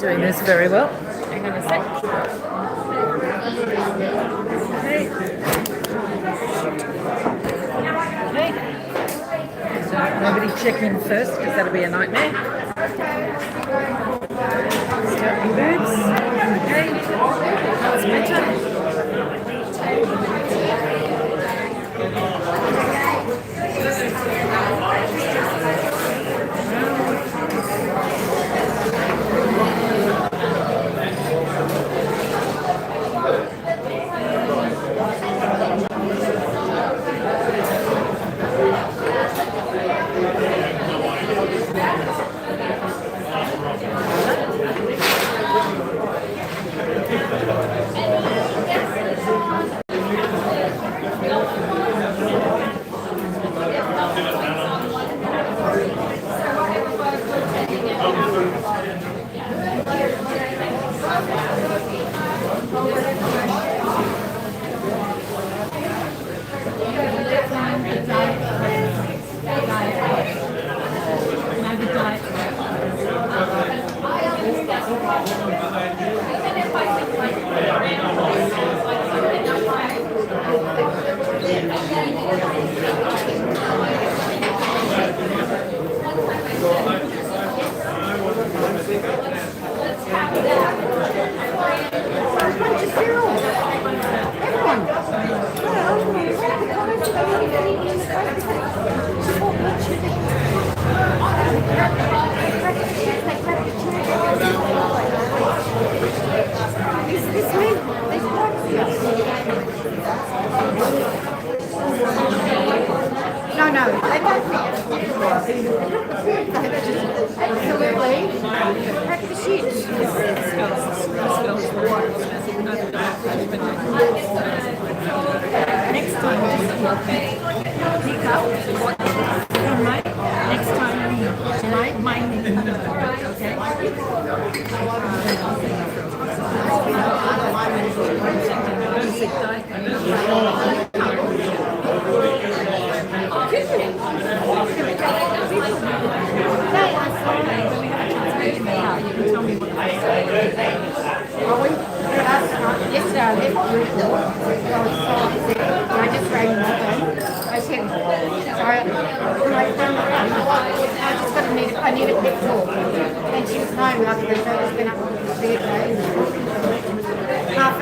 doing this very well. Hang on a sec. Okay. So nobody check in first because that'll be a nightmare. Start your boobs. Okay. That's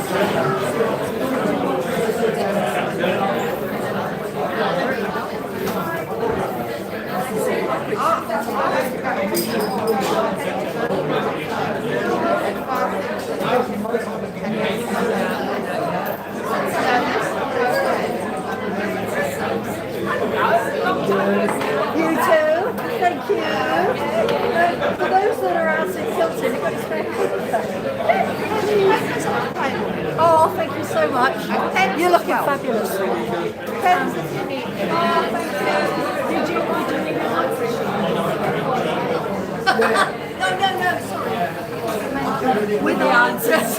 better. you. For those that are out in Hilton, you've got to spare. Oh, thank you so much. You're looking fabulous. Pens if you need. Oh, thank you. Did you need a No, sorry. With the answers.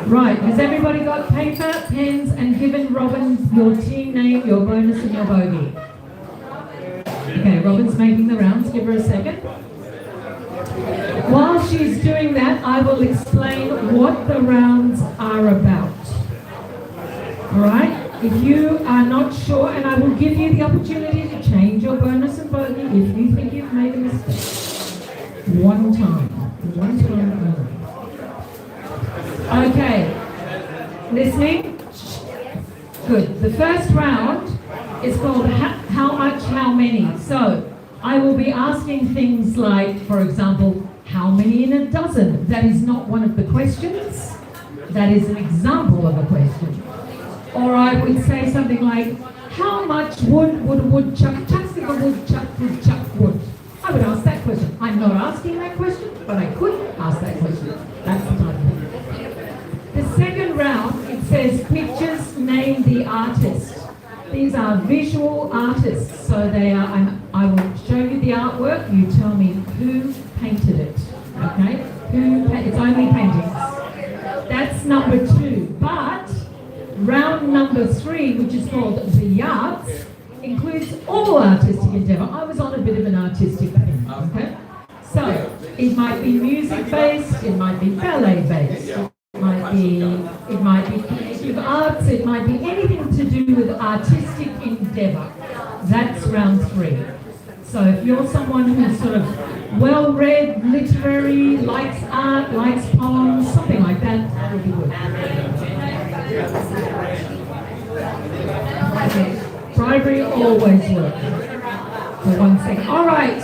Right, has everybody got paper, pens, and given Robin your team name, your bonus, and your bogey? Okay, Robin's making the rounds. Give her a second. While she's doing that, I will explain what the rounds are about. All right? If you are not sure, and I will give you the opportunity to change your bonus and bogey if you think you've made a mistake. One time only. Okay, listening? Good. The first round is called how much, how many. So I will be asking things like, for example, how many in a dozen? That is not one of the questions. That is an example of a question. Or I would say something like, how much wood would a woodchuck chuck if a woodchuck would chuck wood? I would ask that question. I'm not asking that question, but I could ask that question. That's the type of thing. The second round, it says pictures, name the artist. These are visual artists, so they are, I will show you the artwork, you tell me who painted it, okay? It's only paintings. That's number 2, but round number 3, which is called the yachts, includes all artistic endeavour. I was on a bit of an artistic thing, okay? So, it might be music-based, it might be ballet-based, it might be creative arts, it might be anything to do with artistic endeavour. That's round 3. So if you're someone who's sort of well-read, literary, likes art, likes poems, something like that, that would be good. Okay. Bribery always works. For 1 second. All right.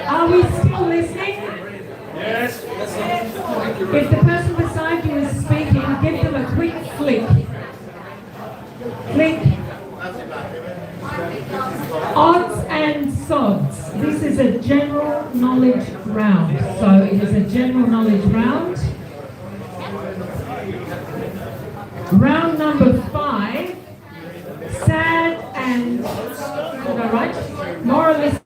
Are we still listening? Yes. If the person beside you is speaking, give them a quick flick. Flick. Odds and sods. This is a general knowledge round. So it is a general knowledge round. Round number 5. Sad and, moralistic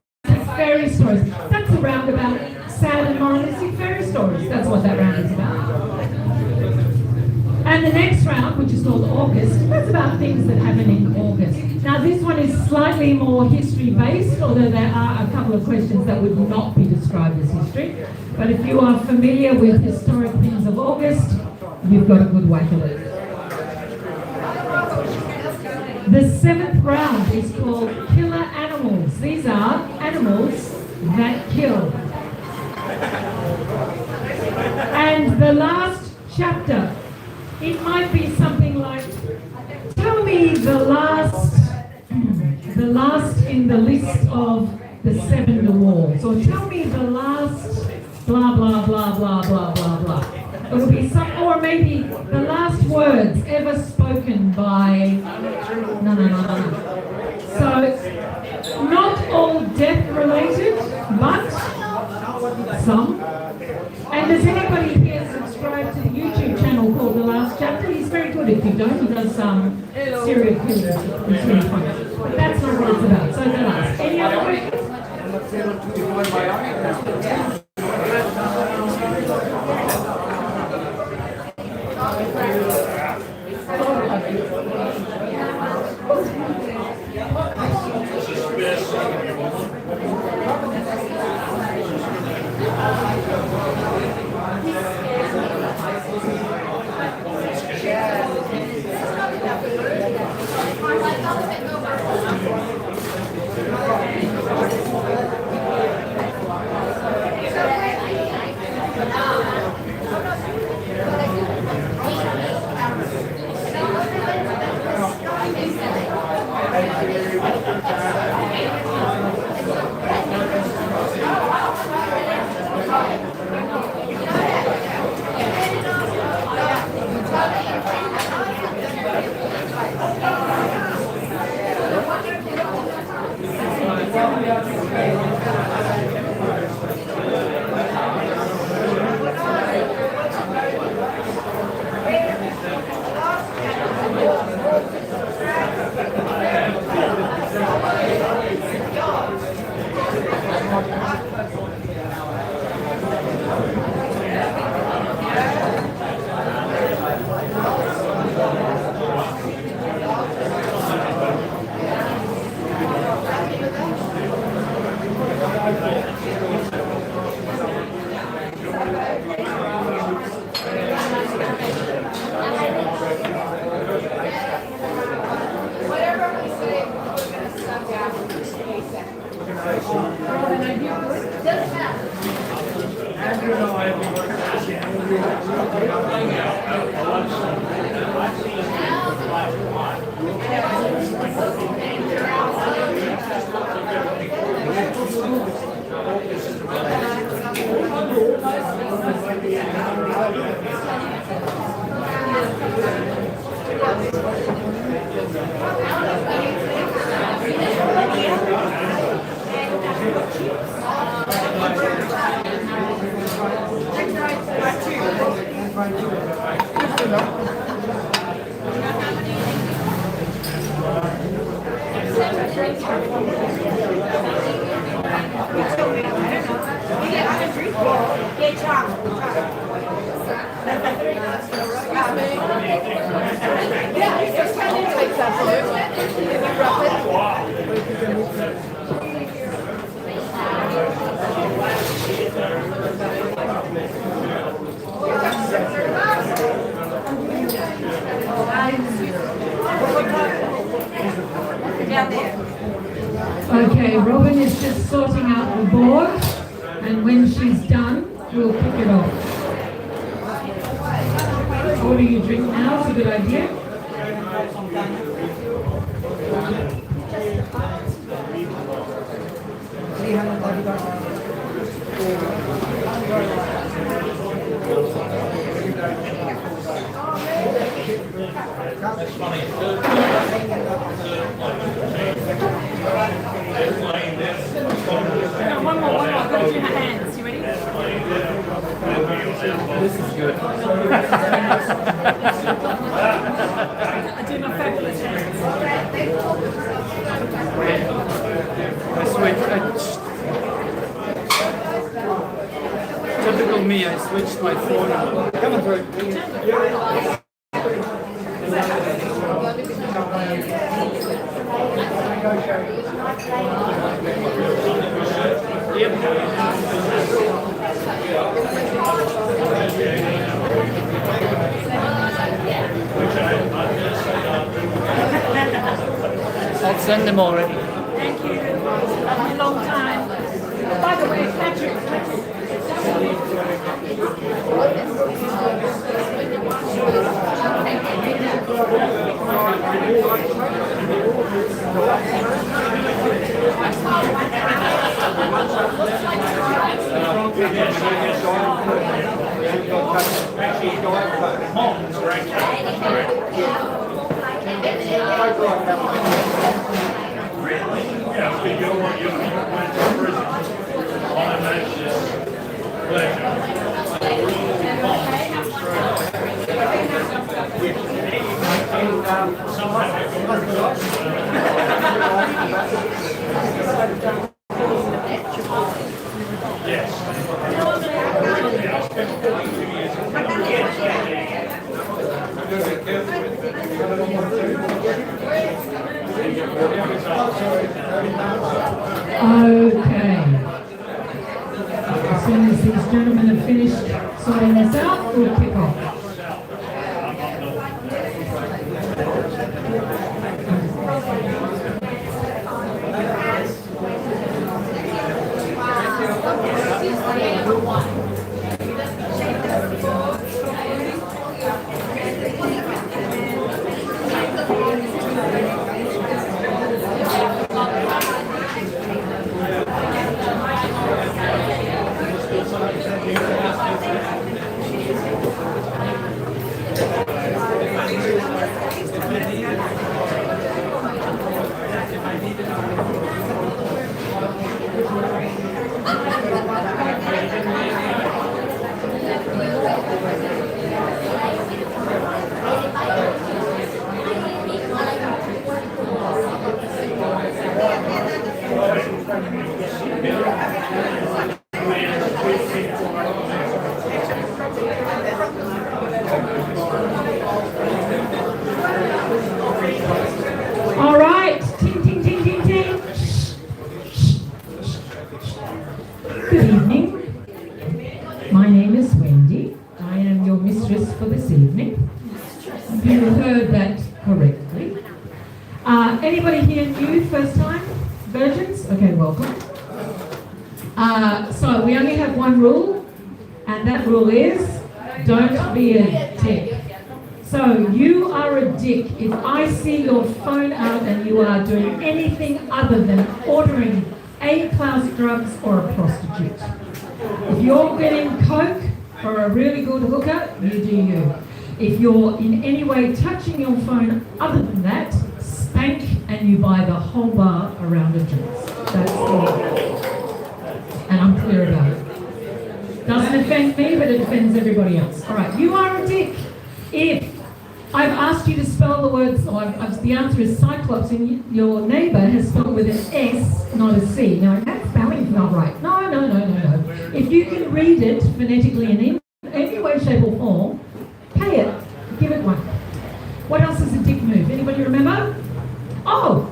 fairy stories. That's a round about sad and moralistic fairy stories. That's what that round is about. And the next round, which is called August, that's about things that happen in August. Now this one is slightly more history based, although there are a couple of questions that would not be described as history. But if you are familiar with historic things of August, you've got a good whack at it. The 7th round is called Killer Animals. These are animals that kill. And the last chapter, it might be something like, tell me the last in the list of the 7 dwarves, or tell me the last blah blah blah blah blah blah blah. It'll be some, or maybe the last words ever spoken by, no. So, not all death related, but some. And does anybody here subscribe to the YouTube channel called The Last Chapter? He's very good. If you don't, he does serial killings. It's really fun. But that's not what it's about. So the last. Any other questions? Okay, Robin is just sorting out the board, and when she's done, we'll pick it off. What do you drink now? It's a good idea. One more. I've got it in my hands. You ready? This is good. I do my fabulous hands. I switched. Typical me, I switched my phone. Come on, Troy. I'll send them already. Thank you. A long time. By the way, Patrick. Okay. As soon as these gentlemen have finished sorting this out, we'll kick off. All right. Ting, ting, ting, ting, ting. Good evening. My name is Wendy. I am your mistress for this evening. You heard that correctly. Anybody here new, first time? Virgins? Okay, welcome. So we only have one rule, and that rule is don't be a dick. So you are a dick if I see your phone out and you are doing anything other than ordering A-class drugs or a prostitute. If you're getting coke for a really good hooker, you do you. If you're in any way touching your phone other than that, spank and you buy the whole bar a round of drinks. That's all. And I'm clear about it. Doesn't offend me, but it offends everybody else. All right, you are a dick if I've asked you to spell the words, the answer is Cyclops, and your neighbour has spelled with an S, not a C. Now, that spelling's not right. No. If you can read it phonetically in any way, shape or form, pay it. Give it one. What else is a dick move? Anybody remember? Oh!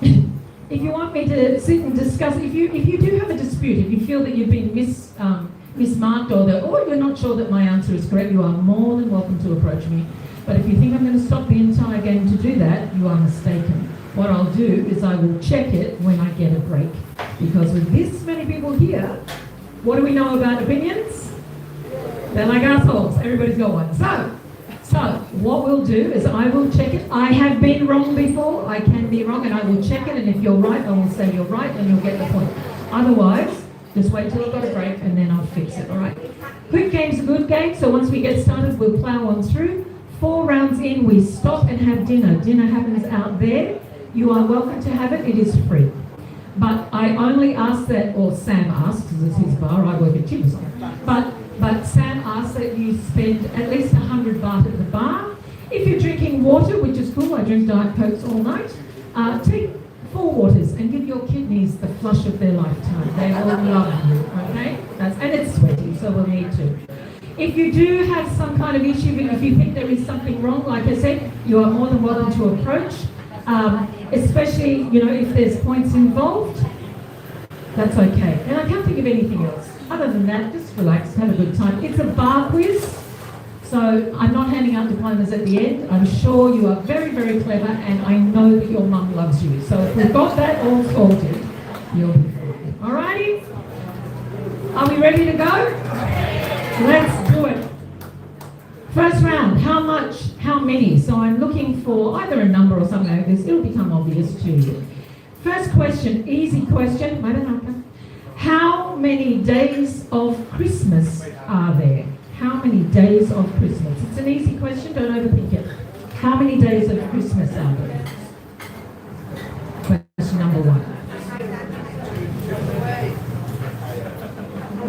If you want me to sit and discuss, if you do have a dispute, if you feel that you've been mismarked or you're not sure that my answer is correct, you are more than welcome to approach me. But if you think I'm going to stop the entire game to do that, you are mistaken. What I'll do is I will check it when I get a break. Because with this many people here, what do we know about opinions? They're like assholes. Everybody's got one. So what we'll do is I will check it. I have been wrong before. I can be wrong, and I will check it. And if you're right, I will say you're right, and you'll get the point. Otherwise, just wait till I've got a break, and then I'll fix it. All right. Quick game's a good game. So once we get started, we'll plow on through. 4 rounds in, we stop and have dinner. Dinner happens out there. You are welcome to have it. It is free. But I only ask that, or Sam asks, because it's his bar, I work at Chibs. But Sam asks that you spend at least 100 baht at the bar. If you're drinking water, which is cool, I drink Diet Cokes all night, take 4 waters and give your kidneys the flush of their lifetime. They will love you, okay? And it's sweaty, so we'll need to. If you do have some kind of issue, if you think there is something wrong, like I said, you are more than welcome to approach, especially, if there's points involved, that's okay. And I can't think of anything else. Other than that, just relax, have a good time. It's a bar quiz, so I'm not handing out diplomas at the end. I'm sure you are very, very clever, and I know that your mum loves you. So if we've got that all sorted, you'll be fine. Alrighty? Are we ready to go? Let's do it. First round, how much, how many? So I'm looking for either a number or something like this. It'll become obvious to you. First question, easy question. How many days of Christmas are there? How many days of Christmas? It's an easy question, don't overthink it. How many days of Christmas are there? Question number 1.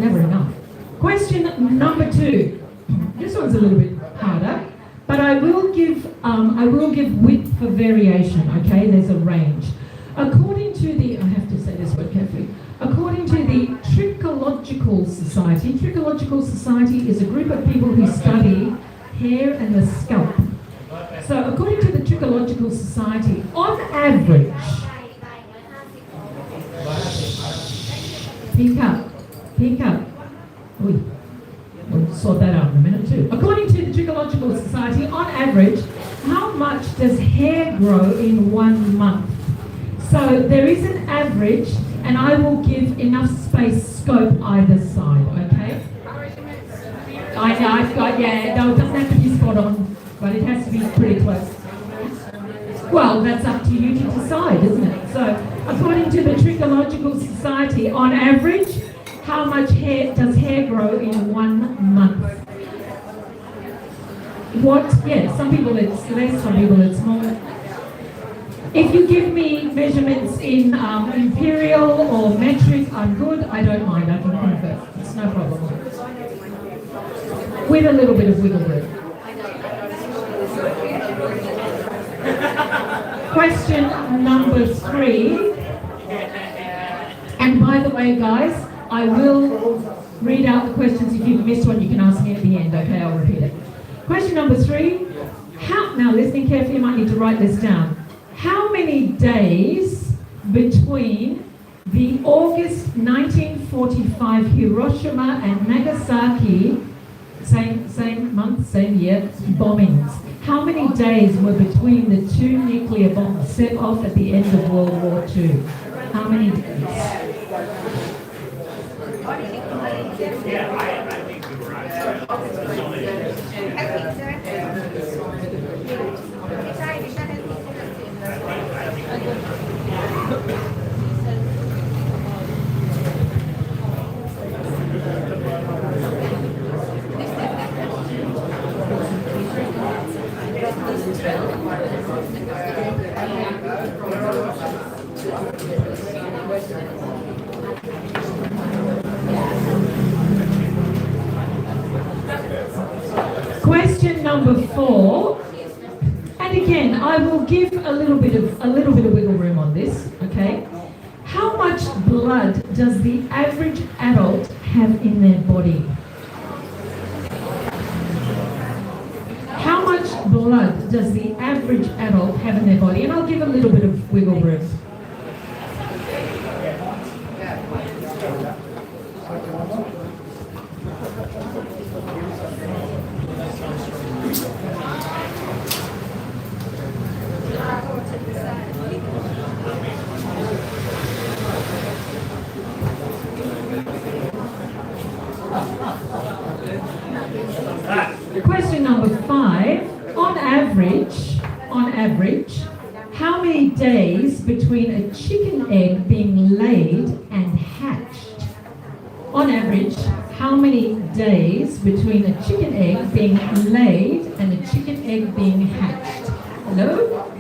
Never enough. Question number 2. This one's a little bit harder, but I will give width for variation. Okay, there's a range. According to the, I have to say this word carefully. According to the Trichological Society is a group of people who study hair and the scalp. So according to the Trichological Society, on average, peek up. We'll sort that out in a minute too. According to the Trichological Society, on average, how much does hair grow in 1 month? So there is an average, and I will give enough space scope either side, okay? No, it doesn't have to be spot on, but it has to be pretty close. Well, that's up to you to decide, isn't it? So, according to the Trichological Society, on average, how much does hair grow in 1 month? Some people it's less, some people it's more. If you give me measurements in imperial or metric, I'm good. I don't mind. I can convert. It's no problem. With a little bit of wiggle room. Question number 3. And by the way, guys, I will read out the questions. If you've missed one, you can ask me at the end. Okay, I'll repeat it. Question number 3. Now, listening carefully, you might need to write this down. How many days between the August 1945 Hiroshima and Nagasaki, same month, same year, bombings? How many days were between the 2 nuclear bombs set off at the end of World War II? How many days? Question number 4, and again, I will give a little bit of wiggle room on this. Okay, how much blood does the average adult have in their body? How much blood does the average adult have in their body? And I'll give a little bit of wiggle room. Question number 5. On average, how many days between a chicken egg being laid and hatched? On average, how many days between a chicken egg being laid and a chicken egg being hatched? Hello?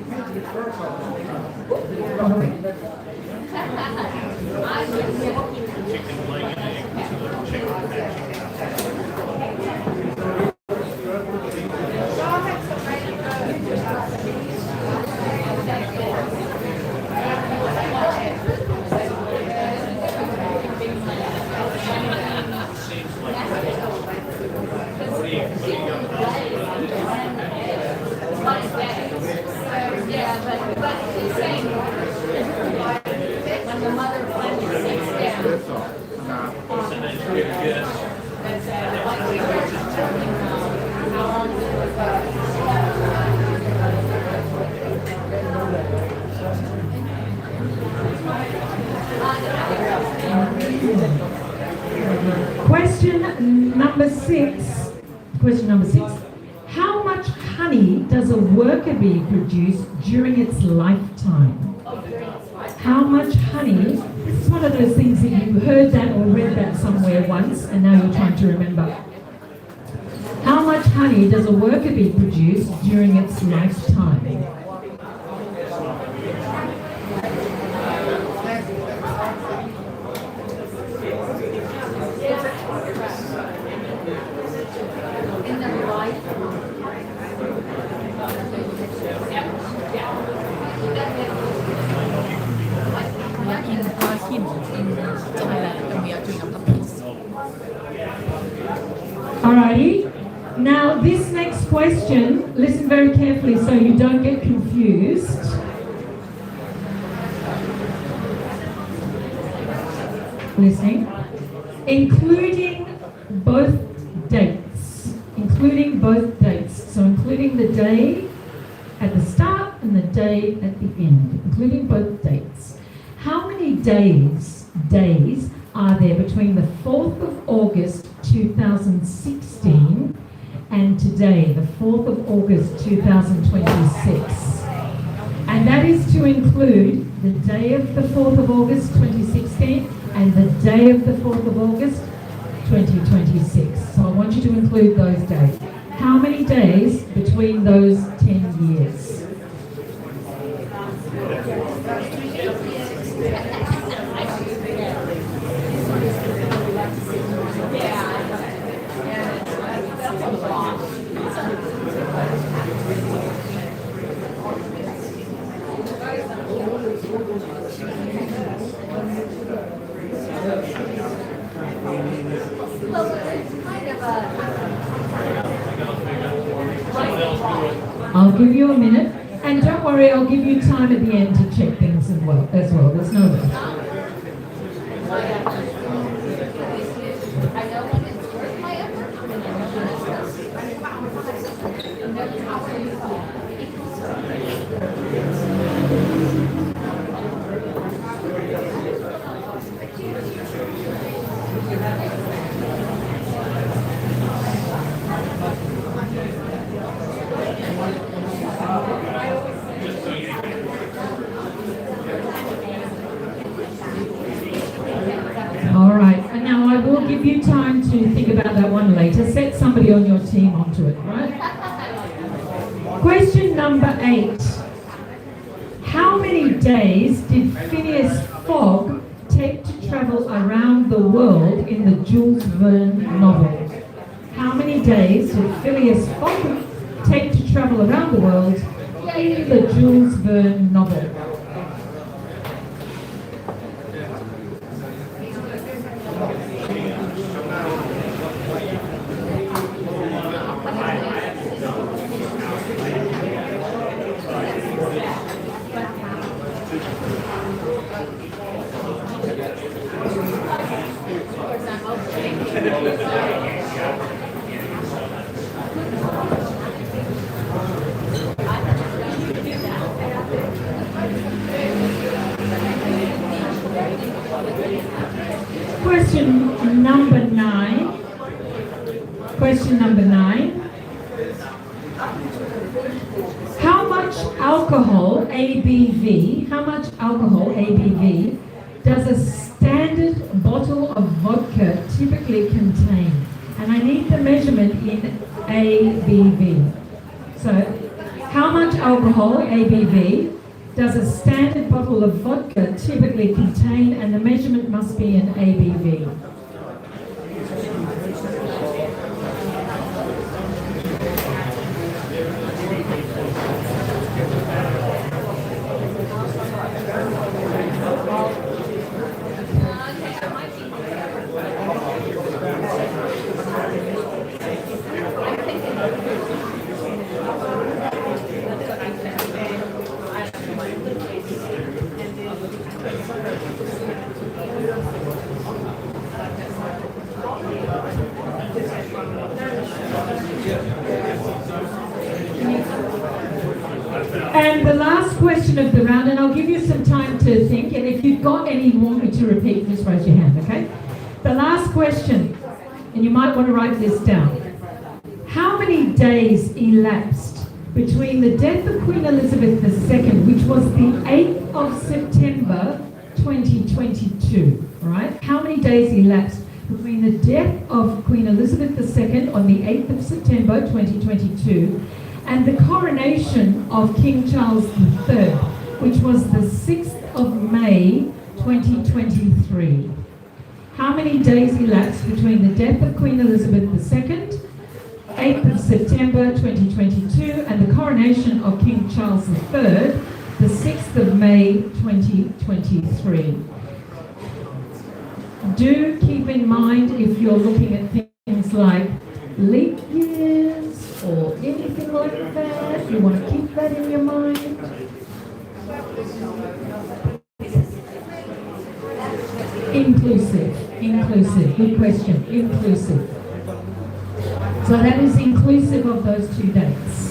Question number 6. How much honey does a worker bee produce during its lifetime? How much honey? This is one of those things that you heard that or read that somewhere once and now you're trying to remember. How much honey does a worker bee produce during its lifetime? Alrighty, now this next question, listen very carefully so you don't get confused. Listening. Including both dates. So including the day at the start and the day at the end. Including both dates. How many days are there between the 4th of August 2016 and today, the 4th of August 2026? And that is to include the day of the 4th of August 2016 and the day of the 4th of August 2026. So I want you to include those days. How many days between those 10 years? I'll give you a minute, and don't worry, I'll give you time at the end to check things as well. There's no rush. All right, and now I will give you time to think about that one later. Set somebody on your team onto it, right? Question number 8. How many days did Phineas Fogg take to travel around the world in the Jules Verne novel? How many days did Phineas Fogg take to travel around the world in the Jules Verne novel? Question number 9. Question number 9. How much alcohol, ABV, does a standard bottle of vodka typically contain? And I need the measurement in ABV. So, how much alcohol, ABV, does a standard bottle of vodka typically contain? And the measurement must be in ABV. And the last question of the round, and I'll give you some time to think, and if you've got any you want me to repeat, just raise your hand, okay? The last question, and you might want to write this down. How many days elapsed between the death of Queen Elizabeth II, which was the 8th of September 2022, all right? How many days elapsed between the death of Queen Elizabeth II on the 8th of September 2022 and the coronation of King Charles III, which was the 6th of May 2023? How many days elapsed between the death of Queen Elizabeth II, 8th of September 2022, and the coronation of King Charles III, the 6th of May 2023? Do keep in mind, if you're looking at things like leap years or anything like that, you want to keep that in your mind. Inclusive, good question, inclusive. So that is inclusive of those 2 dates.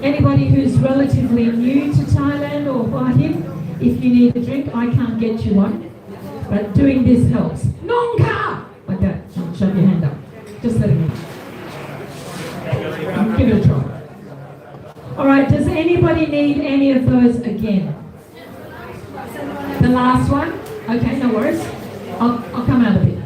Anybody who's relatively new to Thailand or Hua-Hin, if you need a drink, I can't get you one. But doing this helps. Nongka! Like that. Shove your hand up. Just let it go. Give it a try. Alright, does anybody need any of those again? The last one? Okay, no worries. I'll come out a bit.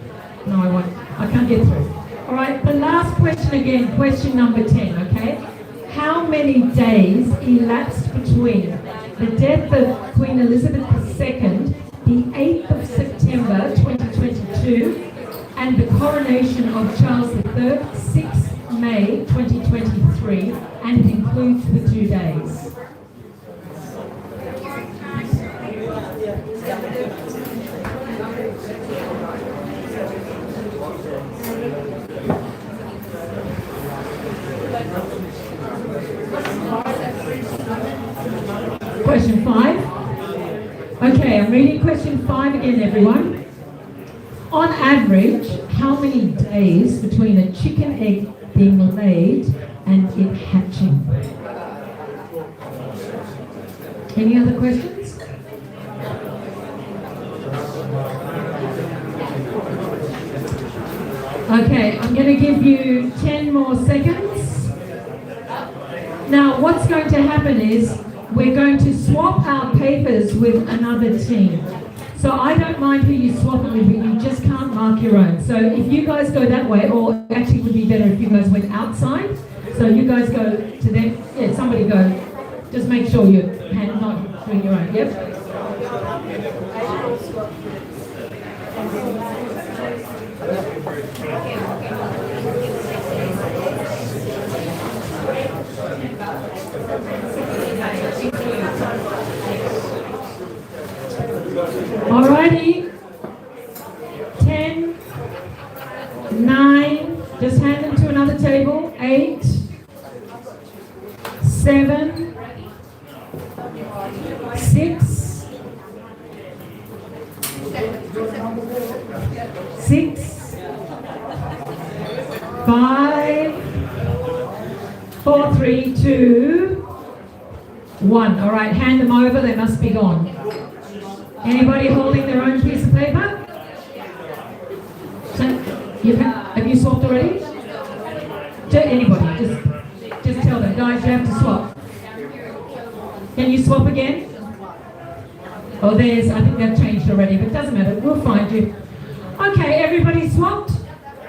No, I won't. I can't get through. Alright, the last question again, question number 10, okay? How many days elapsed between the death of Queen Elizabeth II, the 8th of September 2022, and the coronation of Charles III, 6th May 2023, and it includes the 2 days? question 5. Okay, I'm reading question 5 again, everyone. On average, how many days between a chicken egg being laid and it hatching? Any other questions? Okay, I'm going to give you 10 more seconds. Now, what's going to happen is we're going to swap our papers with another team. So I don't mind who you swap it with, but you just can't mark your own. So if you guys go that way, or actually it would be better if you guys went outside. So you guys go to them. Yeah, somebody go. Just make sure you're not doing your own. Yep. Alrighty, 10, 9, just hand them to another table, 8, 7, 6, 5, 4, 3, 2, 1. All right, hand them over, they must be gone. Anybody holding their own piece of paper? So, have you swapped already? Anybody, just tell them, guys, you have to swap. Can you swap again? Oh, I think they've changed already, but it doesn't matter, we'll find you. Okay, everybody swapped?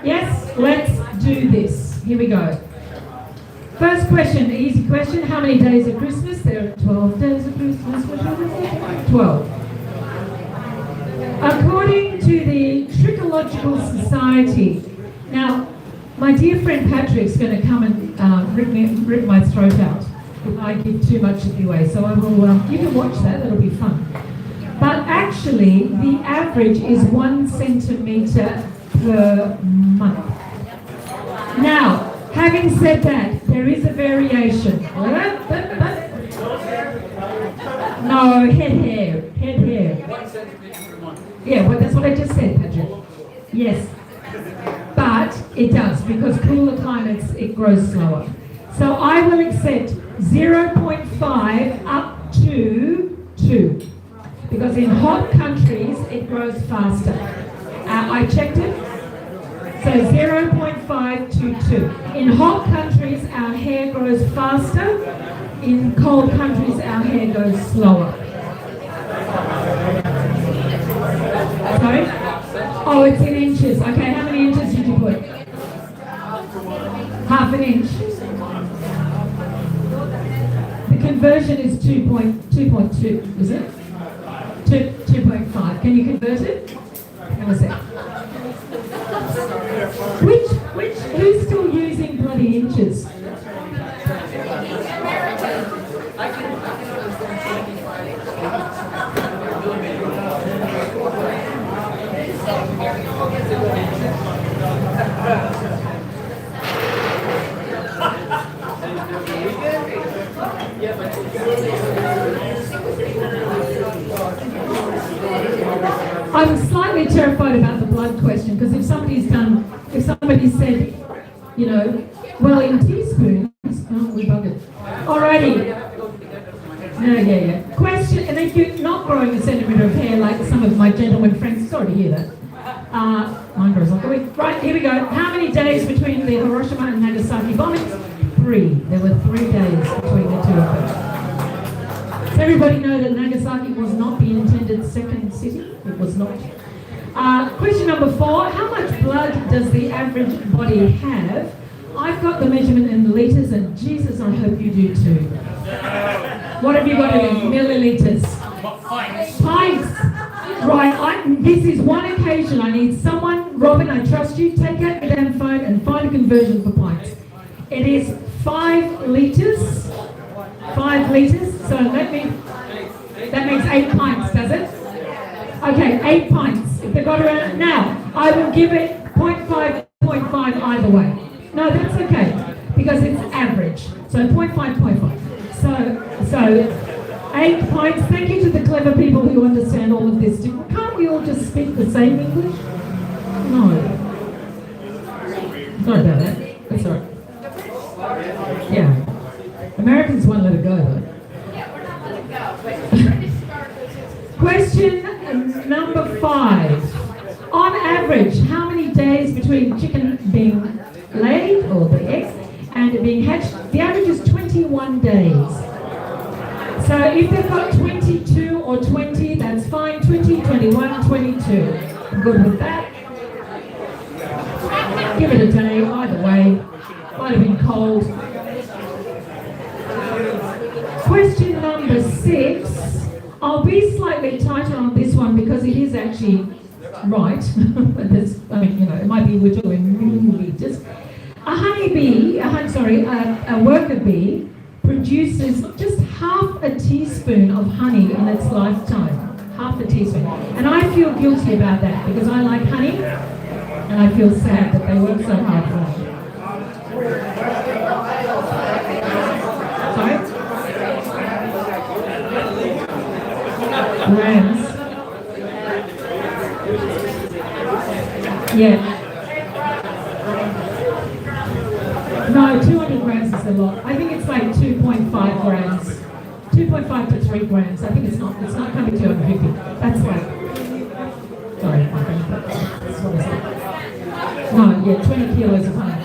Yes, let's do this. Here we go. First question, easy question. How many days of Christmas? There are 12 days of Christmas. 12. According to the Trichological Society, now, my dear friend Patrick's going to come and rip my throat out if I give too much away. So I will, you can watch that, that'll be fun. But actually, the average is 1 centimetre per month. Now, having said that, there is a variation. No, head hair. 1 centimetre per month. Yeah, well, that's what I just said, Patrick. Yes. But it does, because cooler climates, it grows slower. So I will accept 0.5 up to 2. Because in hot countries, it grows faster. I checked it. So 0.5 to 2. In hot countries, our hair grows faster. In cold countries, our hair goes slower. Sorry? Oh, it's in inches. Okay, how many inches did you put? Half an inch. The conversion is 2.2, is it? 2.5. Can you convert it? Hang on a sec. Who's still using bloody inches? I'm slightly terrified about the blood question, because if somebody said, you know, well, in teaspoons, oh, we buggered. Alrighty. No, yeah. Question, and if you're not growing a centimetre of hair like some of my gentlemen friends, sorry to hear that. Mine grows like a week. Right, here we go. How many days between the Hiroshima and Nagasaki bombings? 3. There were 3 days between the two of them. Does everybody know that Nagasaki was not the intended second city? It was not. Question number 4. How much blood does the average body have? I've got the measurement in litres, and Jesus, I hope you do too. What have you got in millilitres? Pints. Right, this is one occasion. I need someone, Robin, I trust you, take out your damn phone and find a conversion for pints. It is 5 litres. 5 litres. So that makes 8 pints, does it? Okay, 8 pints. If they've got around now, I will give it 0.5, 0.5 either way. No, that's okay, because it's average. So 0.5, 0.5. So 8 points. Thank you to the clever people who understand all of this. Can't we all just speak the same English? No. Sorry about that. That's all right. Yeah. Americans won't let it go, though. Question number 5. On average, how many days between chicken being laid, or the eggs, and it being hatched? The average is 21 days. So if they've got 22 or 20, that's fine. 20, 21, 22. I'm good with that. Give it a day, either way. Might have been cold. Question number 6. I'll be slightly tighter on this one because it is actually right. It might be we're talking milliliters. A worker bee produces just half a teaspoon of honey in its lifetime. Half a teaspoon. And I feel guilty about that because I like honey and I feel sad that they work so hard for me. Sorry? Grams. Yeah. No, 200 grams is a lot. I think it's like 2.5 grams. 2.5 to 3 grams. I think it's not coming to 250. That's like, sorry, what is that? No, yeah, 20 kilos of honey.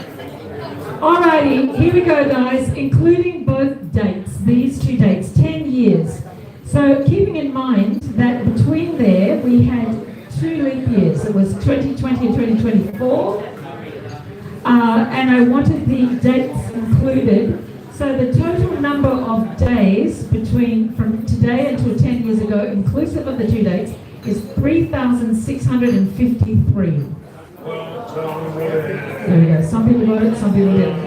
Alrighty, here we go, guys, including both dates, these two dates, 10 years. So keeping in mind that between there we had 2 leap years. It was 2020 and 2024. And I wanted the dates included. So the total number of days from today until 10 years ago, inclusive of the 2 dates, is 3,653. There we go. Some people got it, some people didn't.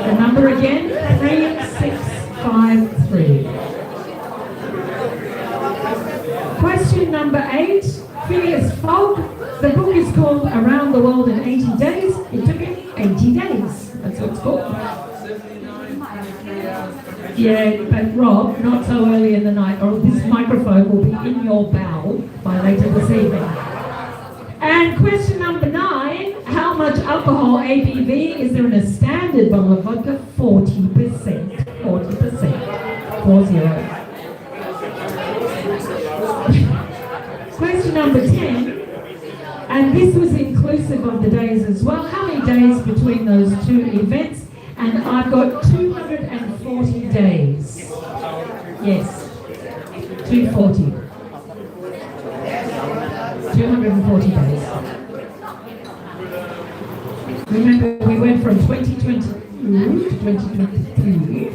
The number again, 3653. Question number 8, Phileas Fogg. The book is called Around the World in 80 Days. It took him 80 days. That's what it's called. Yeah, but Rob, not so early in the night, or this microphone will be in your bowel by later this evening. And question number 9, how much alcohol ABV is there in a standard bottle of vodka? 40%. 40%. 40. Question number 10, and this was inclusive of the days as well. How many days between those 2 events? And I've got 240 days. Yes, 240. 240 days. Remember, we went from 2022 to 2023.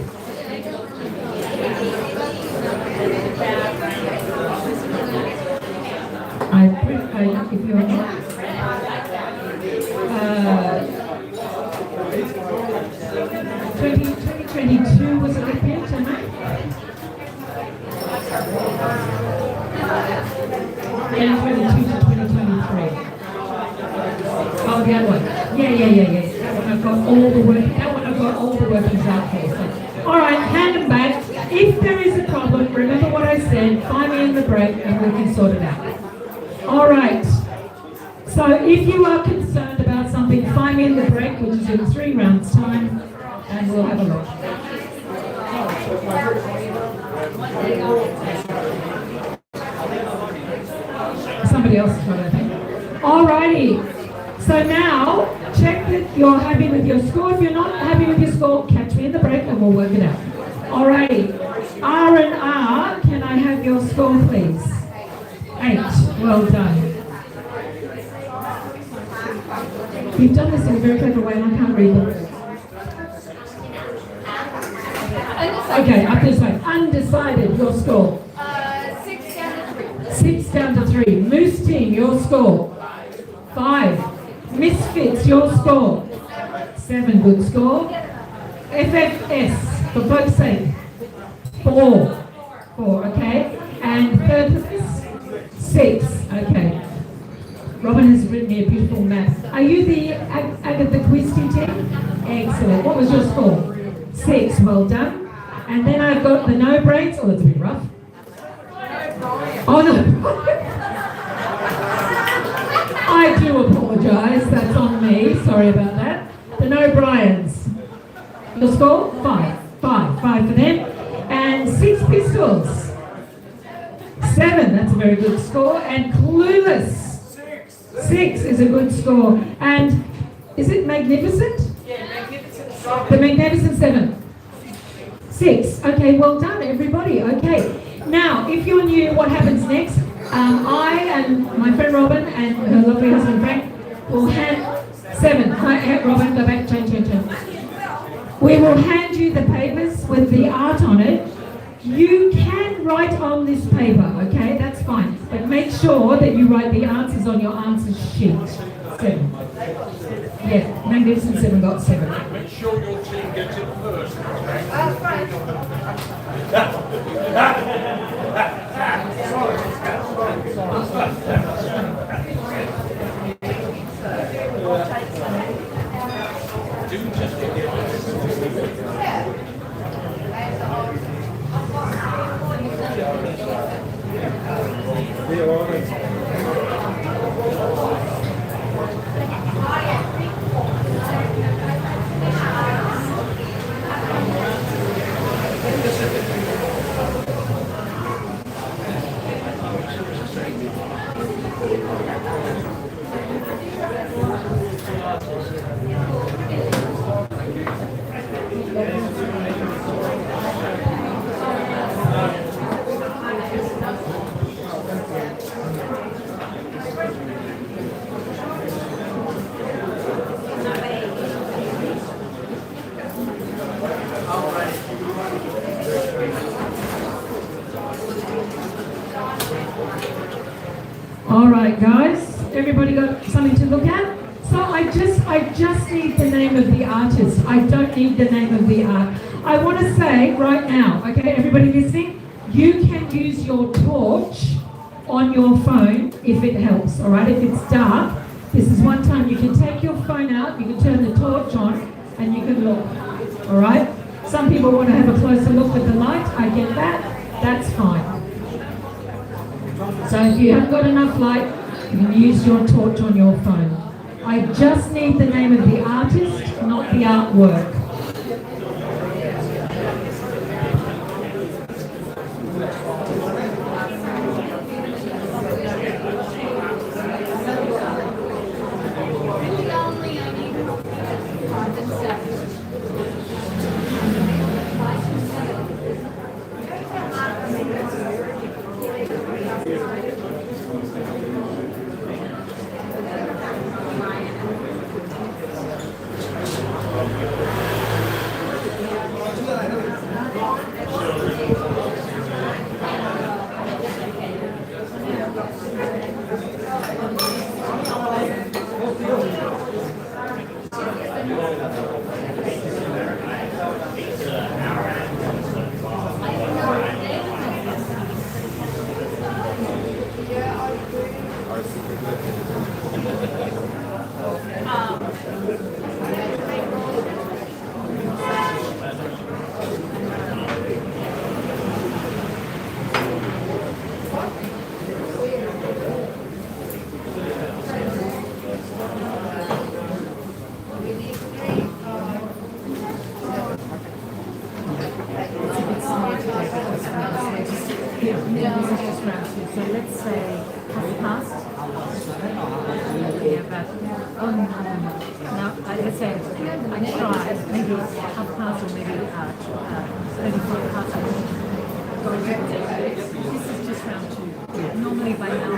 If you're not, 2022 was a good year tonight. 2022 to 2023. Oh, the other one. Yeah. That one I've got all the workings out for. So. All right, hand them back. If there is a problem, remember what I said. Find me in the break, and we can sort it out. All right. So if you are concerned about something, find me in the break, which is in 3 rounds' time, and we'll have a look. Somebody else is trying to think. All righty. So now, check that you're happy with your score. If you're not happy with your score, catch me in the break and we'll work it out. All righty. R&R, can I have your score, please? 8. Well done. You've done this in a very clever way and I can't read them. Okay, up this way. Undecided, your score. 6 down to 3. 6 down to 3. Moose team, your score. 5. Misfits, your score. 7, good score. FFS, for both sake. 4, okay. And third place? 6, okay. Robin has written me a beautiful map. Are you the Agatha Christie team? Excellent. Excellent. What was your score? 6. Well done. And then I've got the no brains. Oh, that's a bit rough. Oh, no. I do apologise. That's on me. Sorry about that. The no Bryans. Your score? 5. 5 for them. And 6 pistols. 7. That's a very good score. And clueless. 6 is a good score. And is it magnificent? Yeah, magnificent. The magnificent 7. 6. Okay, well done, everybody. Okay. Now, if you're new, what happens next? I and my friend Robin and her lovely husband Frank will hand 7. Robin, go back. Change. We will hand you the papers with the art on it. You can write on this paper, okay? That's fine. But make sure that you write the answers on your answer sheet. 7. Yeah, Magnificent 7 got 7. Make sure your team gets it first. All right, guys. Everybody got something to look at? So I just need the name of the artist. I don't need the name of the art. I want to say right now, okay, everybody listening, you can use your torch on your phone if it helps, all right? If it's dark, this is one time you can take your phone out, you can turn the torch on, and you can look, all right? Some people want to have a closer look with the light. I get that. That's fine. So if you haven't got enough light, you can use your torch on your phone. I just need the name of the artist, not the artwork. So let's say half past. Yeah, but no, let's say I try maybe half past or maybe 34 past. This is just round 2. Normally by now.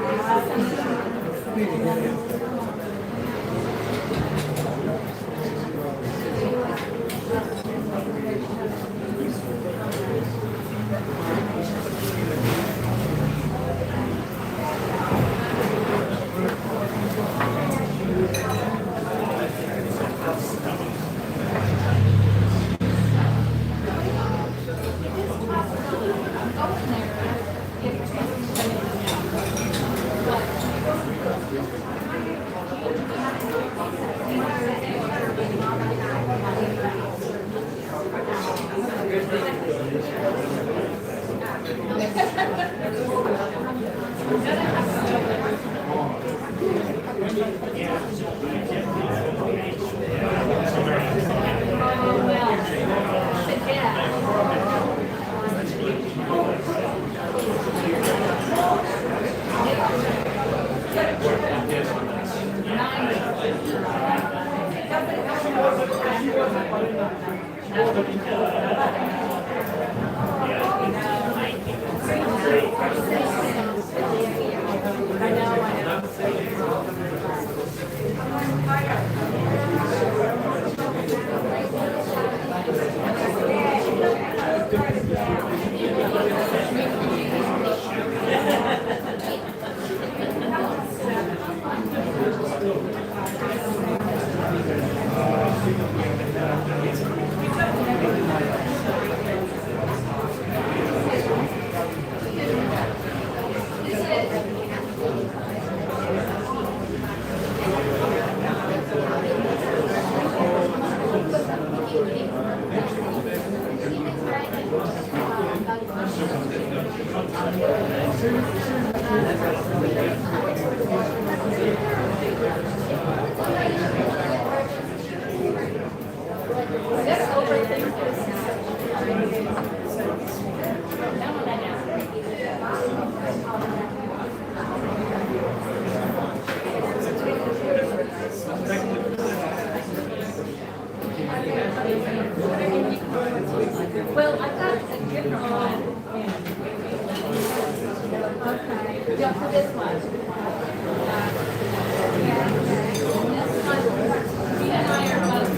Well, I got a different one. Okay. Yeah, for this one. He and I are both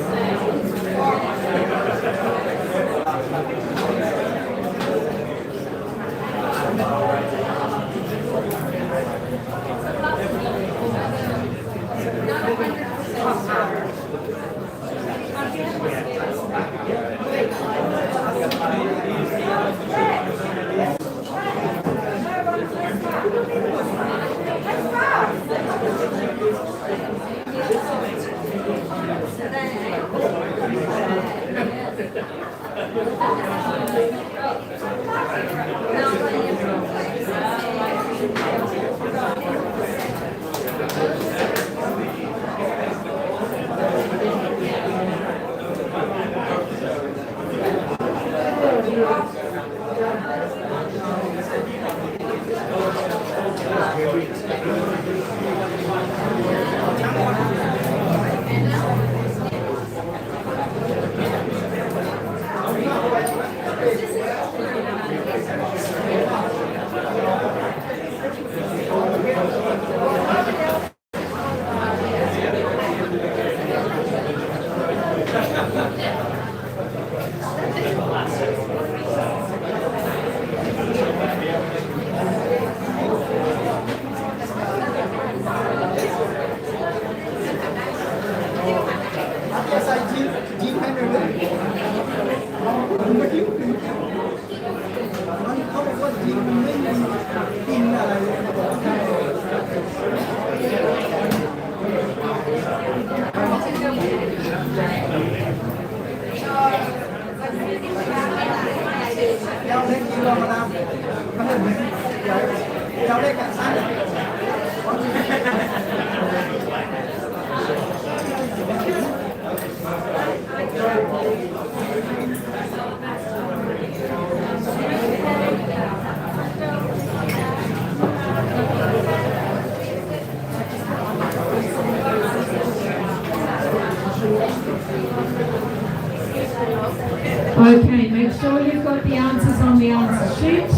Okay, make sure you've got the answers on the answer sheet.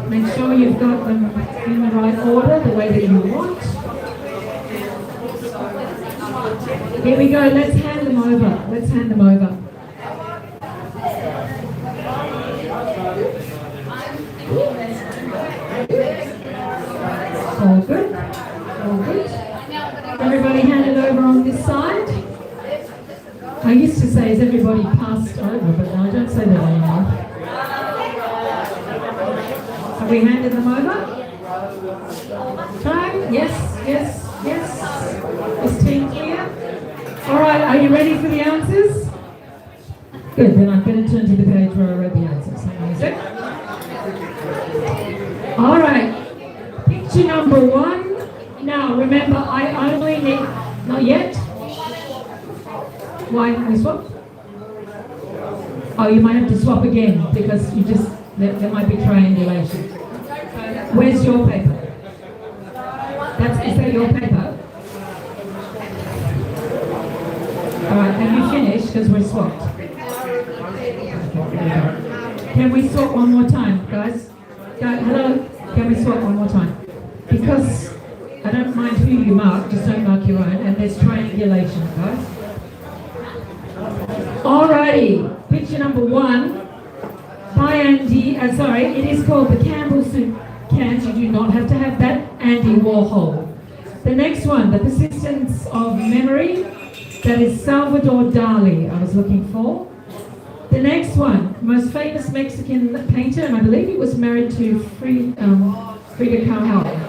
Make sure you've got them in the right order, the way that you want. Here we go, let's hand them over. Let's hand them over. All good? All good? Everybody hand it over on this side. I used to say, is everybody passed over, but I don't say that anymore. Have we handed them over? Time? Yes, yes, yes. Is team clear? All right, are you ready for the answers? Good, then I'm going to turn to the page where I read the answers. Hang on a sec. All right, picture number 1. Now, remember, I only need, not yet. Why we swap? Oh, you might have to swap again because you just, there might be triangulation. Where's your paper? Is that your paper? All right, have you finished? Because we're swapped. Can we swap one more time, guys? Hello? Can we swap one more time? Because I don't mind who you mark, just don't mark your own, and there's triangulation, guys. Alrighty, picture number 1 by Andy, it is called the Campbell Soup Cans. You do not have to have that. Andy Warhol. The next one, The Persistence of Memory. That is Salvador Dali, I was looking for. The next one, most famous Mexican painter, and I believe he was married to Frida Kahlo.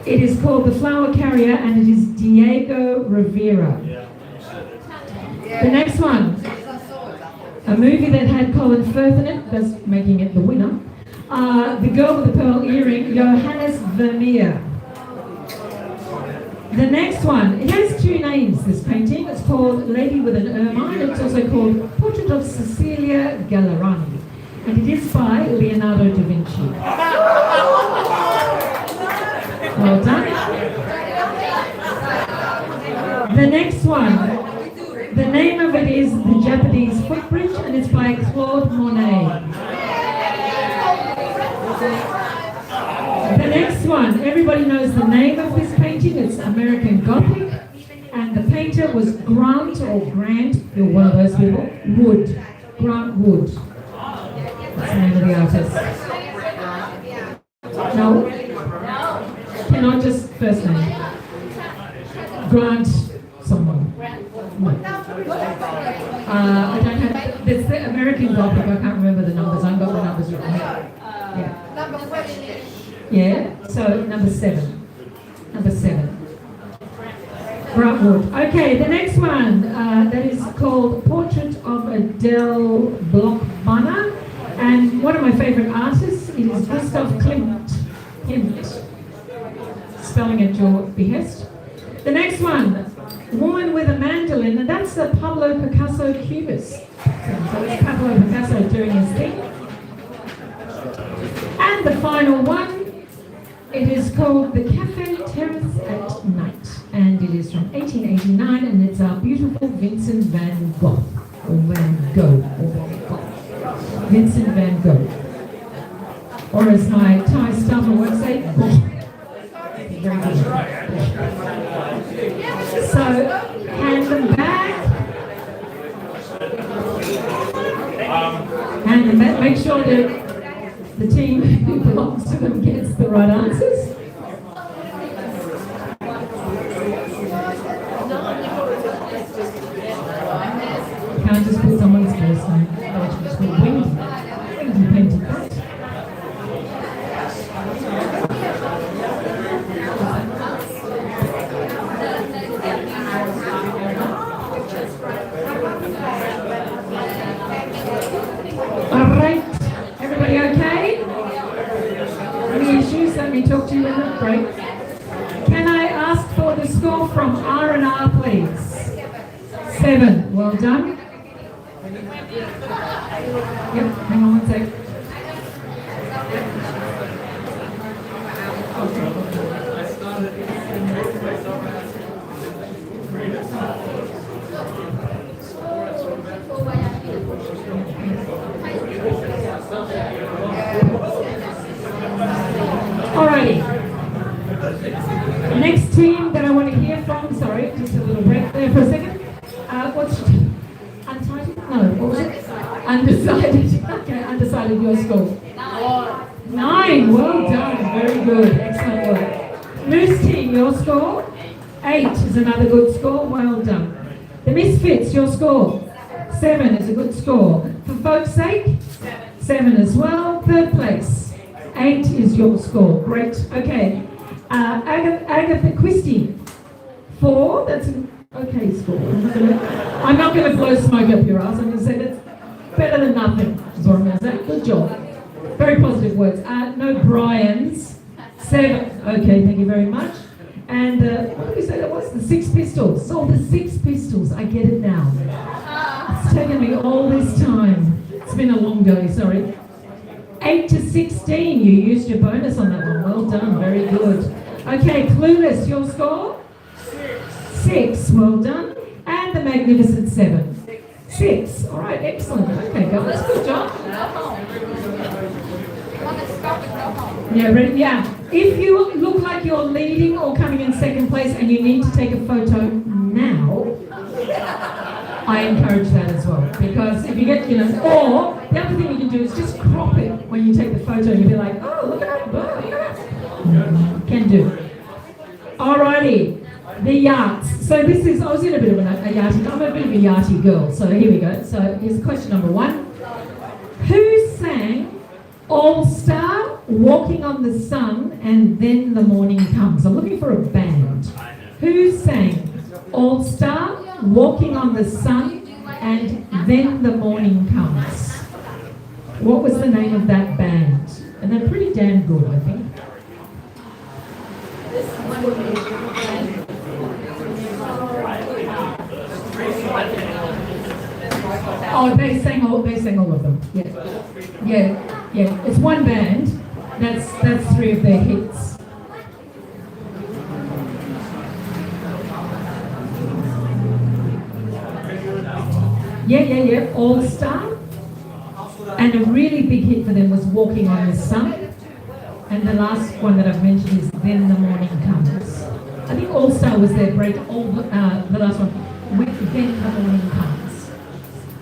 It is called The Flower Carrier, and it is Diego Rivera. The next one, a movie that had Colin Firth in it, thus making it the winner. The Girl with the Pearl Earring, Johannes Vermeer. The next one, it has 2 names, this painting. It's called Lady with an Ermine. It's also called Portrait of Cecilia Gallerani. And it is by Leonardo da Vinci. Well done. The next one, the name of it is The Japanese Footbridge, and it's by Claude Monet. The next one, everybody knows the name of this painting. It's American Gothic, and the painter was Grant, you're one of those people, Wood. Grant Wood. That's the name of the artist. No? Cannot just first name. Grant someone. I don't have, there's the American Gothic, I can't remember the numbers, I haven't got the numbers written here. Yeah, so number 7. Grant Wood. Okay, the next one, that is called Portrait of Adele Bloch-Banner, and one of my favourite artists is Gustav Klimt. Spelling at your behest. The next one, Woman with a Mandolin, and that's the Pablo Picasso Cubist. So it's Pablo Picasso doing his thing. And the final one, it is called The Cafe Terrace at Night, and it is from 1889, and it's our beautiful Vincent van Gogh, or Van Gogh. Vincent van Gogh. Or as my Thai staffer would say, Gogh. Very good. So, hand them back. Hand them back. Make sure that the team who belongs to them gets the right answers. Can't just put someone's first name. Just put Wendy. Wendy painted that. All right, everybody okay? Any issues? Let me talk to you in the break. Can I ask for the score from R&R, please? 7. Well done. Yep, hang on one sec. Alrighty. Next team that I want to hear from, sorry, just a little break there for a second. What's Untitled? No, what was it? Undecided. Okay, undecided, your score. 9. Well done. Very good. Excellent work. Moose team, your score. 8 is another good score. Well done. The Misfits, your score. 7 is a good score. For folks' sake, 7 as well. 3rd place. 8 is your score. Great. Okay. Agatha Christie. 4. That's an okay score. I'm not going to blow smoke up your ass. I'm going to say that's better than nothing. Is what I'm going to say. Good job. Very positive words. No Brian's. 7. Okay, thank you very much. And what did we say that was? The Six Pistols. Oh, the Six Pistols. I get it now. It's taken me all this time. It's been a long day, sorry. 8 to 16. You used your bonus on that one. Well done. Very good. Okay, Clueless. Your score? 6. Well done. And the Magnificent 7. 6. All right, excellent. Okay, guys, good job. Yeah, ready? Yeah. If you look like you're leading or coming in second place and you need to take a photo now, I encourage that as well. Because if you get, or the other thing you can do is just crop it when you take the photo and you'll be like, oh, look at that, Can do. Alrighty, the yachts. So this is, I was in a bit of a yachty, I'm a bit of a yachty girl, so here we go. So here's question number 1. Who sang All Star, Walking on the Sun, and Then the Morning Comes? I'm looking for a band. Who sang All Star, Walking on the Sun, and Then the Morning Comes? What was the name of that band? And they're pretty damn good, I think. Oh, they sang all of them. Yeah. It's one band. That's 3 of their hits. Yeah. All Star. And a really big hit for them was Walking on the Sun. And the last one that I've mentioned is Then the Morning Comes. I think All Star was their break. The last one with Then the Morning Comes.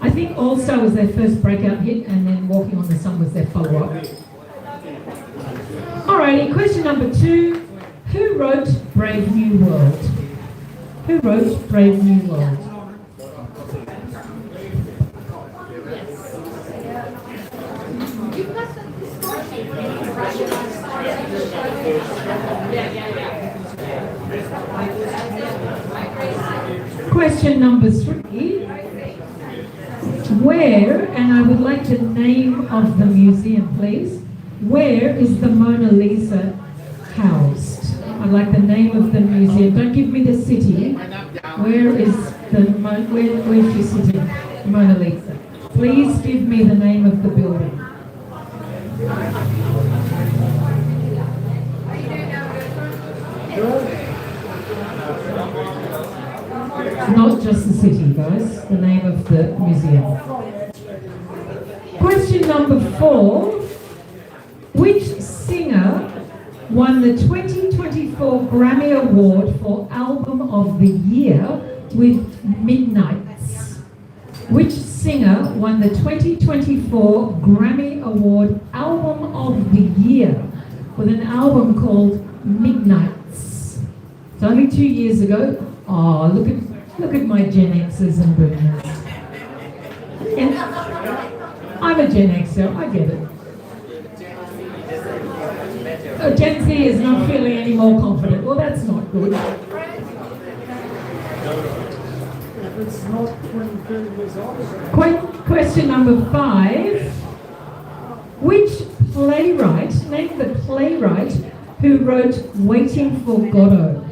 I think All Star was their first breakout hit, and then Walking on the Sun was their follow-up. Alrighty, question number 2. Who wrote Brave New World? Who wrote Brave New World? Question number 3. Where, and I would like the name of the museum, please. Where is the Mona Lisa housed? I'd like the name of the museum. Don't give me the city. Where is where's she sitting? Mona Lisa. Please give me the name of the building. Not just the city, guys. The name of the museum. Question number 4. Which singer won the 2024 Grammy Award for Album of the Year with Midnights? Which singer won the 2024 Grammy Award Album of the Year with an album called Midnights? It's only 2 years ago. Oh, look at my Gen Xers and boomers. And I'm a Gen Xer, I get it. Gen Z is not feeling any more confident. Well, that's not good. It's not 20 years old. Question number 5. Which playwright, name the playwright who wrote Waiting for Godot?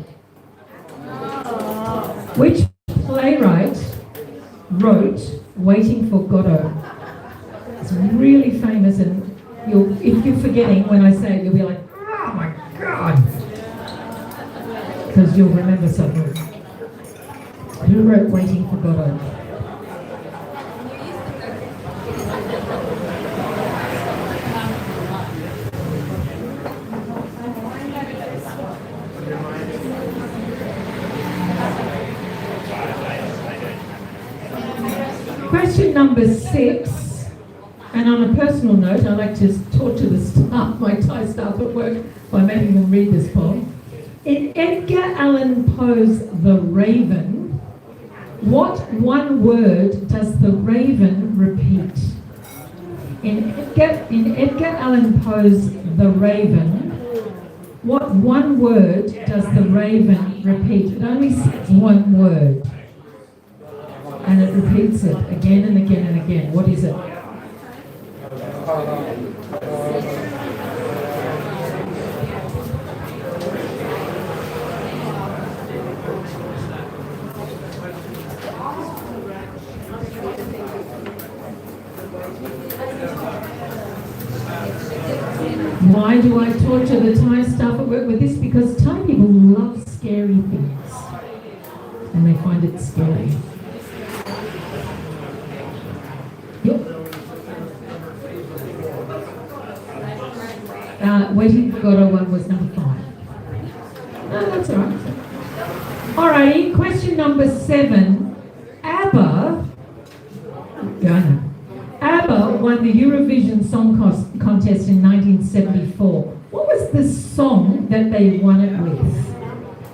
Which playwright wrote Waiting for Godot? It's really famous, and if you're forgetting when I say it, you'll be like, oh my God, because you'll remember something. Who wrote Waiting for Godot? Question number 6, and on a personal note, I like to torture the staff, my Thai staff at work, by making them read this poem. In Edgar Allan Poe's The Raven, what one word does the raven repeat? In Edgar Allan Poe's The Raven, what one word does the raven repeat? It only says one word. And it repeats it again and again and again. What is it? Why do I torture the Thai staff at work with this? Because Thai people love scary things. And they find it scary. Waiting for Godot one was number 5. No, that's all right. Alrighty, question number 7. ABBA won the Eurovision Song Contest in 1974. What was the song that they won it with?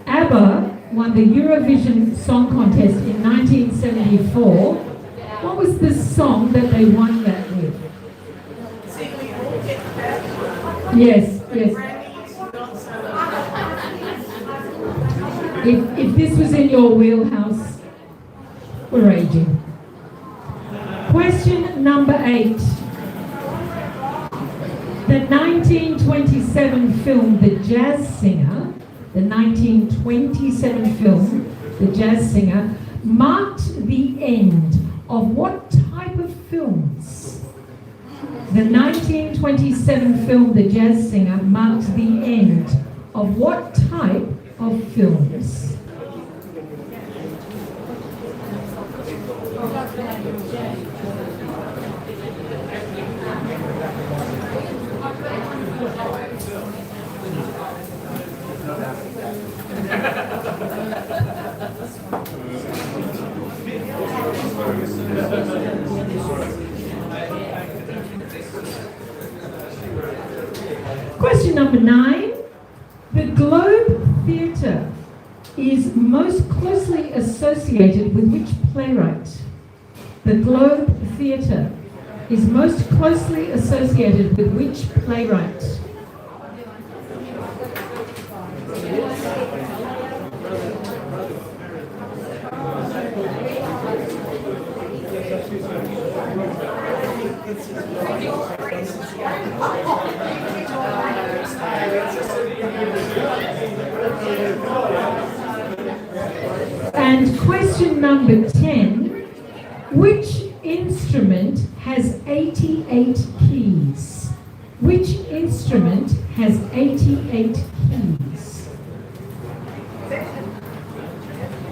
ABBA won the Eurovision Song Contest in 1974. What was the song that they won that with? Yes, yes. If this was in your wheelhouse, we're raging. Question number 8. The 1927 film, The Jazz Singer, the 1927 film, The Jazz Singer, marked the end of what type of films? The 1927 film, The Jazz Singer, marked the end of what type of films? Question number 9. The Globe Theatre is most closely associated with which playwright? The Globe Theatre is most closely associated with which playwright? And question number 10, which instrument has 88 keys? Which instrument has 88 keys?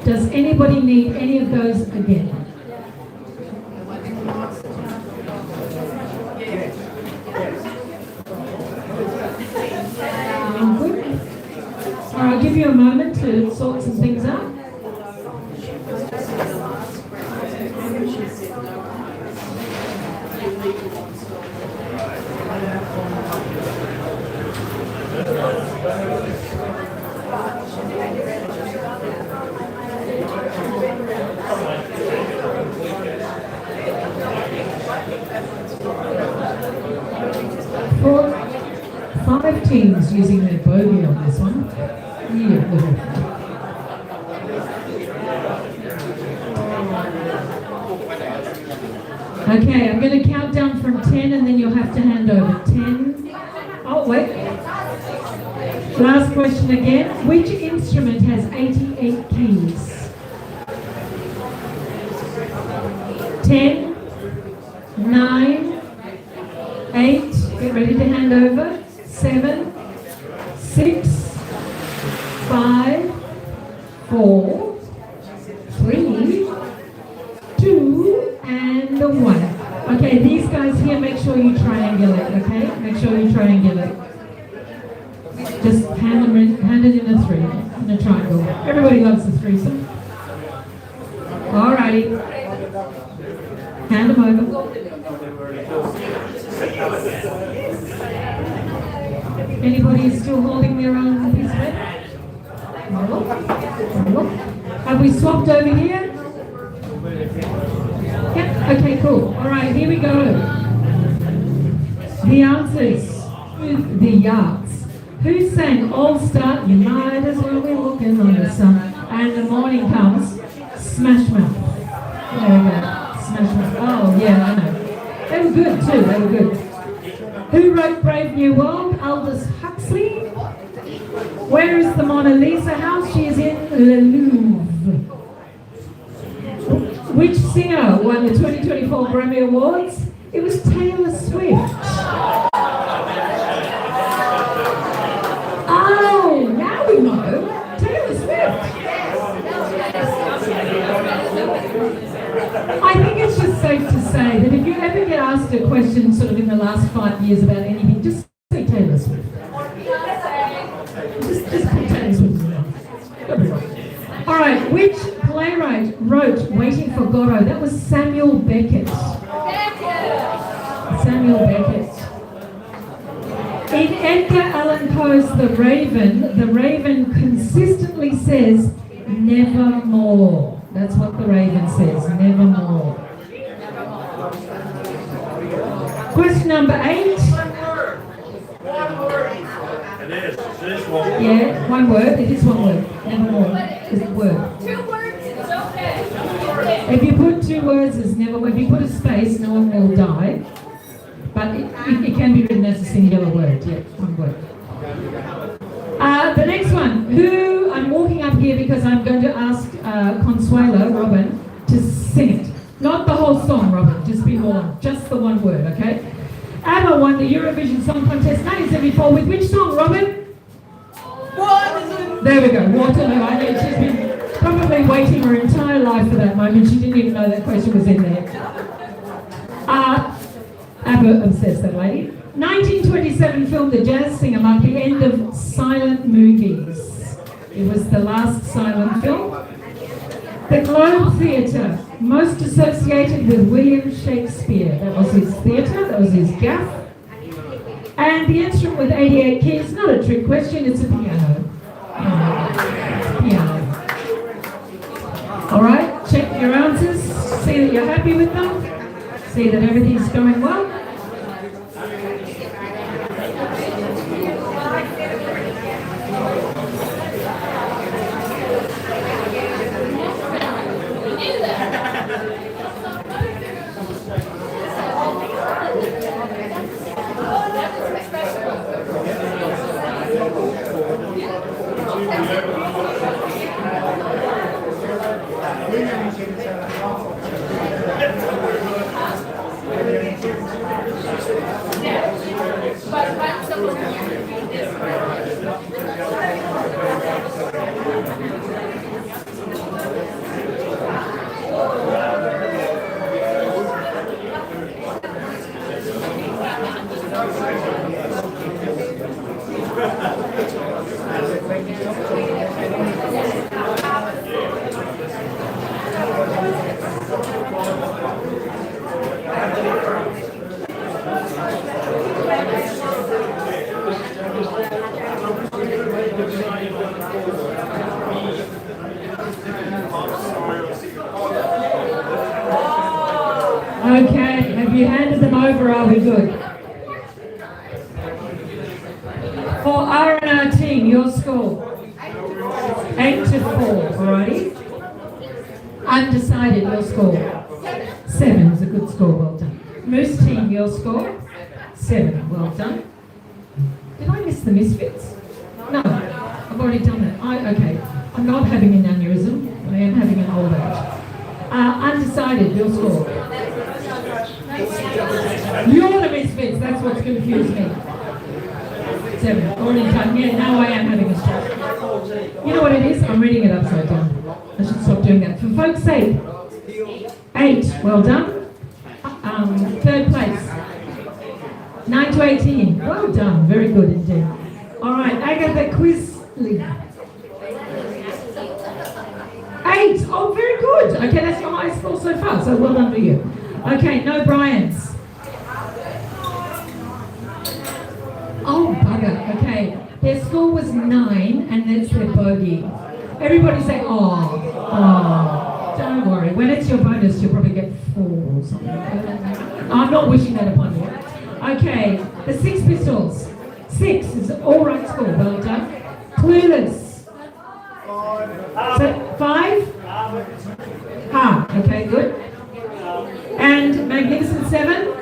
Does anybody need any of those again? Good. All right, I'll give you a moment to sort some things out. Five teams using their bogey on this one. Okay, I'm going to count down from 10 and then you'll have to hand over. 10. Oh, wait. Last question again. Which instrument has 88 keys? 10, 9, 8. Get ready to hand over. 7, 6, 5, 4, 3, 2, and 1. Okay, these guys here, make sure you triangulate, okay? Make sure you triangulate. Just hand it in a 3, in a triangle. Everybody loves the threesome. Alrighty. Hand them over. Anybody still holding their own piece of it? No? Have we swapped over here? Yep, okay, cool. Alright, here we go. The answers with the yachts. Who sang All Star, You Might As Well Be Walking on the Sun, and the morning comes, Smash Mouth. There we go. Smash Mouth. Oh, yeah, I know. They were good too, they were good. Who wrote Brave New World? Aldous Huxley. Where is the Mona Lisa house? She is in Le Louvre. Which singer won the 2024 Grammy Awards? It was Taylor Swift. Oh, now we know. Taylor Swift. I think it's just safe to say that if you ever get asked a question sort of in the last 5 years about anything, just say Taylor Swift. playwright wrote Waiting for Godot? That was Samuel Beckett. Samuel Beckett. In Edgar Allan Poe's the Raven consistently says, nevermore. That's what the Raven says, nevermore. Question number 8. It is. This one. Yeah, one word. It is one word. Nevermore is a word. 2 words, it's okay. If you put 2 words as nevermore, if you put a space, no one will die. But it can be written as a singular word. Yeah, one word. The next one. Who, I'm walking up here because I'm going to ask Consuelo, Robin, to sing it. Not the whole song, Robin, just the one word, okay? ABBA won the Eurovision Song Contest 1974 with which song, Robin? Waterloo. There we go, Waterloo. I know she's been probably waiting her entire life for that moment. She didn't even know that question was in there. ABBA obsessed, that lady. 1927 film The Jazz Singer marked the end of silent movies. It was the last silent film. The Globe Theatre, most associated with William Shakespeare. That was his theatre, that was his gaff. And the instrument with 88 keys, not a trick question, it's a piano. Piano. All right, check your answers, see that you're happy with them, see that everything's going well. Okay, have you handed them over? Are we good? For R&R team, your score 8 to 4, alrighty? Undecided, your score 7 is a good score, well done. Moose team, your score 7, well done. Did I miss the misfits? No, I've already done that. Okay, I'm not having an aneurysm, I am having an old age. Undecided, your score. You're the misfits, that's what's confused me. 7, already done. Yeah, now I am having a stroke. You know what it is? I'm reading it upside down. I should stop doing that. For folks' sake, 8, well done. 3rd place. 9 to 18, well done, very good indeed. All right, Agatha Quisley. 8, oh very good. Okay, that's your highest score so far, so well done for you. Okay, no Bryans. Oh, bugger. Okay. Their score was 9, and that's their bogey. Everybody say, oh. Don't worry. When it's your bonus, you'll probably get 4 or something. I'm not wishing that upon you. Okay. The Six Pistols. 6 is all right score. Well done. Clueless. So 5? Okay, good. And Magnificent 7?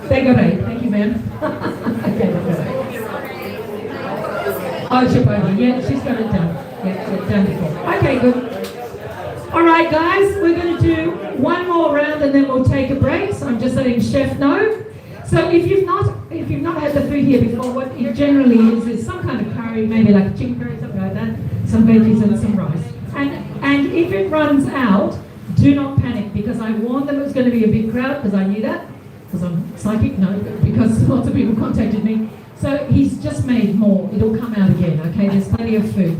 They got 8. Thank you, ma'am. Okay, they got 8. Oh, Chiponi. Yeah, she's got it done. Yeah, done before. Okay, good. All right, guys, we're going to do one more round and then we'll take a break. So I'm just letting Chef know. So if you've not had the food here before, what it generally is some kind of curry, maybe like a chicken curry, something like that, some veggies and some rice. And if it runs out, do not panic, because I warned them it was going to be a big crowd, because I knew that. Because I'm psychic? No, because lots of people contacted me. So he's just made more. It'll come out again, okay? There's plenty of food.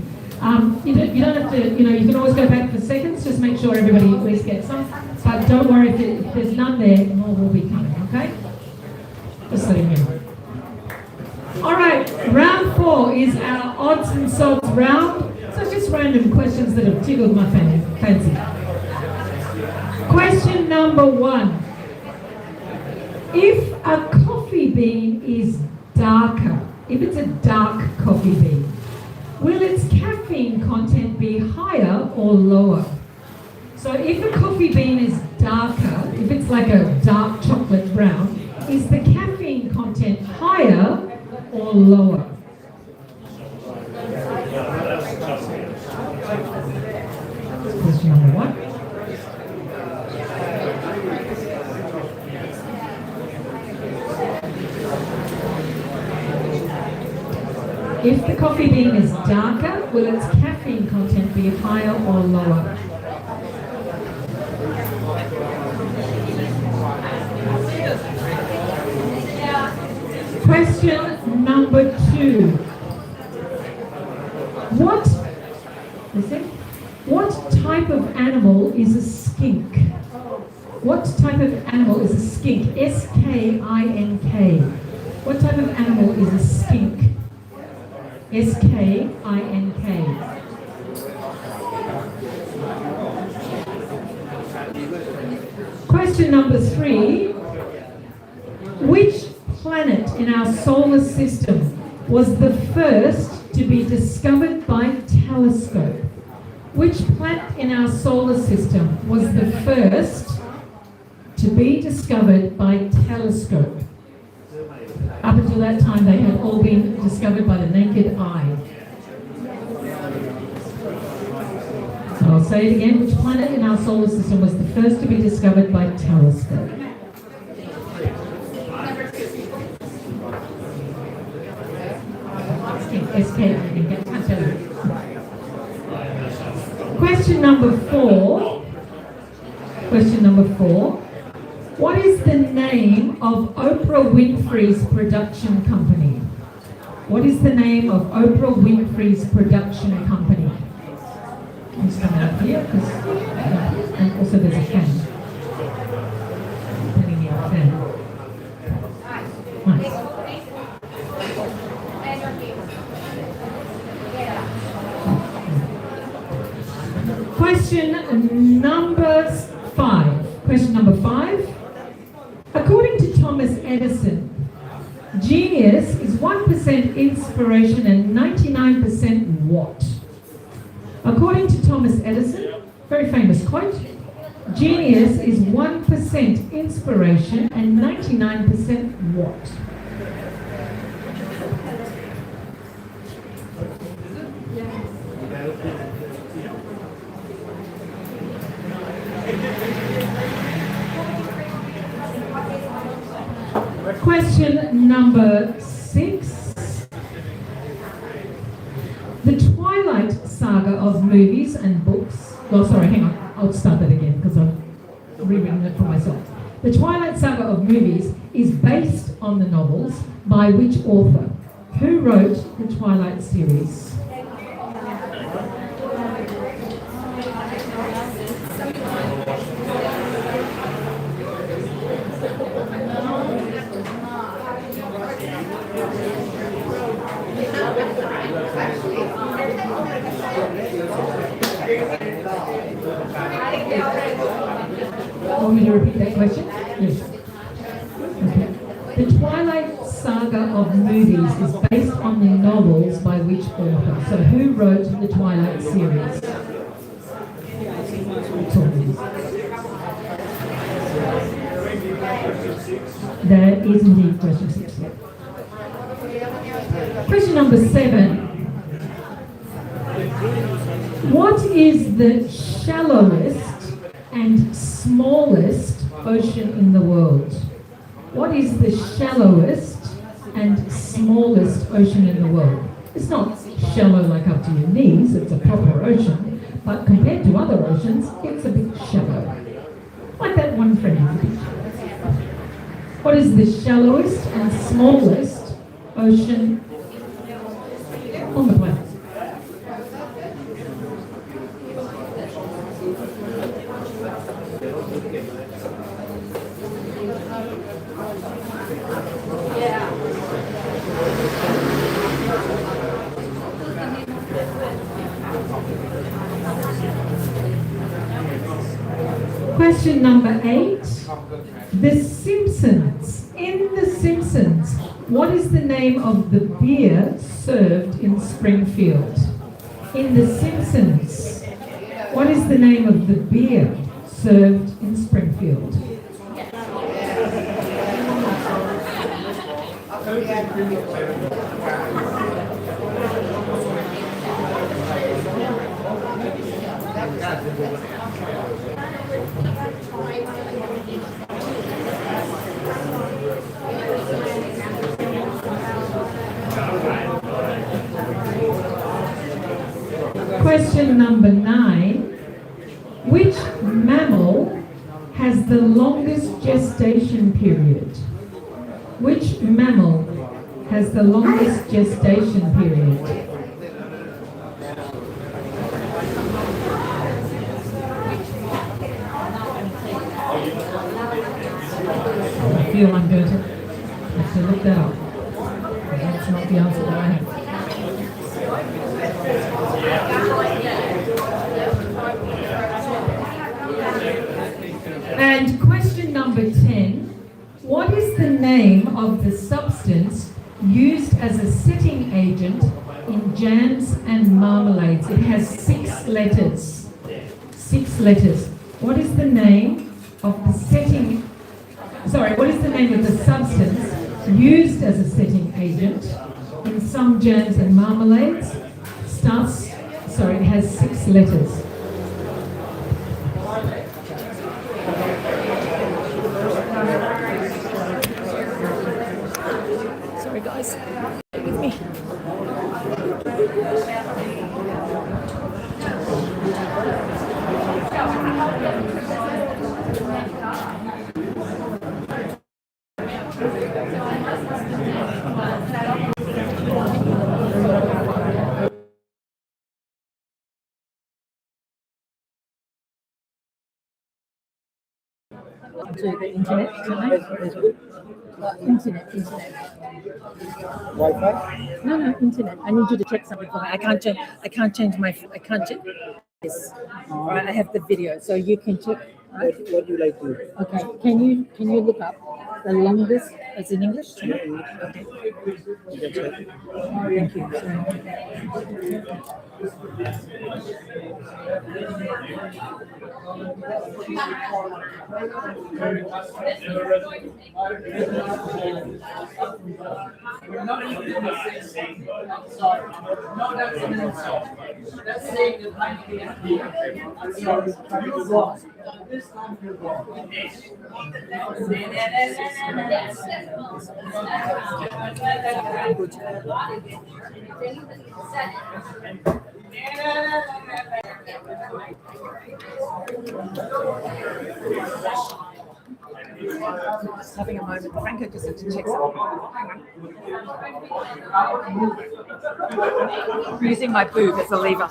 You don't have to, you can always go back for seconds, just make sure everybody at least gets some. But don't worry, if there's none there, more will be coming, okay? Just letting you know. All right, round 4 is our odds and sods round. So it's just random questions that have tickled my fancy. Question number 1. If a coffee bean is darker, if it's a dark coffee bean, will its caffeine content be higher or lower? So if a coffee bean is darker, if it's like a dark chocolate brown, is the caffeine content higher or lower? Question number 1. If the coffee bean is darker, will its caffeine content be higher or lower? Question number 2. What type of animal is a skink? What type of animal is a skink? S-K-I-N-K. What type of animal is a skink? S-K-I-N-K. Question number 3. Which planet in our solar system was the first to be discovered by telescope? Which planet in our solar system was the first to be discovered by telescope? Up until that time, they had all been discovered by the naked eye. So I'll say it again. Which planet in our solar system was the first to be discovered by telescope? Question number 4. Question number 4. What is the name of Oprah Winfrey's production company? What is the name of Oprah Winfrey's production company? Let's come out here, and also there's a fan. Putting in a fan. Nice. Question number 5. Question number 5. According to Thomas Edison, genius is 1% inspiration and 99% what? According to Thomas Edison, very famous quote, genius is 1% inspiration and 99% what? Question number 6. The Twilight saga of movies and books. Oh, sorry, hang on. I'll start that again because I'm rereading it for myself. The Twilight saga of movies is based on the novels by which author? Who wrote the Twilight series? Want me to repeat that question? Yes. Okay. The Twilight saga of movies is based on the novels by which author? So who wrote the Twilight series? That is indeed question 6. Question number 7. What is the shallowest and smallest ocean in the world? What is the shallowest and smallest ocean in the world? It's not shallow like up to your knees, it's a proper ocean, but compared to other oceans, it's a bit shallow. Like that one friend on the beach. What is the shallowest and smallest ocean on the planet? Question number 8. The Simpsons. In The Simpsons, what is the name of the beer served in Springfield? In The Simpsons, what is the name of the beer served in Springfield? Question number 9. Which mammal has the longest gestation period? Which mammal has the longest gestation period? I feel I'm going to have to look that up. That's not the answer that I have. And question number 10. What is the name of the substance used as a setting agent in jams and marmalades? It has 6 letters. 6 letters. What is the name of the what is the name of the substance used as a setting agent in some jams and marmalades? It has 6 letters. Sorry guys, stay with me. To the internet tonight. Internet. Wi-Fi? No, internet. I need you to check something for me. I can't change this. Right, I have the video, so you can check. Right? What do you like to? Okay. Can you look up the longest? It's in English. Okay. Thank you. Just having a moment. Franco just had to check something. I'm using my boob as a lever.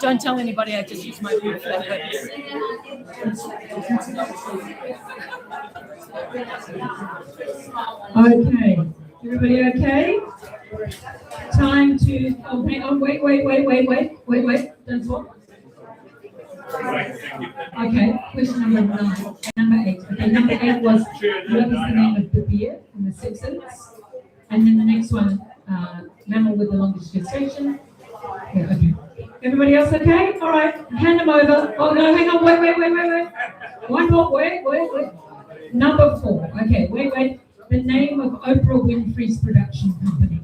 Don't tell anybody I just used my boob for that purpose. Okay. Everybody okay? Time to, oh, hang on, wait. Don't talk. Okay, question number 8. Okay, number 8 was, what is the name of the beer in The Simpsons? And then the next one, mammal with the longest gestation. Yeah, okay. Everybody else okay? All right, hand them over. Oh no, hang on, wait. One more, wait. Number 4, okay, wait. The name of Oprah Winfrey's production company.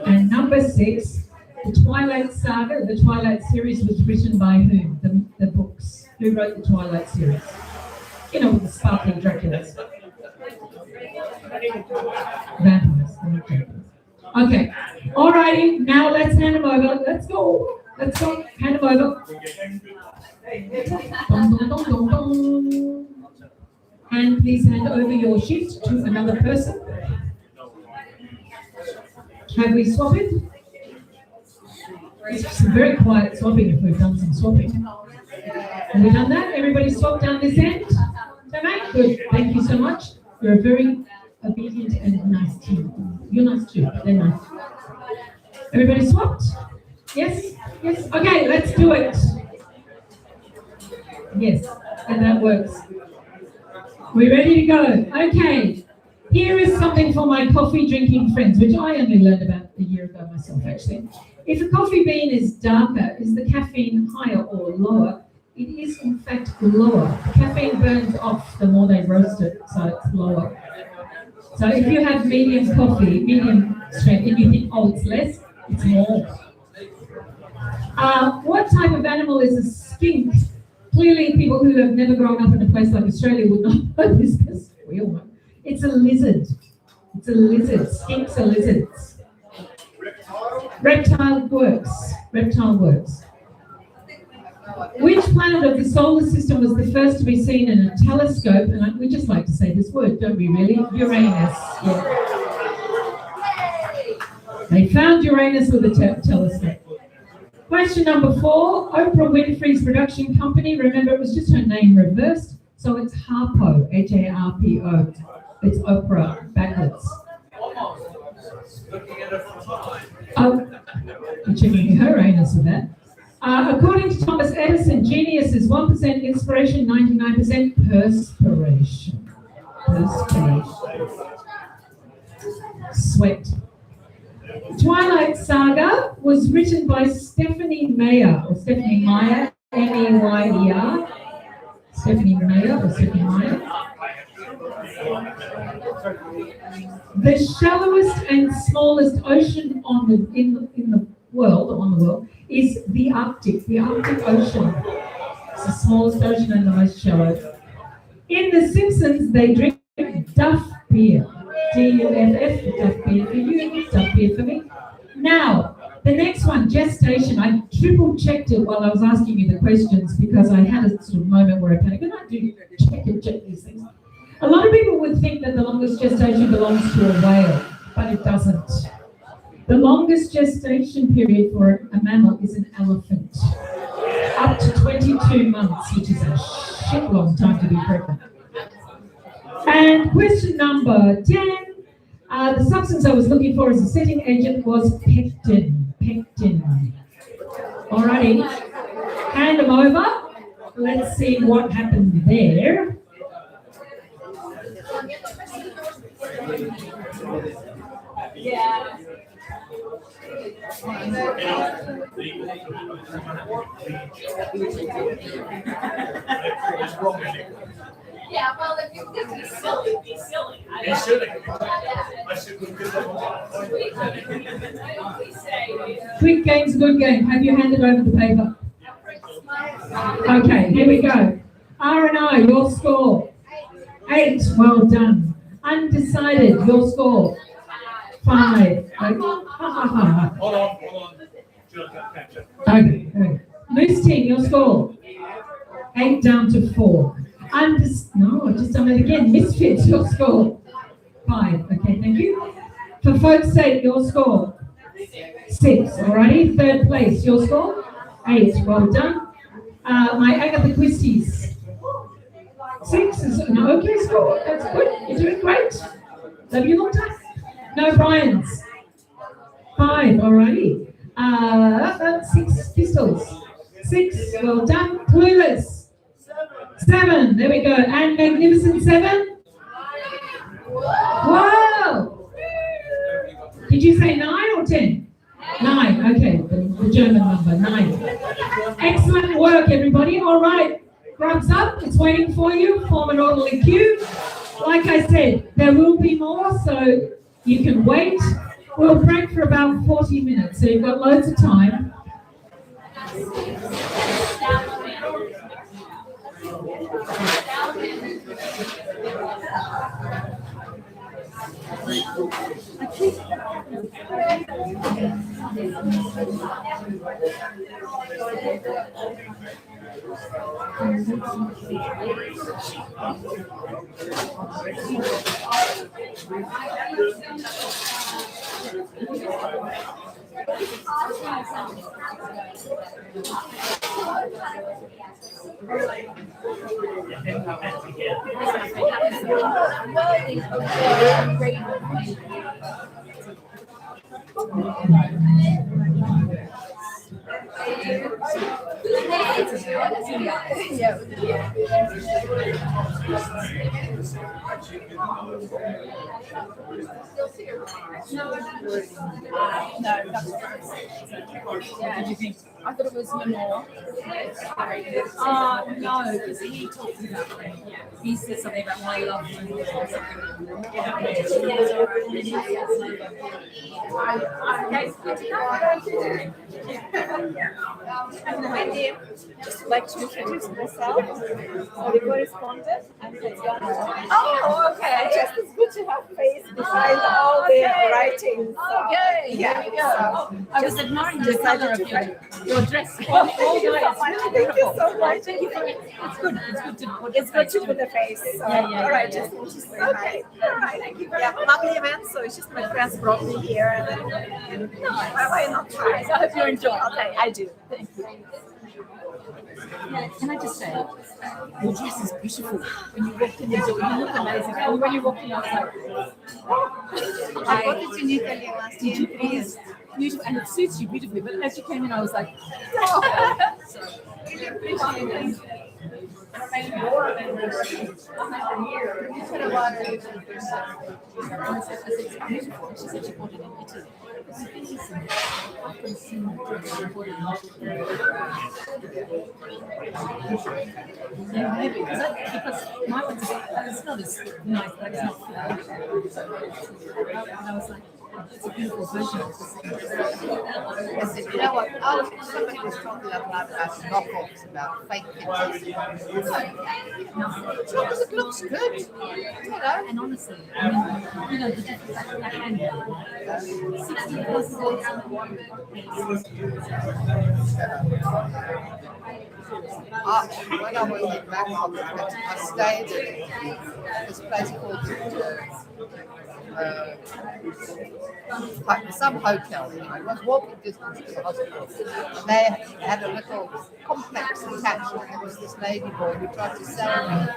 And number 6, the Twilight Saga, the Twilight series was written by whom? The books. Who wrote the Twilight series? You know, the sparkling Draculas. Vampires. Okay. Alrighty, now let's hand them over. Let's go. Hand them over. Dum. And please hand over your sheet to another person. Have we swapped? It's some very quiet swapping if we've done some swapping. Have we done that? Everybody swap down this end? Mate? Good. Thank you so much. You're a very obedient and nice team. You're nice too. They're nice. Everybody swapped? Yes? Yes? Okay, let's do it. Yes, and that works. We ready to go? Okay. Here is something for my coffee drinking friends, which I only learned about a year ago myself, actually. If a coffee bean is darker, is the caffeine higher or lower? It is, in fact, lower. Caffeine burns off the more they roast it, so it's lower. So if you have medium coffee, medium strength, and you think, oh, it's less, it's more. What type of animal is a skink? Clearly, people who have never grown up in a place like Australia would not know this because we all know. It's a lizard. It's a lizard. Skinks are lizards. Reptile works. Reptile works. Which planet of the solar system was the first to be seen in a telescope? And we just like to say this word, don't we really? Uranus. Yeah. They found Uranus with a telescope. Question number 4. Oprah Winfrey's production company. Remember, it was just her name reversed. So it's Harpo, Harpo. It's Oprah backwards. Oh, you're checking her anus with that. According to Thomas Edison, genius is 1% inspiration, 99% perspiration. Perspiration. Sweat. Twilight Saga was written by Stephanie Meyer, or Stephanie Meyer, M-E-Y-E-R. Stephanie Meyer, or Stephanie Meyer. The shallowest and smallest ocean in the world is the Arctic Ocean. It's the smallest ocean and the most shallow. In The Simpsons, they drink Duff beer. D-U-F-F, Duff beer for you, Duff beer for me. Now, the next one, gestation. I triple checked it while I was asking you the questions because I had a sort of moment where I panicked. And I do check these things. A lot of people would think that the longest gestation belongs to a whale, but it doesn't. The longest gestation period for a mammal is an elephant. Up to 22 months, which is a shit long time to be pregnant. And question number 10. The substance I was looking for as a setting agent was pectin. Alrighty. Hand them over. Let's see what happened there. Yeah. Yeah, well, if you could be silly, be silly. Be silly. Quick game's a good game. Have you handed over the paper? Okay, here we go. R&I, your score. 8, well done. Undecided, your score. 5. Hold on. Okay. Loose team, your score. 8 down to 4. No, I just done it again. Misfits, your score. 5. Okay, thank you. For folks' sake, your score. 6. Alrighty. 3rd place, your score. 8. Well done. My Agatha Christie's. 6 is an okay score. That's good. You're doing great. Love you long time. No Brian's. 5. Alrighty. 6 pistols. 6. Well done. Clueless. 7. There we go. And Magnificent 7. Wow. Did you say 9 or 10? 9. Okay. The German number 9. Excellent work, everybody. All right. Grubs up. It's waiting for you. Form an orderly queue. Like I said, there will be more, so you can wait. We'll break for about 40 minutes, so you've got loads of time. Did you think? I thought it was Lenore. No, because he talked about it. He said something about my love language or something. Wendy, just like to introduce myself. So the correspondent and Tatiana. Oh, okay. Just it's good to have face behind all the writing. So, Okay, yeah. there you go. I was admiring the color of your dress. Thank you so much. Thank you for it. It's good. It's good to put. It's good to put the face. So, all right, just want to say hi. All right, thank you. Yeah, lovely event. So it's just my friends brought me here, and why not try? So I hope you enjoy. Okay, I do. Thank you. Can I just say, your dress is beautiful. When you walked in the door, you look amazing. And when you walked in, I was like, I got it in Italy last year. Yes, beautiful, and it suits you beautifully. But as you came in, I was like, oh. So, really appreciate it. She said she bought it in Italy. Yeah, maybe because my one's it's not as nice, but it's not flat. And I was like, it's a beautiful version of this. I said, you know what? Somebody was talking about knockoffs, about fake pictures. As long as it looks good, you know. And honestly, I mean, you know, the difference I can do. 60 years old. When I was in Bangkok, I stayed at this place called some hotel. It was walking distance to the hospital. And they had a little complex attached, and there was this lady boy who tried to sell me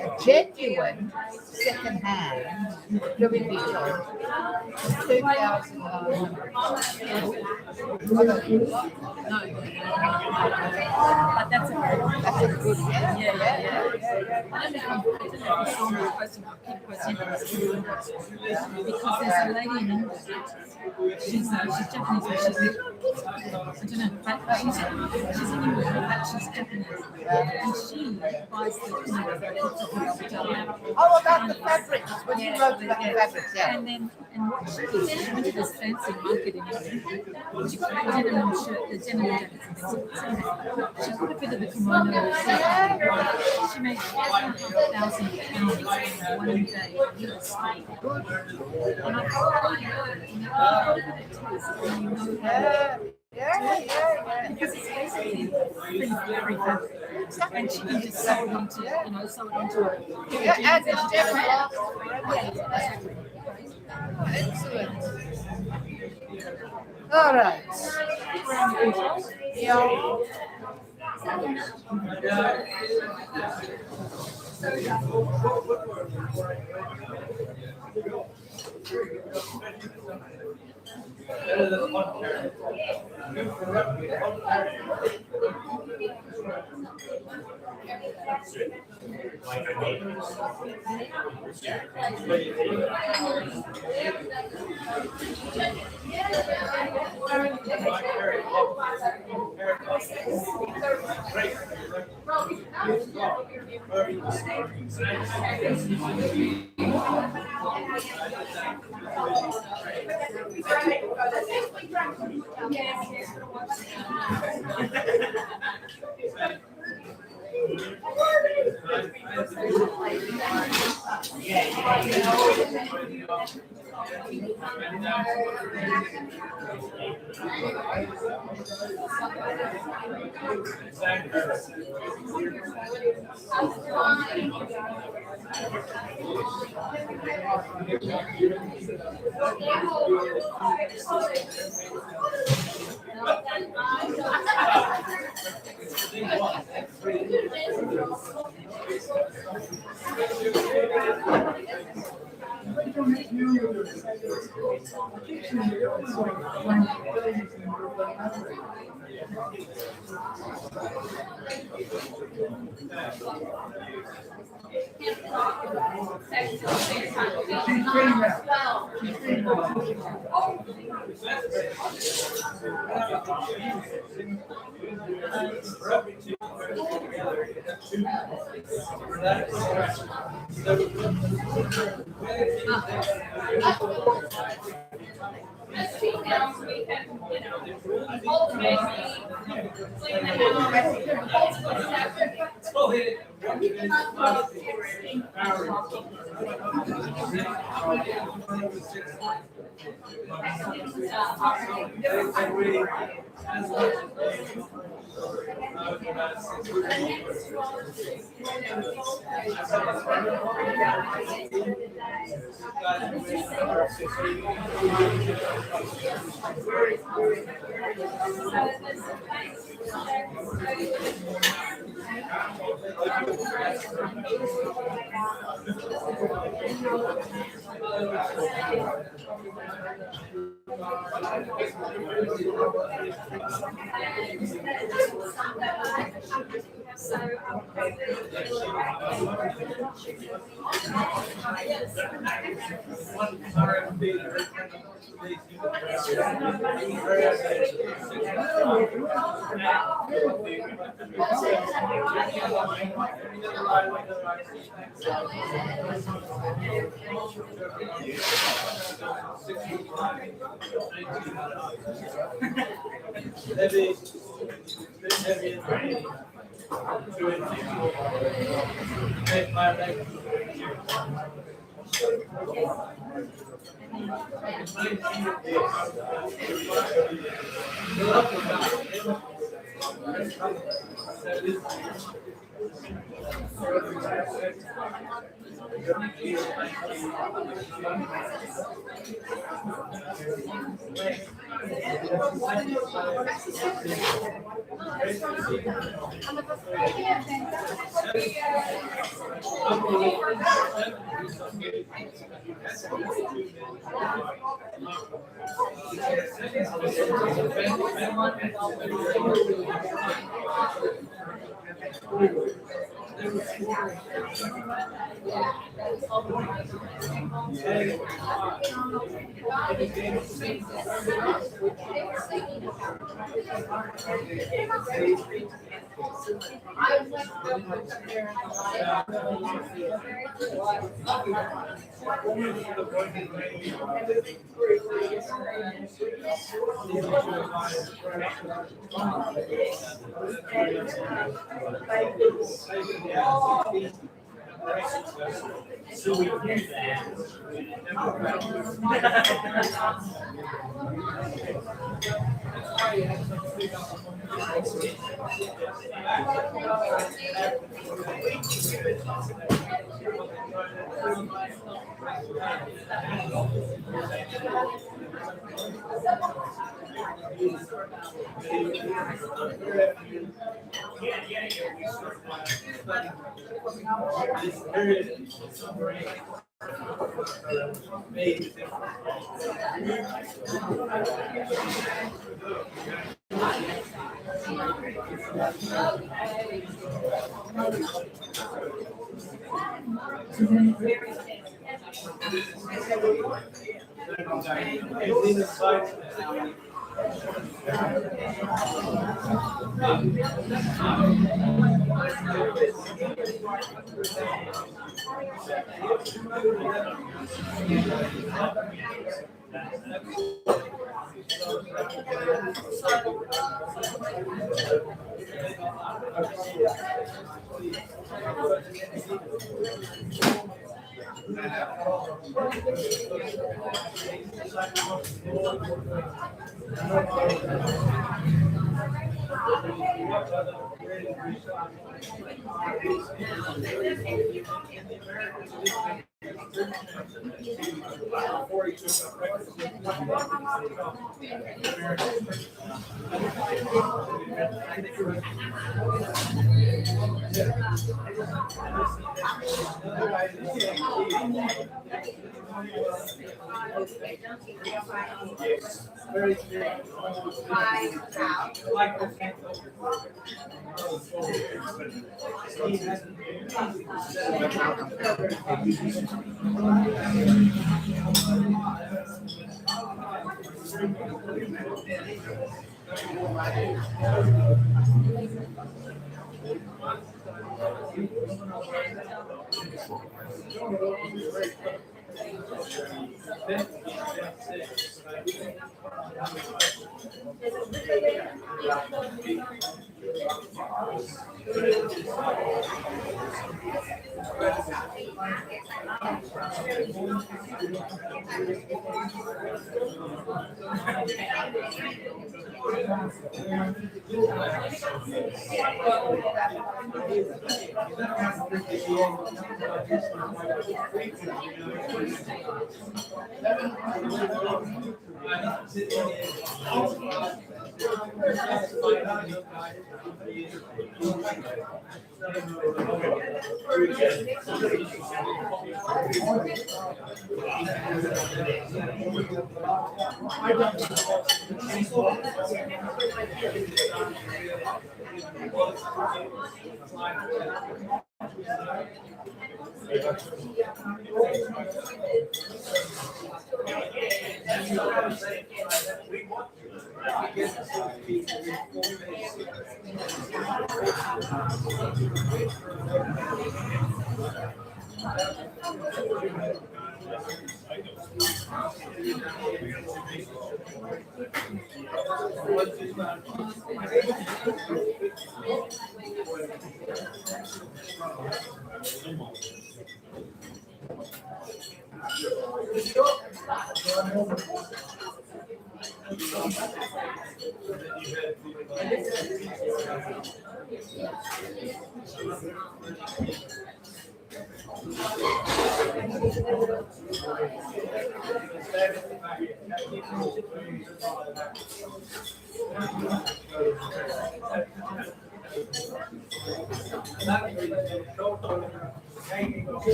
a genuine second-hand Louis Vuitton for $2,900. But that's a good, yeah. I don't know if you saw me posting because there's a lady in England. She's Japanese, but she's I don't know, but she's in England, but she's Japanese, and she buys the Oh, about the fabrics, when you wrote about the fabrics, yeah. And what she did, she went to this fancy market in England. She got a denim shirt, the denim jackets and things. She put a bit of the kimono. She made £5,000 in one day. And I thought, Yeah. because it's basically very fabric. And she can just sew it into a Yeah, and it's definitely exactly. excellent. All right. Yeah.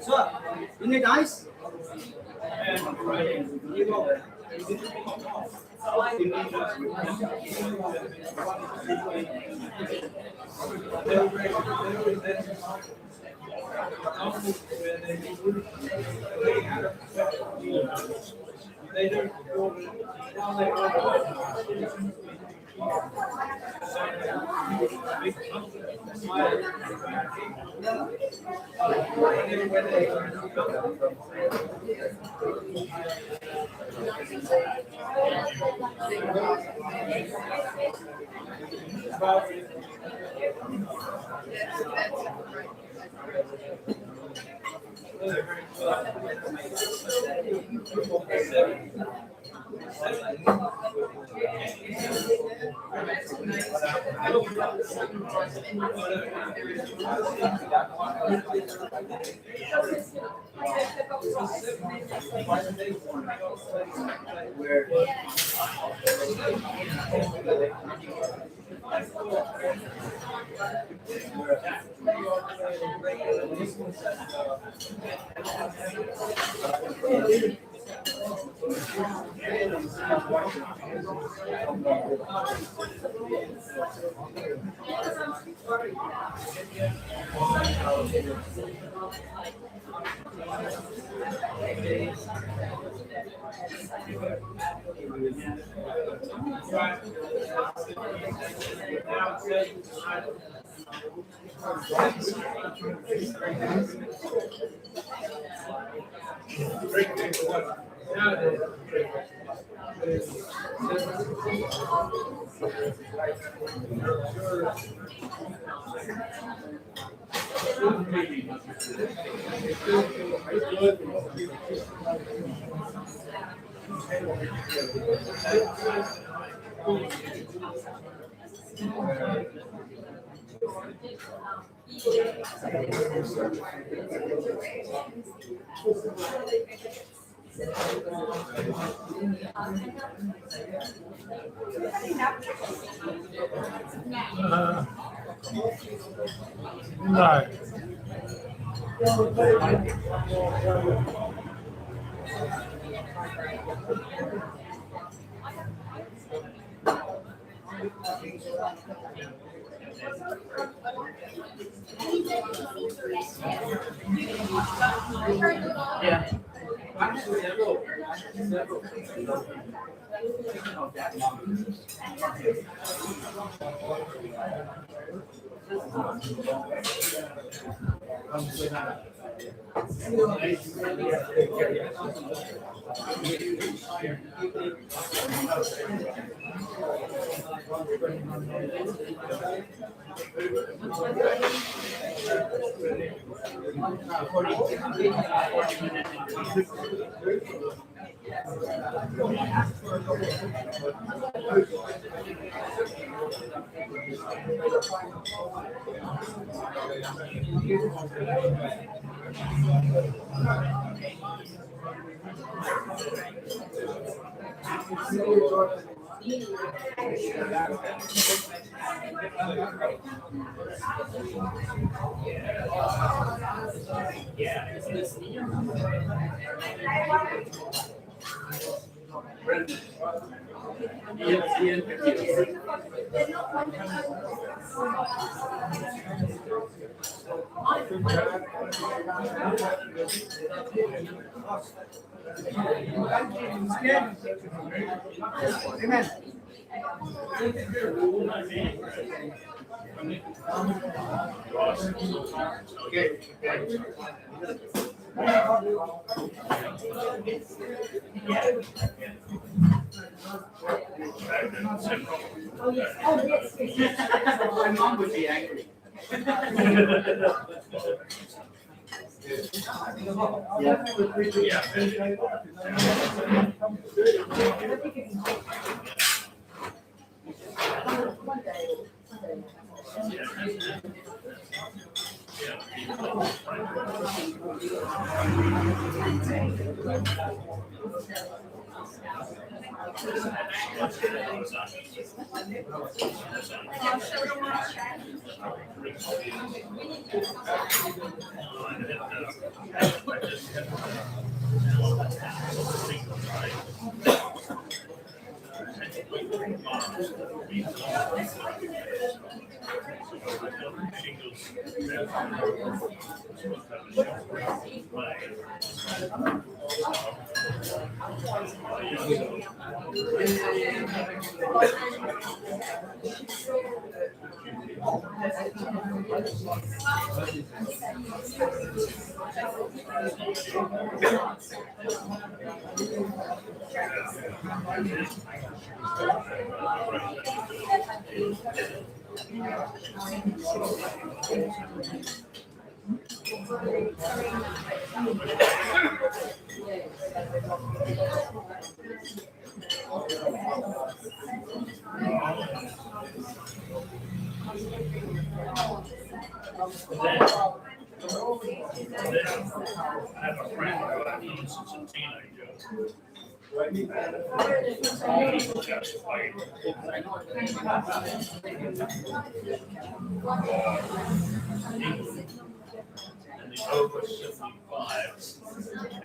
So, you need ice? No. Yeah. My mom would be angry. I have a friend who I've known since a teenager. He's just like, and the over 75,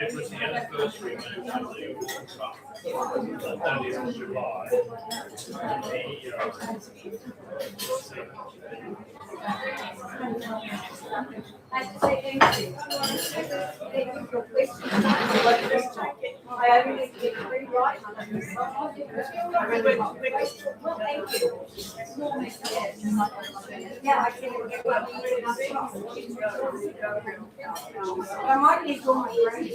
it was the anniversary when it was the World Cup, the 30th of July. Yeah, I can't get one. I might need to go my brain.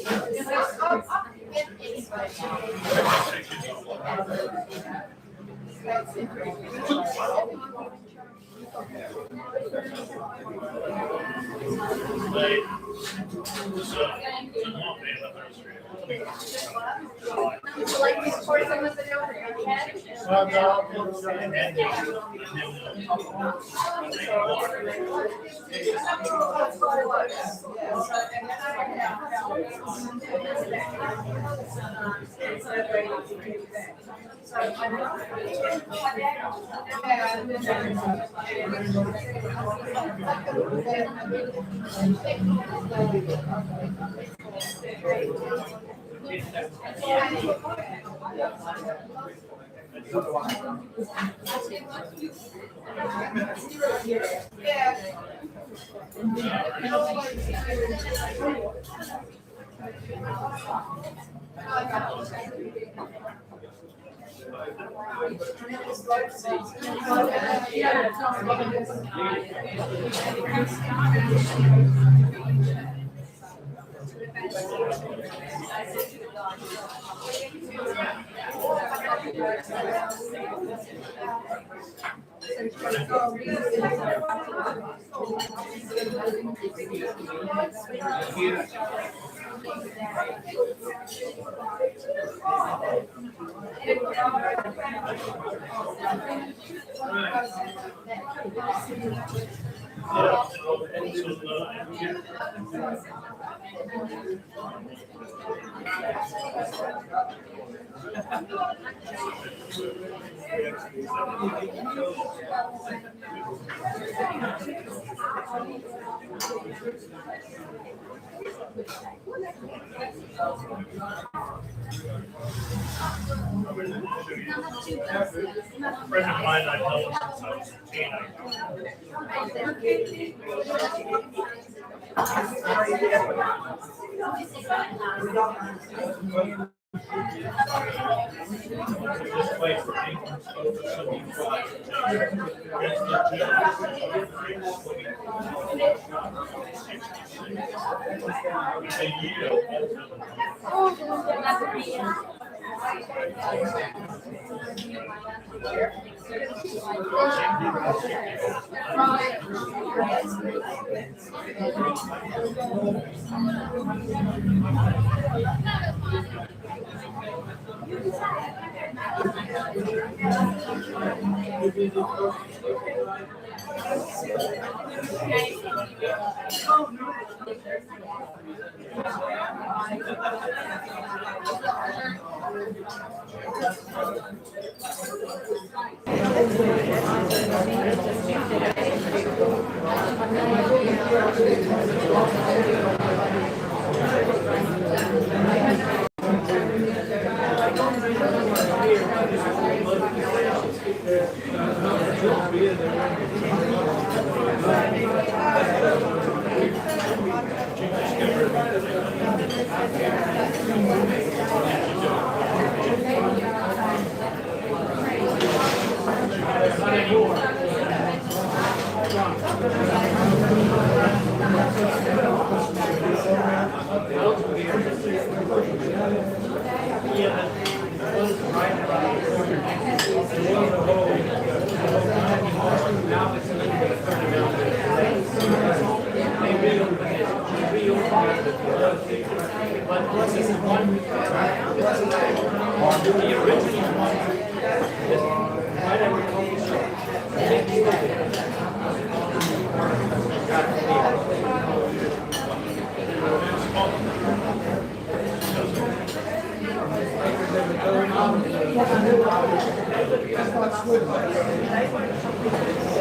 A friend of mine I've known since I was a teenager. This place for England's over 75. It's a year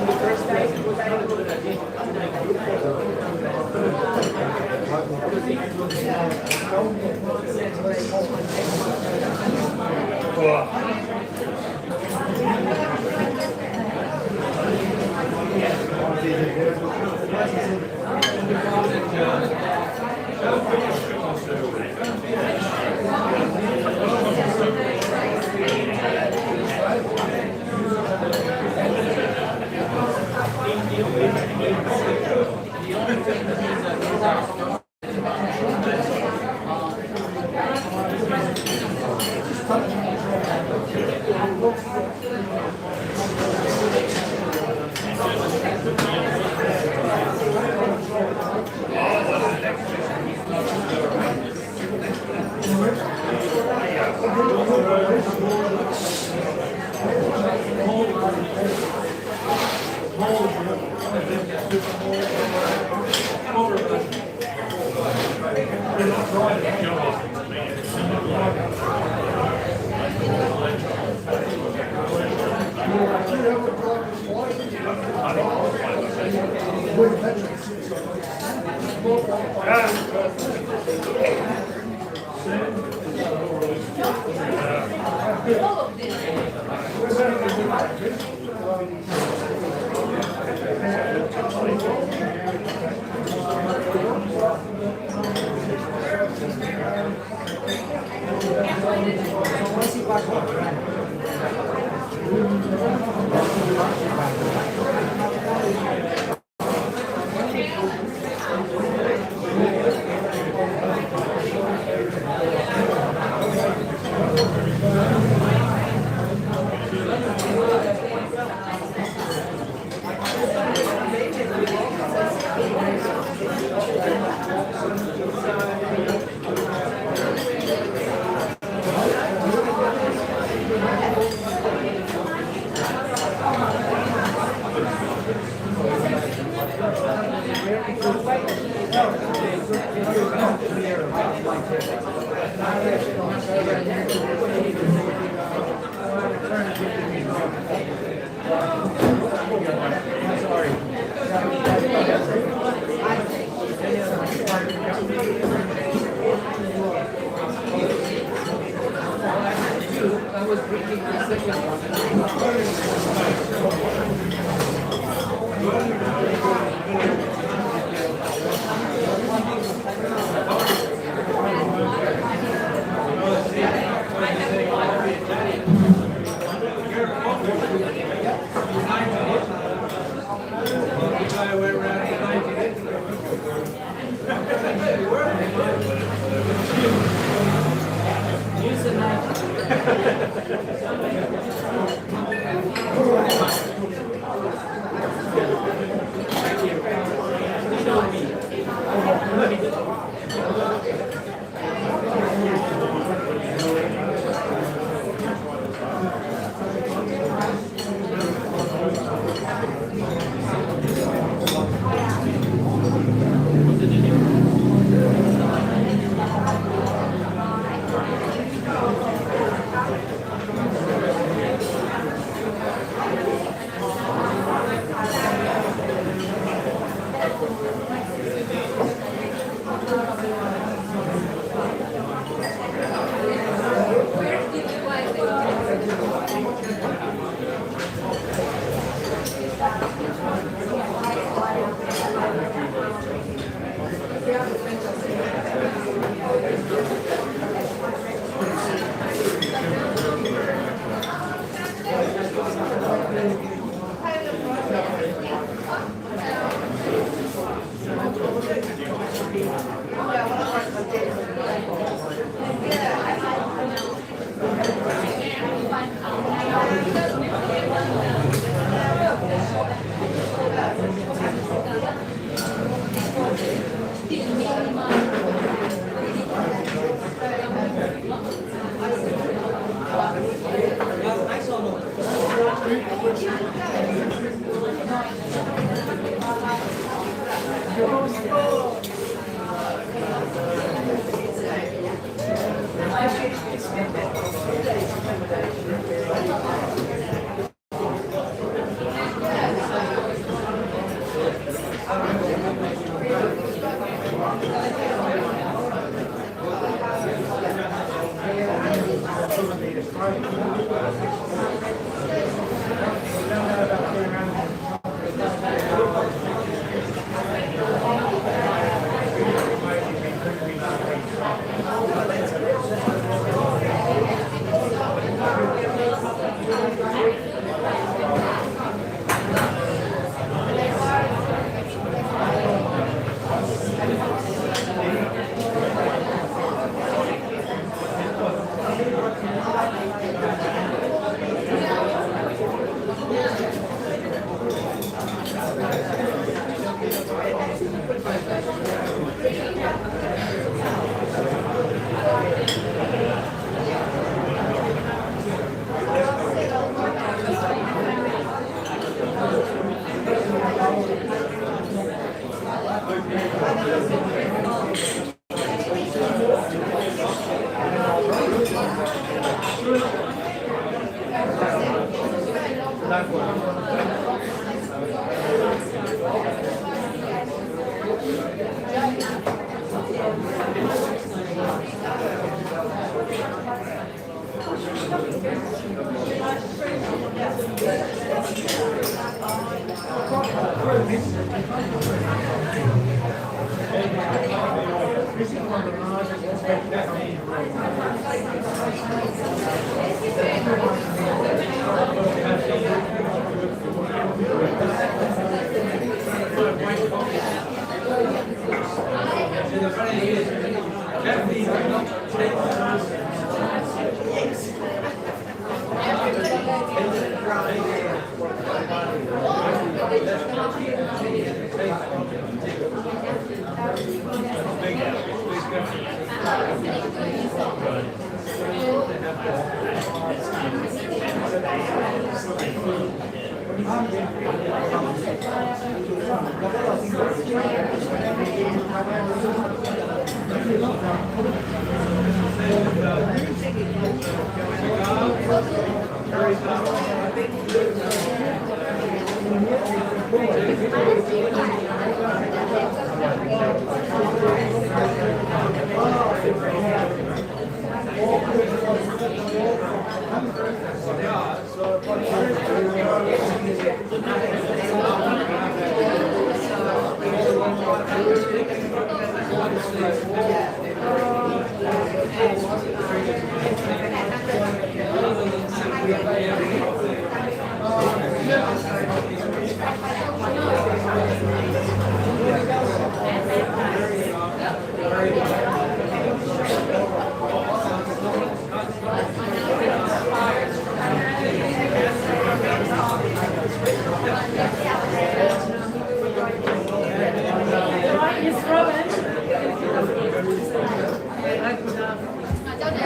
The first day was able to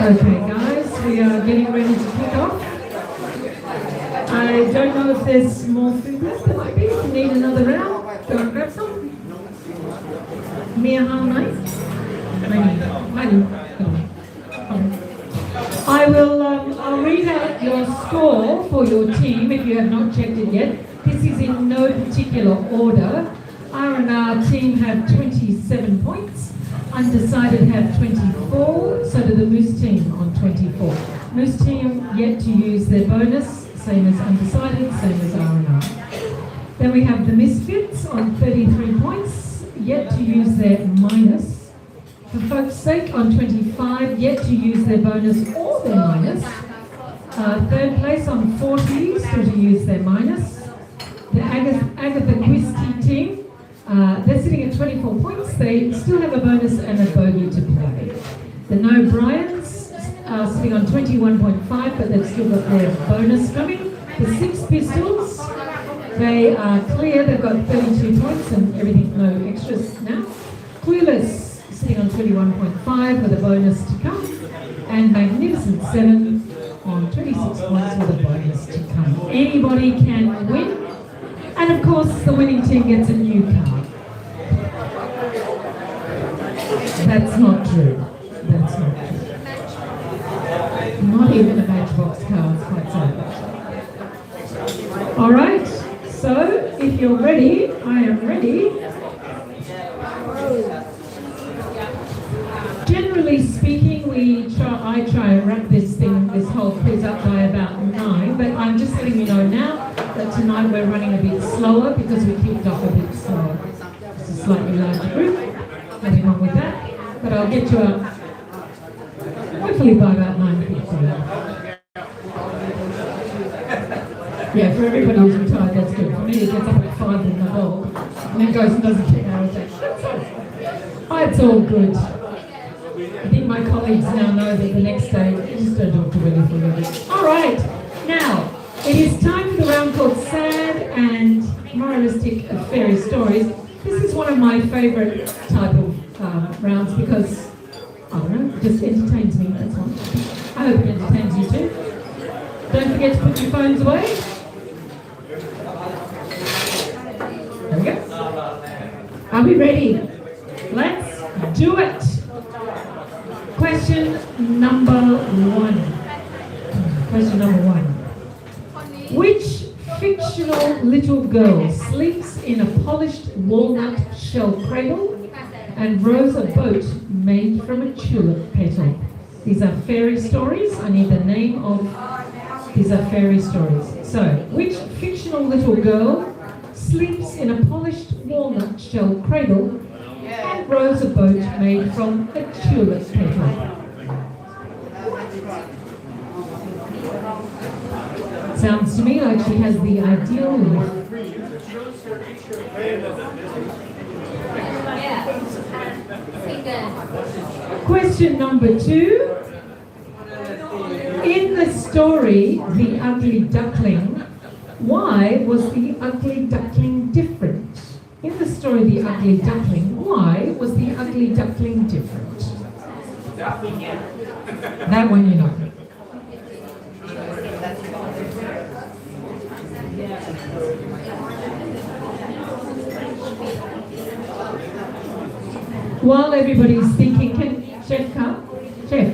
Okay, guys, we are getting ready to kick off. I don't know if there's more food left. There might be. If you need another round, go and grab some. Mia, how nice? Money. I will. I'll read out your score for your team if you have not checked it yet. This is in no particular order. R&R team have 27 points. Undecided have 24, so do the Moose team on 24. Moose team yet to use their bonus, same as undecided, same as R&R. Then we have the Misfits on 33 points, yet to use their minus. For Folk's Sake on 25, yet to use their bonus or their minus. Third place on 40, still to use their minus. The Agatha Christie team, they're sitting at 24 points. They still have a bonus and a bogey to play. The No Bryans are sitting on 21.5, but they've still got their bonus coming. The Six Pistols, they are clear. They've got 32 points and everything, no extras now. Clueless sitting on 21.5 with a bonus to come. And Magnificent 7 on 26 points with a bonus to come. Anybody can win. And of course, the winning team gets a new card. That's not true. That's not true. Not even a Matchbox card, quite so. All right. So, if you're ready, I am ready. Generally speaking, I try and wrap this whole quiz up we're running a bit slower because we kicked off a bit slower. It's a slightly larger group, nothing wrong with that. But I'll get you out hopefully by about 9:50. Yeah, for everybody who's retired, that's good. For me, it gets up at 5 in the hole and then goes and does a 10-hour day. Oh, it's all good. I think my colleagues now know that the next day is don't talk to anything. All right, now it is time for the round called Sad and Moralistic Fairy Stories. This is one of my favourite type of rounds because, I don't know, it just entertains me, that's all. I hope it entertains you too. Don't forget to put your phones away. There we go. Are we ready? Let's do it. Question number one. Which fictional little girl sleeps in a polished walnut shell cradle and rows a boat made from a tulip petal? These are fairy stories. I need the name of... These are fairy stories. So, which fictional little girl sleeps in a polished walnut shell cradle and rows a boat made from a tulip petal? Sounds to me like she has the ideal life. Question number 2. In the story, The Ugly Duckling, why was the ugly duckling different? In the story, The Ugly Duckling, why was the ugly duckling different? That one you know. While everybody's thinking, can Chef come? Chef,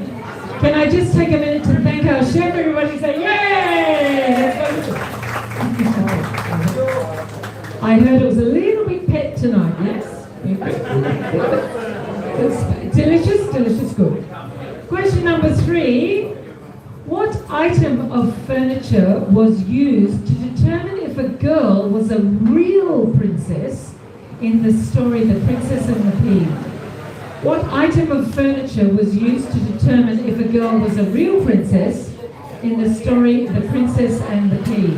can I just take a minute to thank our chef? Everybody say, yay! I heard it was a little bit pet tonight, yes? Delicious, delicious, good. Question number 3. What item of furniture was used to determine if a girl was a real princess in the story The Princess and the Pea? What item of furniture was used to determine if a girl was a real princess in the story The Princess and the Pea?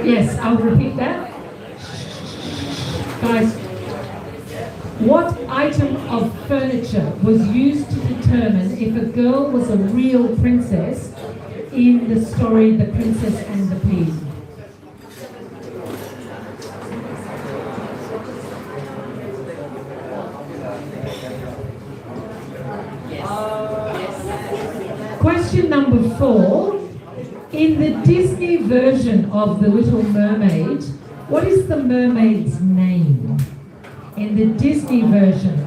Yes, I'll repeat that. Guys, what item of furniture was used to determine if a girl was a real princess in the story The Princess and the Pea? Question number 4. In the Disney version of The Little Mermaid, what is the mermaid's name? In the Disney version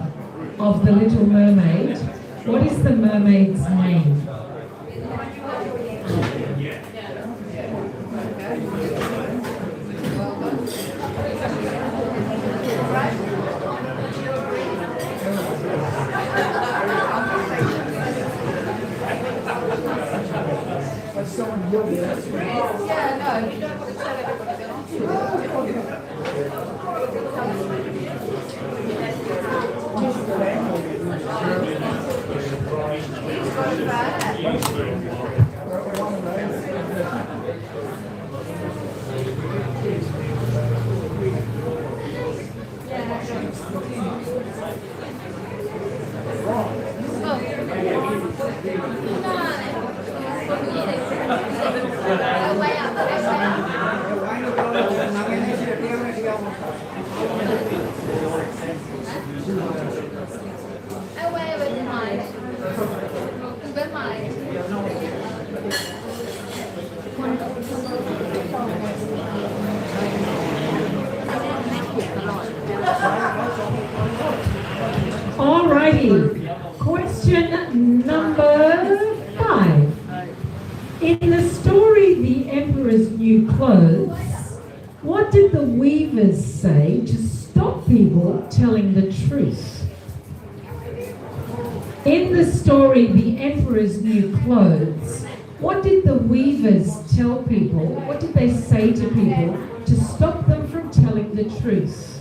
of The Little Mermaid, what is the mermaid's name? Alrighty, question number 5. In the story The Emperor's New Clothes, what did the weavers say to stop people telling the truth? In the story The Emperor's New Clothes, What did the weavers tell people? What did they say to people to stop them from telling the truth?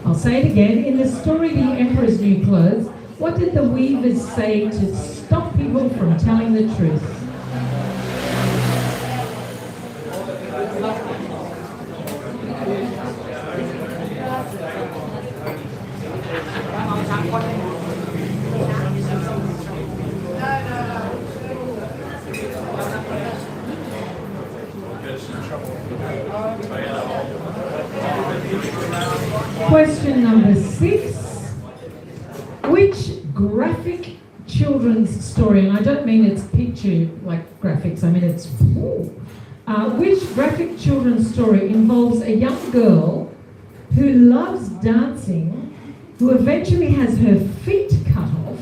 I'll say it again. In the story The Emperor's New Clothes, what did the weavers say to stop people from telling the truth? Question number 6. Which graphic children's story, and I don't mean it's picture like graphics, I mean it's which graphic children's story involves a young girl who loves dancing, who eventually has her feet cut off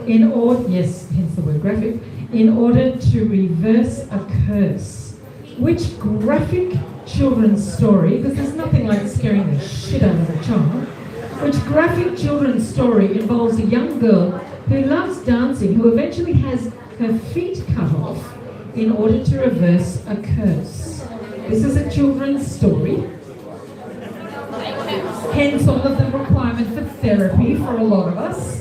in order, yes, hence the word graphic, in order to reverse a curse? Which graphic children's story, because there's nothing like scaring the shit out of a child, which graphic children's story involves a young girl who loves dancing, who eventually has her feet cut off in order to reverse a curse? This is a children's story, hence all of the requirement for therapy for a lot of us.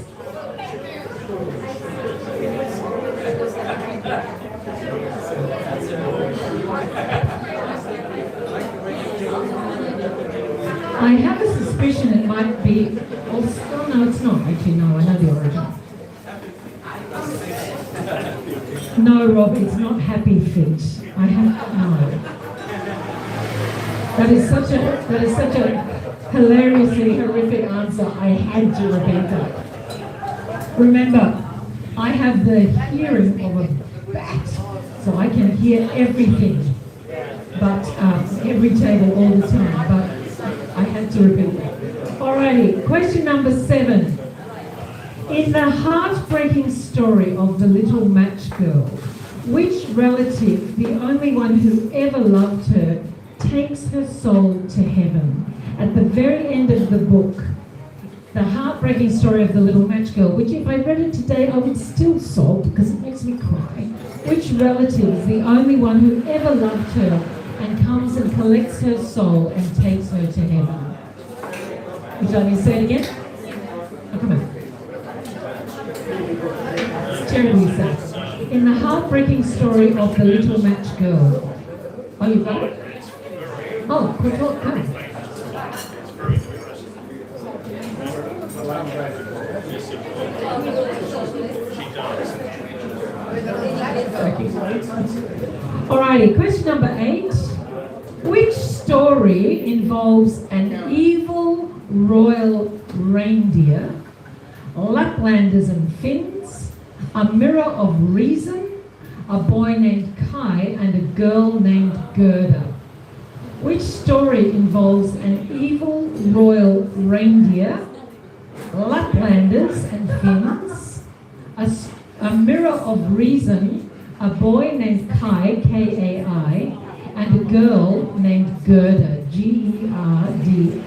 I have a suspicion it might be, oh no, it's not actually, no, I know the origin. No, Rob, it's not Happy Feet. I have, no. That is such a hilariously horrific answer. I had to repeat that. Remember, I have the hearing of a bat, so I can hear everything, but every table all the time, but I had to repeat that. Alrighty, question number 7. In the heartbreaking story of the little match girl, which relative, the only one who ever loved her, takes her soul to heaven? At the very end of the book, the heartbreaking story of the little match girl, which if I read it today, I would still sob because it makes me cry. Which relative, the only one who ever loved her, and comes and collects her soul and takes her to heaven? Would you like me to say it again? Oh, come on. It's terribly sad. In the heartbreaking story of the little match girl. Oh, you got it? Oh, quick talk, come. Alrighty, question number 8. Which story involves an evil royal reindeer, Laplanders and Finns, a mirror of reason, a boy named Kai, and a girl named Gerda? Which story involves an evil royal reindeer, Laplanders and Finns, a mirror of reason, a boy named Kai, K-A-I, and a girl named Gerda, G-E-R-D-A?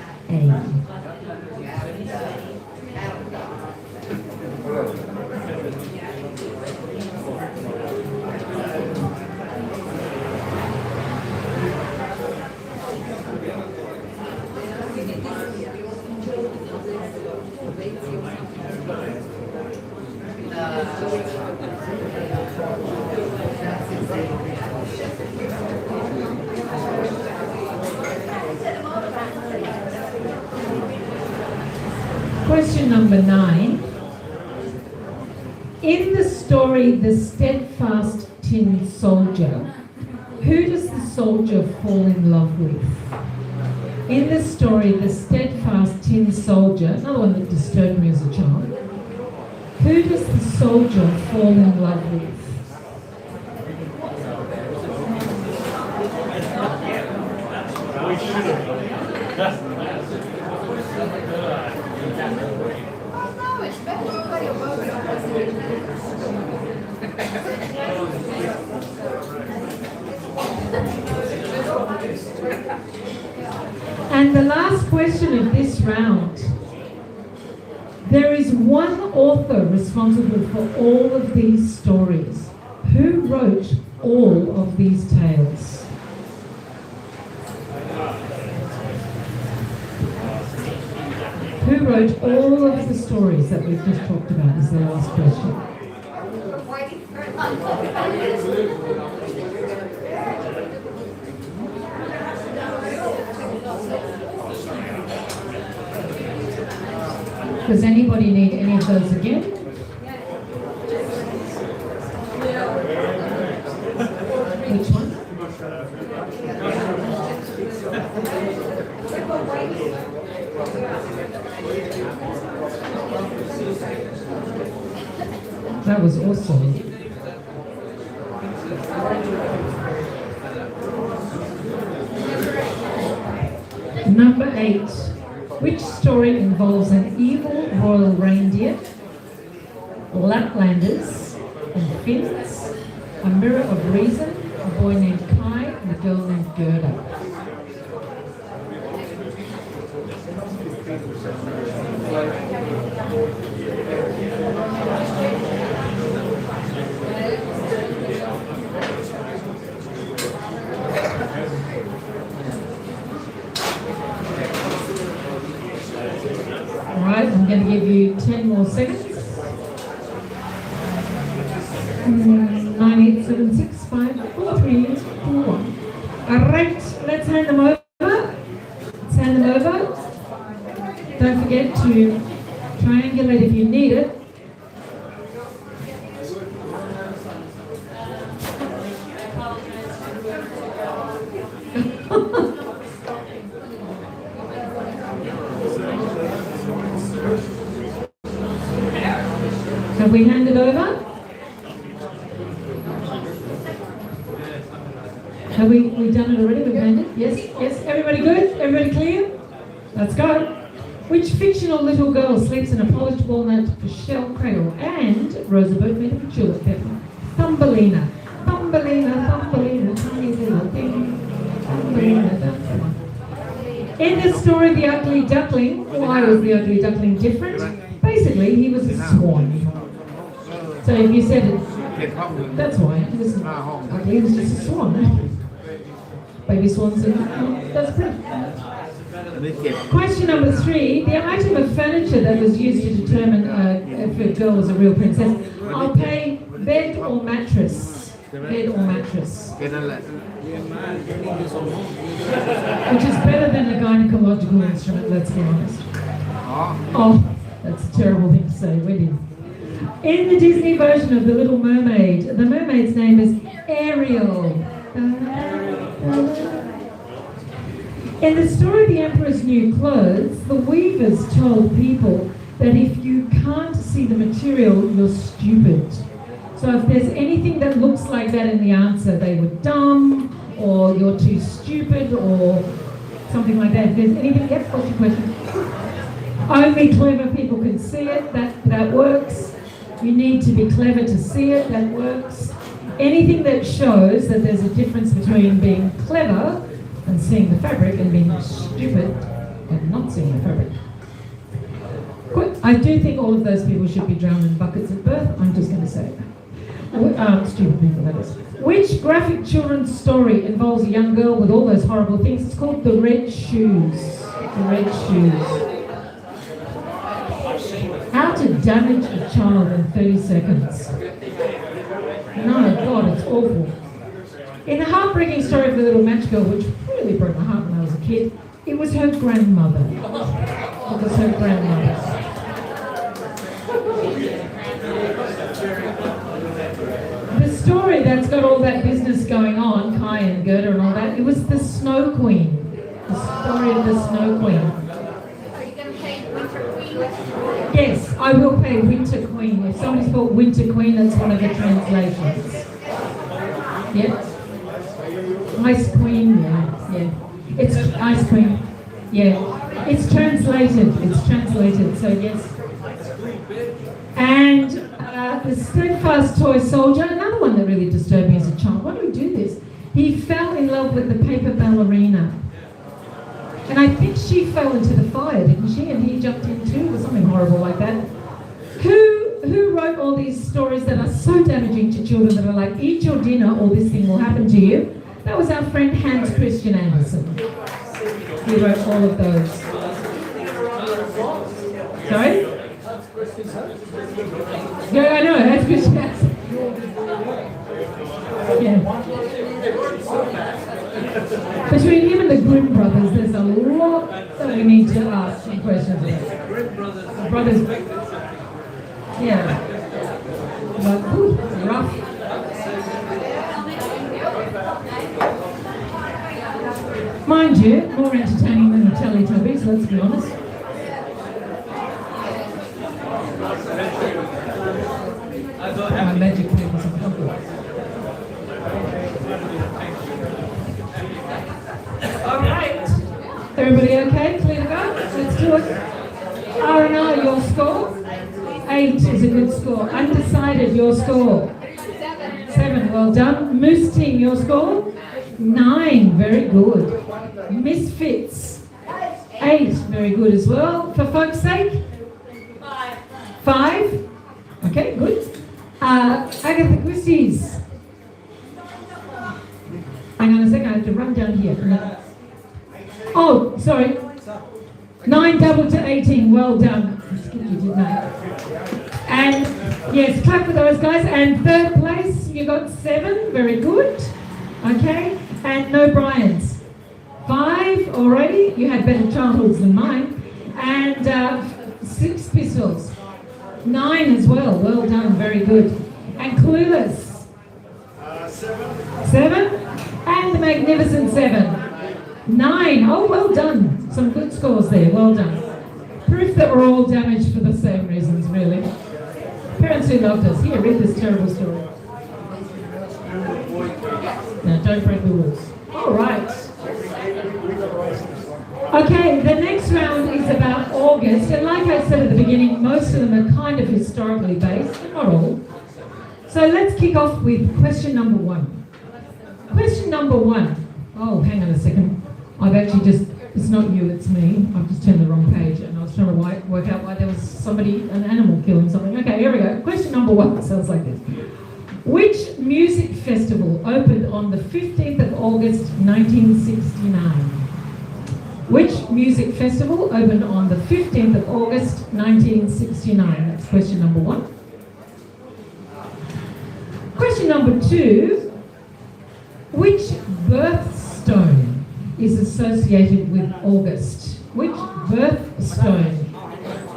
Question number 9. In the story, The Steadfast Tin Soldier, who does the soldier fall in love with? In the story, The Steadfast Tin Soldier, another one that disturbed me as a child, who does the soldier fall in love with? And the last question of this round author responsible for all of these stories? Who wrote all of these tales? Who wrote all of the stories that we've just talked about is the last question. Does anybody need any of those again? Which one? That was awesome. Number 8. Which story involves an evil royal reindeer, Laplanders and Finns, a mirror of reason, a boy named Kai, and a girl named Gerda? Alright, I'm going to give you 10 more seconds. 9, 8, 7, 6, 5, 4, 3, 2, 1. Alright, let's hand them over. Let's hand them over. Don't forget to triangulate if you need it. Have we handed over? Have we done it already? We've handed? Yes? Yes? Everybody good? Everybody clear? Let's go. Which fictional little girl sleeps in a polished walnut shell cradle and rosebud made of a tulip pepper? Thumbelina. Thumbelina, Thumbelina, tiny little thing. Thumbelina, Thumbelina. In this story, the ugly duckling, why was the ugly duckling different? Basically, he was a swan. So if you said it, that's why. He was ugly, he was just a swan. Baby swans, that's pretty. Question number 3. The item of furniture that was used to determine if a girl was a real princess. I'll pay bed or mattress. Bed or mattress. Which is better than a gynecological instrument, let's be honest. Oh, that's a terrible thing to say, really. In the Disney version of The Little Mermaid, the mermaid's name is Ariel. In the story The Emperor's New Clothes, the weavers told people that if you can't see the material, you're stupid. So if there's anything that looks like that in the answer, they were dumb, or you're too stupid, or something like that. If there's anything, yep, what's your question? Only clever people can see it, that works. You need to be clever to see it, that works. Anything that shows that there's a difference between being clever and seeing the fabric and being stupid and not seeing the fabric. I do think all of those people should be drowned in buckets at birth, I'm just going to say it. Stupid people, that is. Which graphic children's story involves a young girl with all those horrible things? It's called The Red Shoes. The Red Shoes. How to damage a child in 30 seconds. No, God, it's awful. In the heartbreaking story of the little match girl, which really broke my heart when I was a kid, it was her grandmother. It was her grandmother. The story that's got all that business going on, Kai and Gerda and all that, it was the Snow Queen. The story of the Snow Queen. Are you going to pay Winter Queen? Yes, I will pay Winter Queen. If somebody's called Winter Queen, that's one of the translations. Yep. Ice Queen, yeah. It's Ice Queen, yeah. It's translated, so yes. And the steadfast toy soldier, another one that really disturbed me as a child. Why do we do this? He fell in love with the paper ballerina. And I think she fell into the fire, didn't she? And he jumped in too, or something horrible like that. Who who wrote all these stories that are so damaging to children that are like, eat your dinner or this thing will happen to you? That was our friend Hans Christian Andersen. He wrote all of those. Sorry? Yeah, I know, Hans Christian Andersen. Yeah. Between him and the Grimm brothers, there's a lot that we need to ask some questions about. Brothers. Yeah. But, ooh, rough. Mind you, more entertaining than the Teletubbies, let's be honest. My magic papers are comfortable. All right. Everybody okay? Clear to go? Let's do it. R&R, your score? 8 is a good score. Undecided, your score? 7, well done. Moose team, your score? 9, very good. Misfits? 8, very good as well. For folks' sake? 5? Okay, good. Agatha Christie's? Hang on a second, I have to run down here. Oh, sorry. 9 doubled to 18, well done. You did that. And yes, clap for those guys. And third place, you got 7, very good. Okay, and no Bryans. 5 already, you had better childhoods than mine. And 6 pistols. 9 as well, well done, very good. And Clueless? 7. And the Magnificent 7. 9, oh well done. Some good scores there, well done. Proof that we're all damaged for the same reasons, really. Parents who loved us. Here, read this terrible story. Now, don't break the rules. All right. Okay, the next round is about August, and like I said at the beginning, most of them are kind of historically based, but not all. So let's kick off with question number 1. Question number 1. Oh, hang on a second. I've actually just, it's not you, it's me. I've just turned the wrong page, and I was trying to work out why there was somebody, an animal killing something. Okay, here we go. Question number 1 sounds like this. Which music festival opened on the 15th of August 1969? Which music festival opened on the 15th of August 1969? That's question number 1. Question number 2. Which birthstone is associated with August? Which birthstone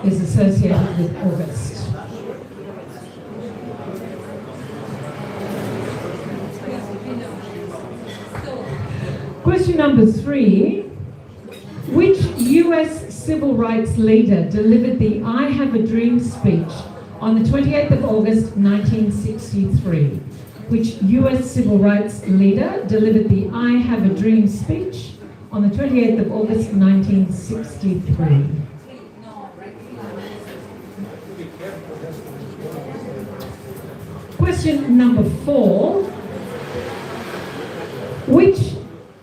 is associated with August? Question number 3. Which US civil rights leader delivered the I Have a Dream speech on the 28th of August 1963? Which US civil rights leader delivered the I Have a Dream speech on the 28th of August 1963? Question number 4. Which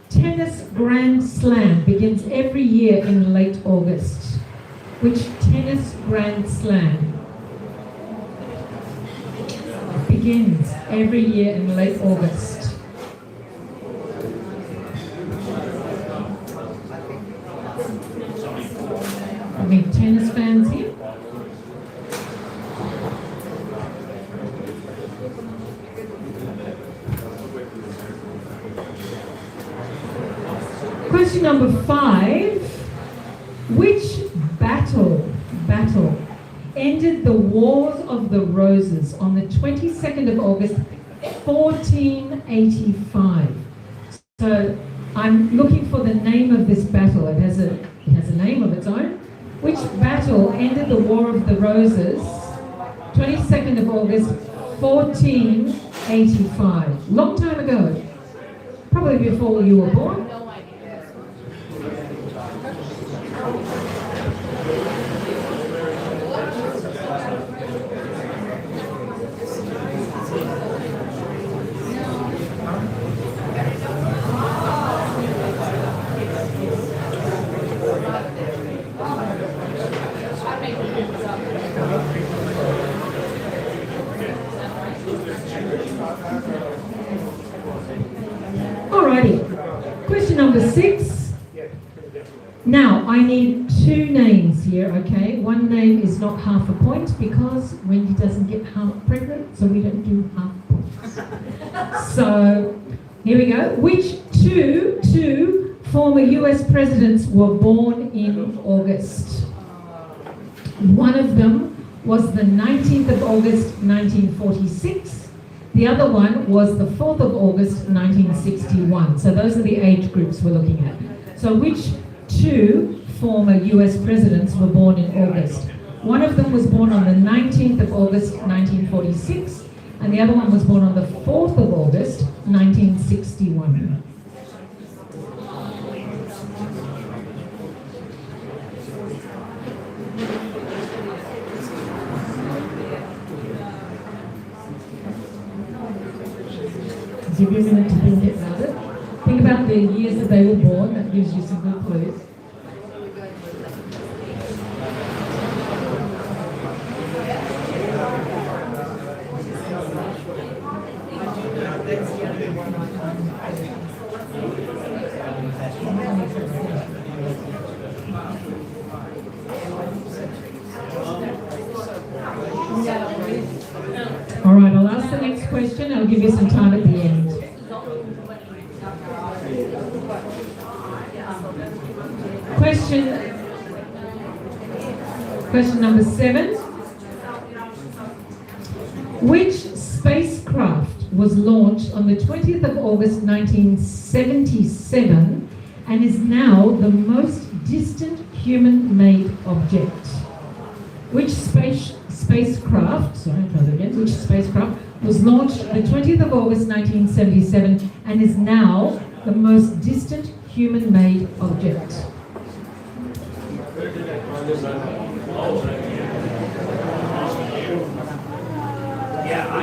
tennis Grand Slam begins every year in late August? Which tennis Grand Slam begins every year in late August? Any tennis fans here? Question number 5. Which battle ended the Wars of the Roses on the 22nd of August 1485? So I'm looking for the name of this battle. It has a name of its own. Which battle ended the War of the Roses 22nd of August 1485? Long time ago. Probably before you were born. Alrighty. Question number 6. Now, I need 2 names here, okay? One name is not half a point because Wendy doesn't get half pregnant, so we don't do half points. So, here we go. Which two former US presidents were born in August? One of them was the 19th of August, 1946. The other one was the 4th of August, 1961. So those are the age groups we're looking at. So which 2 former US presidents were born in August? One of them was born on the 19th of August, 1946, and the other one was born on the 4th of August, 1961. Give you a minute to think about it. Think about the years that they were born. That gives you some good clues. All right, I'll ask the next question. I'll give you some time at the end. Question number 7. Which spacecraft was launched on the 20th of August 1977 and is now the most distant human-made object? Which spacecraft was launched on the 20th of August 1977 and is now the most distant human-made object? Yeah, I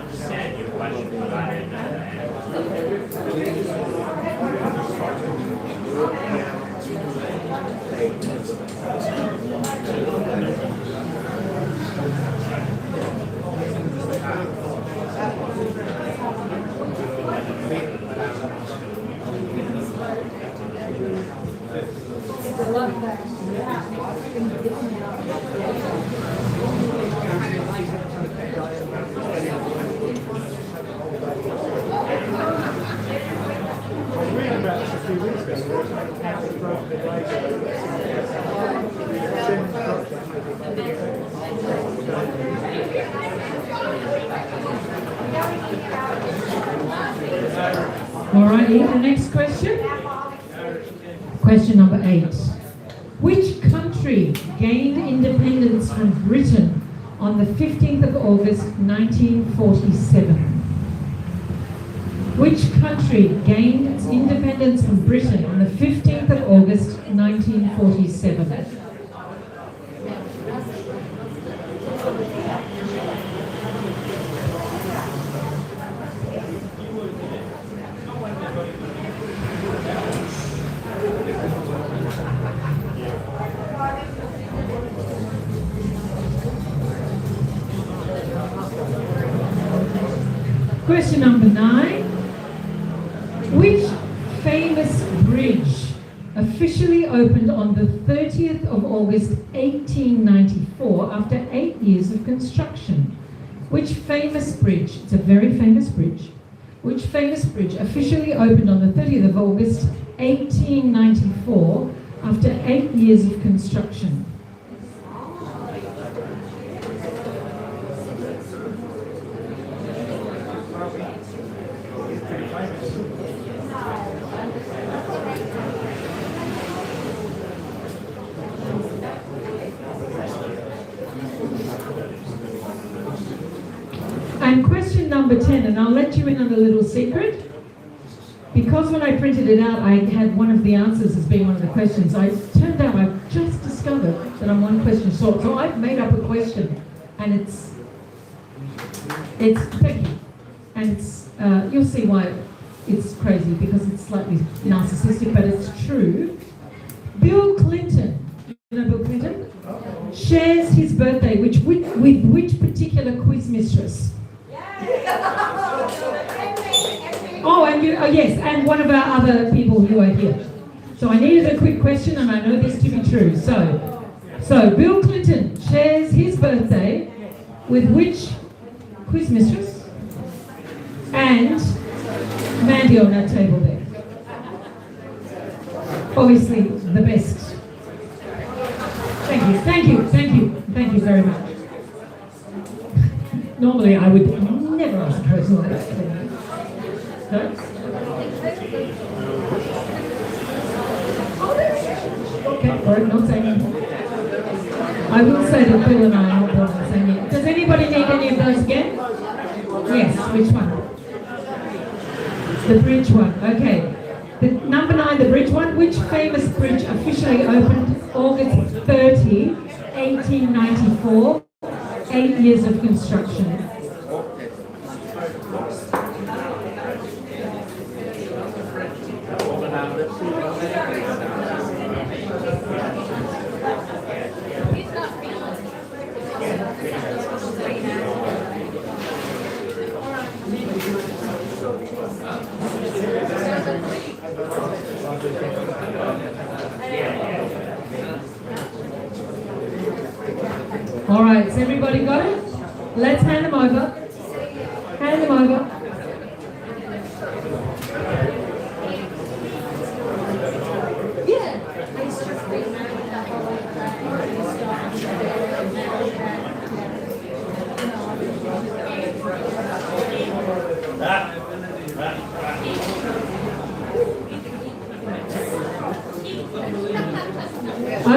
understand your question, but I didn't know Alrighty, the next question. Question number 8. Which country gained independence from Britain on the 15th of August 1947? Which country gained its independence from Britain on the 15th of August 1947? Question number 9. Which famous bridge officially opened on the 30th of August 1894 after 8 years of construction? Which famous bridge, it's a very famous bridge, which famous bridge officially opened on the 30th of August 1894 after 8 years of construction? And question number 10, and I'll let you in on a little secret. Because when I printed it out, I had one of the answers as being one of the questions. Turned out I've just discovered that I'm one question short. So I've made up a question, and it's tricky. And you'll see why it's crazy, because it's slightly narcissistic, but it's true. Bill Clinton, you know Bill Clinton? Shares his birthday with which particular quiz mistress? Oh, and Oh yes, and one of our other people who are here. So I needed a quick question, and I know this to be true. So Bill Clinton shares his birthday with which quiz mistress? And Mandy on that table there. Obviously the best. Thank you very much. Normally I would never ask a question like that. No? Okay, all right, not saying anything. I will say that Bill and I are not born the same year. Does anybody need any of those again? Yes, which one? The bridge one, okay. The number 9, the bridge one. Which famous bridge officially opened August 30, 1894? 8 years of construction. All right, has everybody got it? Let's hand them over. Hand them over.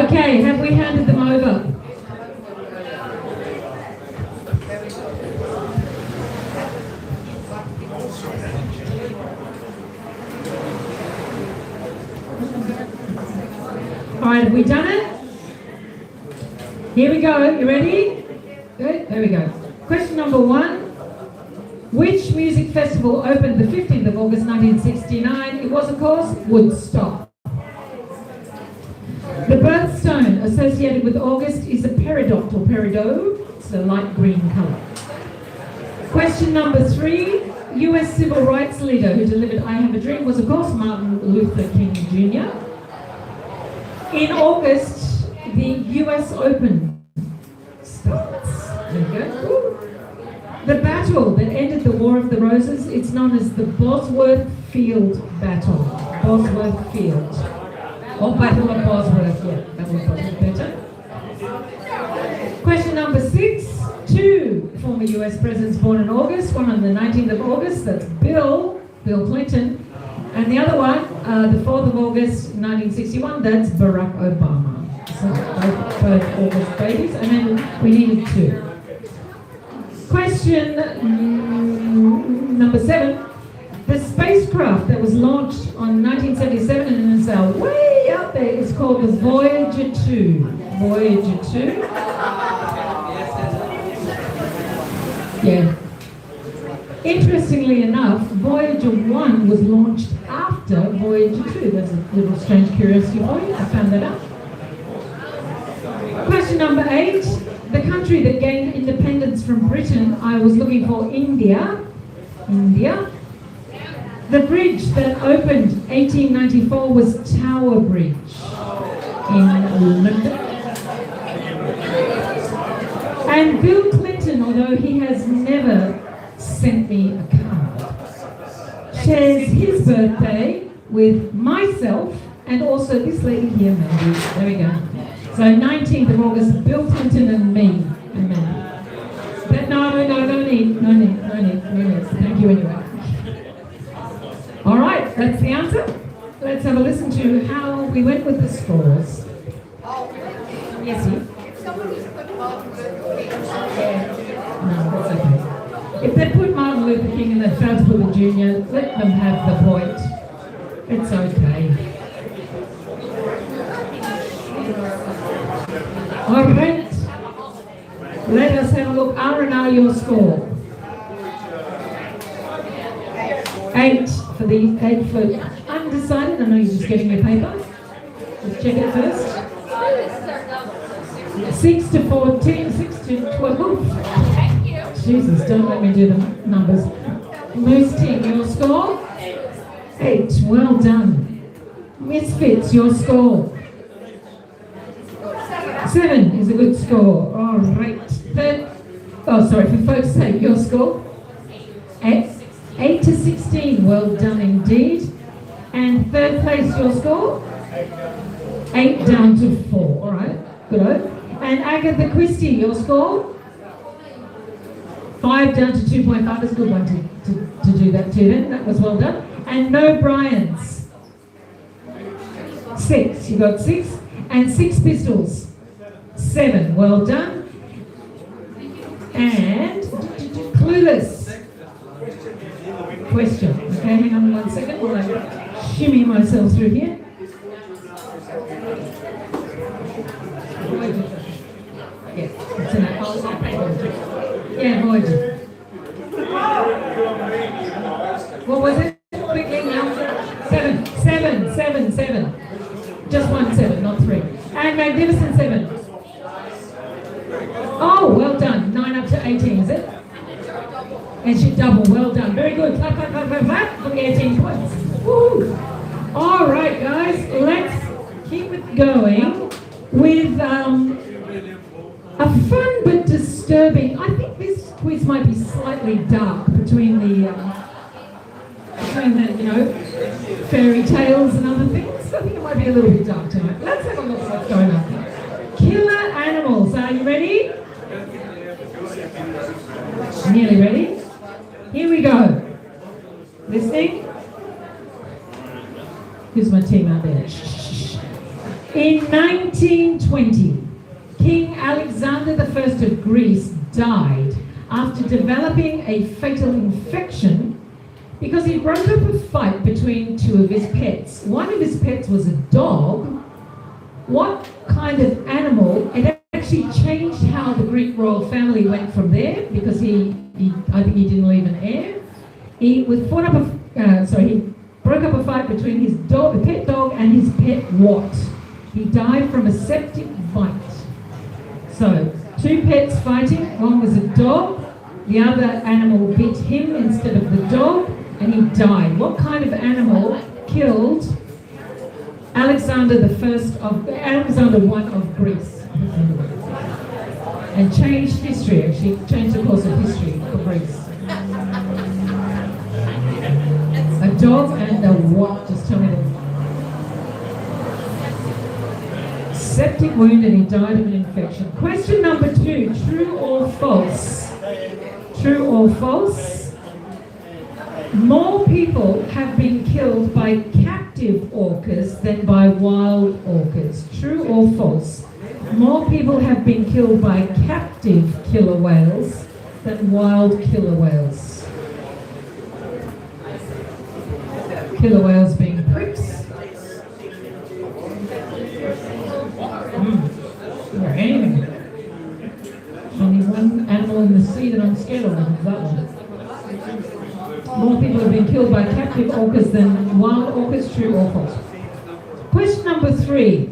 Okay, have we handed them over? All right, have we done it? Here we go. You ready? Good. There we go. Question number 1. Which music festival opened the 15th of August 1969? It was, of course, Woodstock. The birthstone associated with August is a peridot or peridot. It's a light green colour. Question number 3. US civil rights leader who delivered I Have a Dream was, of course, Martin Luther King Jr. In August, the US Open starts. There you go. The battle that ended the War of the Roses, it's known as the Bosworth Field Battle. Bosworth Field. Or Battle of Bosworth, yeah, that would be better. Question number 6. 2 former US presidents born in August, one on the 19th of August, that's Bill Clinton. And the other one, the 4th of August, 1961, that's Barack Obama. So both August babies, and then we needed 2. Question number 7. The spacecraft that was launched on 1977 and is way out there is called the Voyager 2. Voyager 2. Yeah. Interestingly enough, Voyager 1 was launched after Voyager 2. That's a little strange curiosity for you. I found that out. Question number 8. The country that gained independence from Britain, I was looking for India. India. The bridge that opened 1894 was Tower Bridge in London. And Bill Clinton, although he has never sent me a card, shares his birthday with myself and also this lady here, Mandy. There we go. So 19th of August, Bill Clinton and me. And Mandy. But no need. Thank you anyway. All right, that's the answer. Let's have a listen to how we went with the scores. Yes, you. No, that's okay. If they put Martin Luther King and they failed to put the junior, let them have the point. It's okay. All right. Let us have a look. R&R, your score. 8 for the 8 for undecided. I know you're just getting your paper. Let's check it first. 6 to 14, 6 to 12. Jesus, don't let me do the numbers. Moose team, your score? 8. Well done. Misfits, your score. 7 is a good score. All right. For folks' sake, your score. 8 to 16. Well done indeed. And third place, your score. 8 down to 4. All right. Good. And Agatha Christie, your score. 5 down to 2.5. That's a good one to do that too then. That was well done. And no Bryans. 6. You got 6. And 6 Pistols. 7. Well done. And Clueless. Question. Okay, hang on 1 second while I shimmy myself through here. Yeah, it's in that. Yeah, Voyager. What was it? Quickly now. 7. Just 1 7, not 3. And Magnificent 7. Oh, well done. 9 up to 18, is it? And she double. Well done. Very good. Clap, clap, clap, clap, clap. For the 18 points. Woo! All right, guys. Let's keep it going with a fun but disturbing. I think this quiz might be slightly dark between the fairy tales and other things. I think it might be a little bit dark tonight. Let's have a look at what's going on. Killer animals. Are you ready? Nearly ready? Here we go. Listening? Who's my team out there? In 1920, King Alexander I of Greece died after developing a fatal infection because he broke up a fight between 2 of his pets. One of his pets was a dog. What kind of animal? It actually changed how the Greek royal family went from there because I think he didn't leave an heir. He broke up a fight between his dog, the pet dog, and his pet what? He died from a septic bite. So, 2 pets fighting. One was a dog. The other animal bit him instead of the dog, and he died. What kind of animal killed Alexander I of Greece? And changed history, actually changed the course of history for Greece. A dog and a what? Just tell me the septic wound and he died of an infection. Question number 2, true or false? True or false? More people have been killed by captive orcas than by wild orcas. True or false? More people have been killed by captive killer whales than wild killer whales. Killer whales being pricks. Or anything. Only one animal in the sea that I'm scared of is that one. More people have been killed by captive orcas than wild orcas. True or false? Question number 3.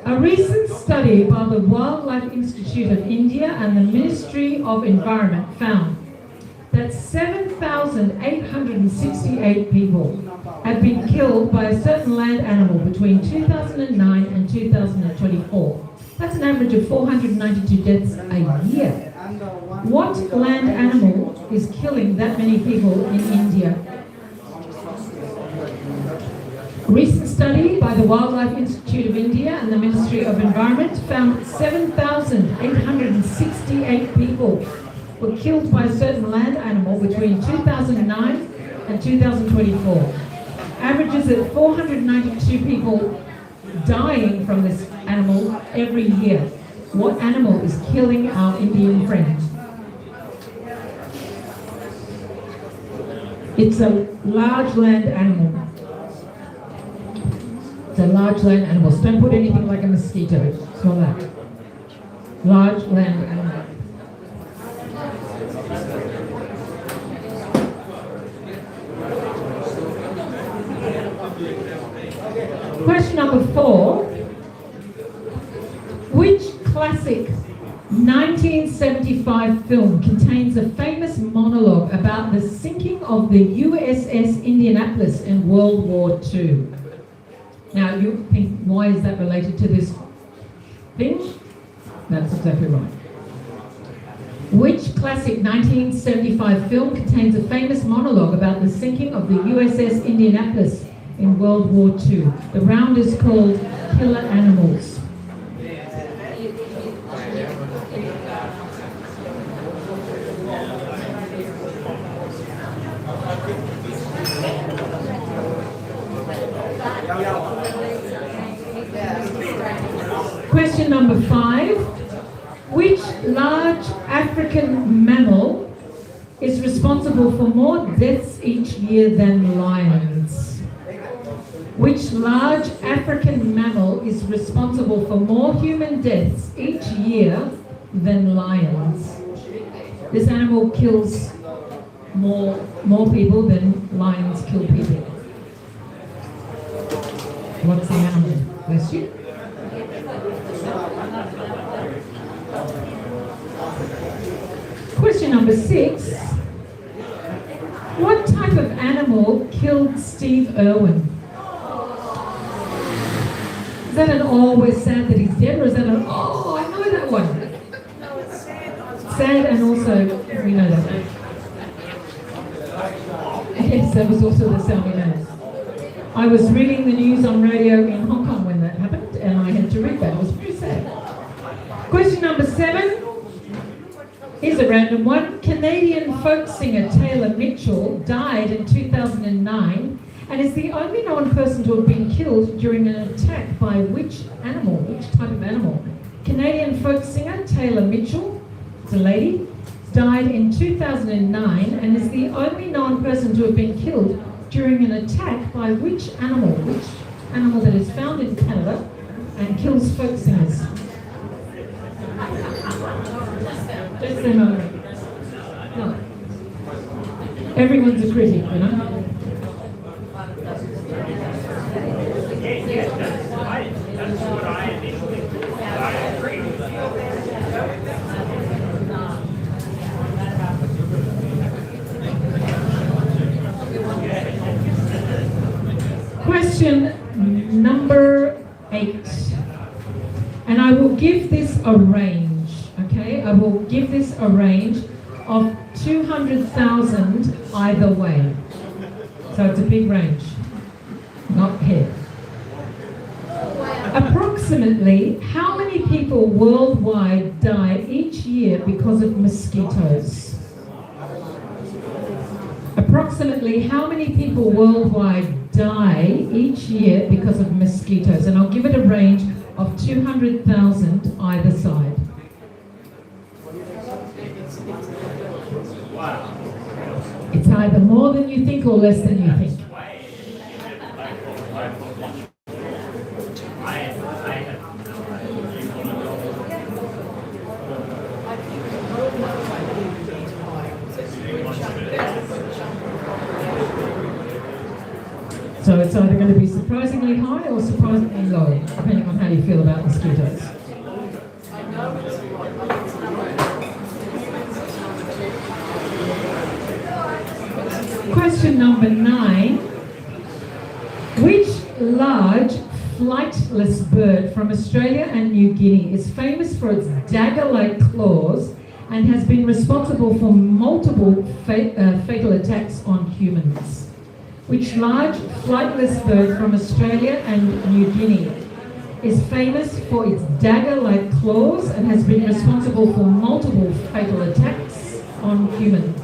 A recent study by the Wildlife Institute of India and the Ministry of Environment found that 7,868 people have been killed by a certain land animal between 2009 and 2024. That's an average of 492 deaths a year. What land animal is killing that many people in India? A recent study by the Wildlife Institute of India and the Ministry of Environment found 7,868 people were killed by a certain land animal between 2009 and 2024. Averages at 492 people dying from this animal every year. What animal is killing our Indian friends? It's a large land animal. It's a large land animal. So don't put anything like a mosquito. It's not that. Large land animal. Question number 4. Which classic 1975 film contains a famous montage monologue about the sinking of the USS Indianapolis in World War II. Now, you think, why is that related to this thing? That's exactly right. Which classic 1975 film contains a famous monologue about the sinking of the USS Indianapolis in World War II? The round is called Killer Animals. Question number 5. Which large African mammal is responsible for more deaths each year than lions? Which large African mammal is responsible for more human deaths each year than lions? This animal kills more people than lions kill people. What's the animal? Bless you. Question number 6. What type of animal killed Steve Irwin? Is that an oh, we're sad that he's dead, or is that an oh, I know that one? Sad, and also, we know that one. Yes, that was also the sound we know. I was reading the news on radio in Hong Kong when that happened, and I had to read that. It was very sad. Question number 7. Here's a random one. Canadian folk singer Taylor Mitchell died in 2009 and is the only known person to have been killed during an attack by which animal? Which type of animal? Canadian folk singer Taylor Mitchell, it's a lady, died in 2009 and is the only known person to have been killed during an attack by which animal? Which animal that is found in Canada and kills folk singers? Just a moment. No. Everyone's a critic, you know? That's what I initially thought. I agree with that. Question number 8. And I will give this a range. Okay, I will give this a range of 200,000 either way. So it's a big range, not here. Approximately how many people worldwide die each year because of mosquitoes? Approximately how many people worldwide die each year because of mosquitoes? And I'll give it a range of 200,000 either side. It's either more than you think or less than you think. So it's either going to be surprisingly high or surprisingly low, depending on how you feel about mosquitoes. Question number 9. Which large flightless bird from Australia and New Guinea is famous for its dagger-like claws and has been responsible for multiple fatal attacks on humans? Which large flightless bird from Australia and New Guinea is famous for its dagger-like claws and has been responsible for multiple fatal attacks on humans?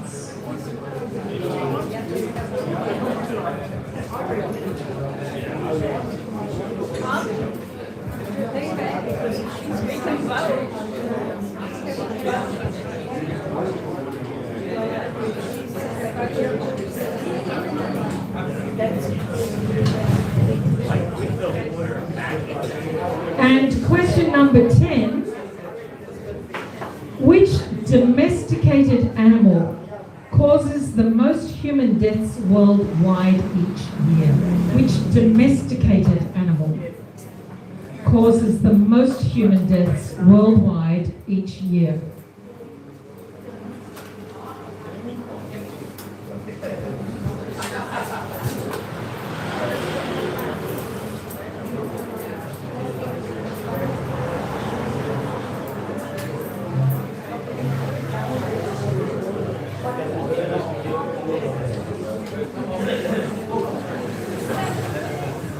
And question number 10, which domesticated animal causes the most human deaths worldwide each year? Which domesticated animal causes the most human deaths worldwide each year?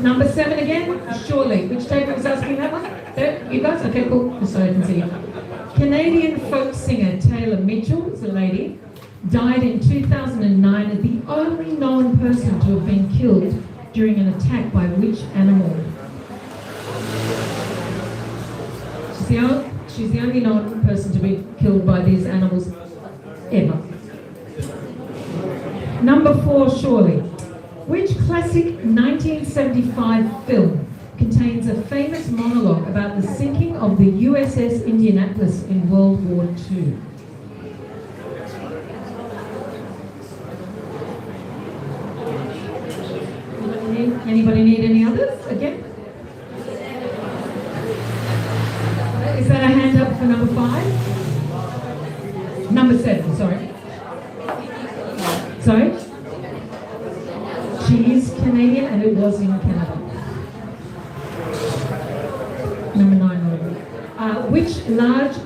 Number 7 again, surely. Which David was asking that one? There, you guys? Okay, cool. Just so I can see you. Canadian folk singer Taylor Mitchell, is a lady, died in 2009 as the only known person to have been killed during an attack by which animal? She's the only known person to be killed by these animals ever. Number 4, surely. Which classic 1975 film contains a famous monologue about the sinking of the USS Indianapolis in World War II? Anybody need any others again? Is that a hand up for number 5? Number 7, sorry. Sorry? She is Canadian and it was in Canada. Number 9.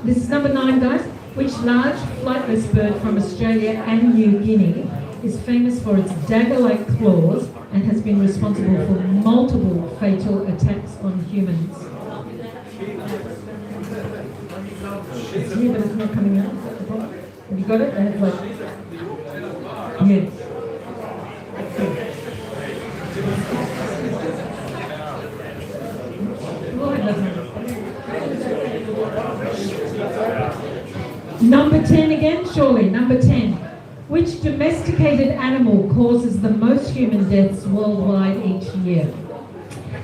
This is number 9, guys. Which large flightless bird from Australia and New Guinea is famous for its dagger-like claws and has been responsible for multiple fatal attacks on humans? It's here, but it's not coming out. Have you got it? Yes. Number 10 again, surely. Number 10. Which domesticated animal causes the most human deaths worldwide each year?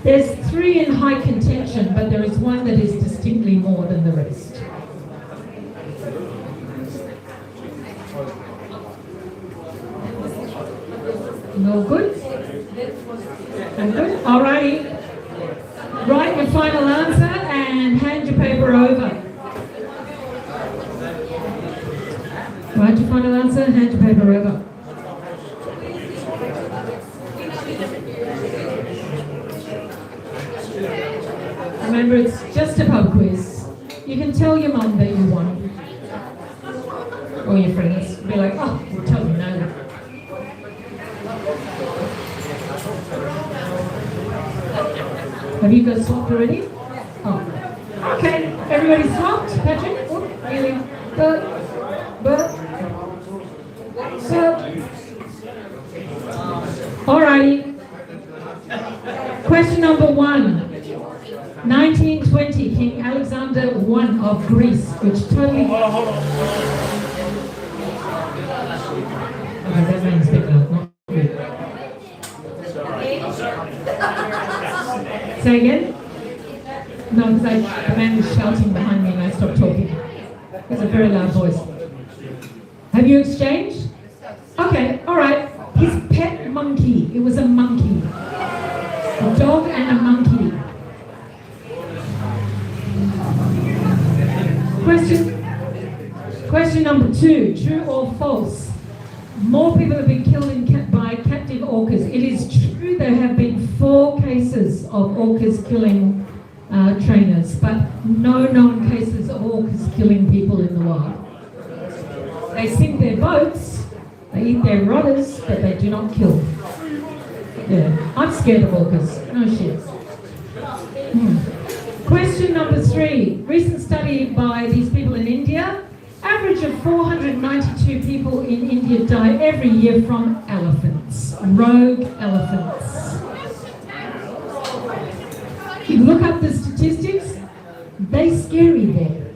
There's 3 in high contention, but there is one that is distinctly more than the rest. No good? No good? Alrighty. Write your final answer and hand your paper over. Write your final answer and hand your paper over. Remember, it's just a pub quiz. You can tell your mum that you won. Or your friends. Be like, oh, we'll tell them no. Have you guys swapped already? Oh. Okay, everybody swapped? Patrick? Oh, really? But. Alrighty. Question number 1. 1920, King Alexander I of Greece, which totally... Hold on. Okay, that man's big enough, not good. Say again? No, because the man was shouting behind me and I stopped talking. It's a very loud voice. Have you exchanged? Okay, alright. His pet monkey. It was a monkey. A dog and a monkey. Question number 2. True or false? More people have been killed by captive orcas. It is true there have been 4 cases of orcas killing trainers, but no known cases of orcas killing people in the wild. They sink their boats, they eat their rodders, but they do not kill. Yeah, I'm scared of orcas. No shit. Question number 3. Recent study by these people in India. Average of 492 people in India die every year from elephants. Rogue elephants. You look up the statistics, they scary there.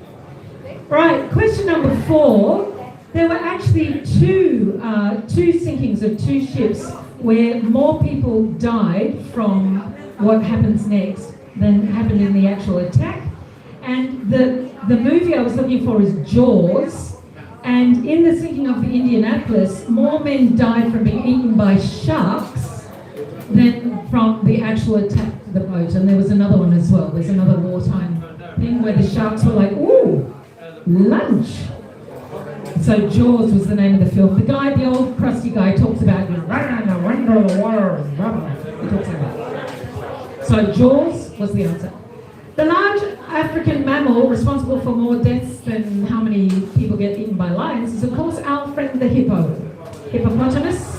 Right, question number 4. There were actually two sinkings of 2 ships where more people died from what happens next than happened in the actual attack. And the movie I was looking for is Jaws. And in the sinking of the Indianapolis, more men died from being eaten by sharks than from the actual attack to the boat. And there was another one as well. There's another wartime thing where the sharks were like, ooh, lunch. So Jaws was the name of the film. The guy, the old crusty guy, talks about running under the water and rubber. He talks about that. So Jaws was the answer. The large African mammal responsible for more deaths than how many people get eaten by lions is, of course, our friend the hippo. Hippopotamus.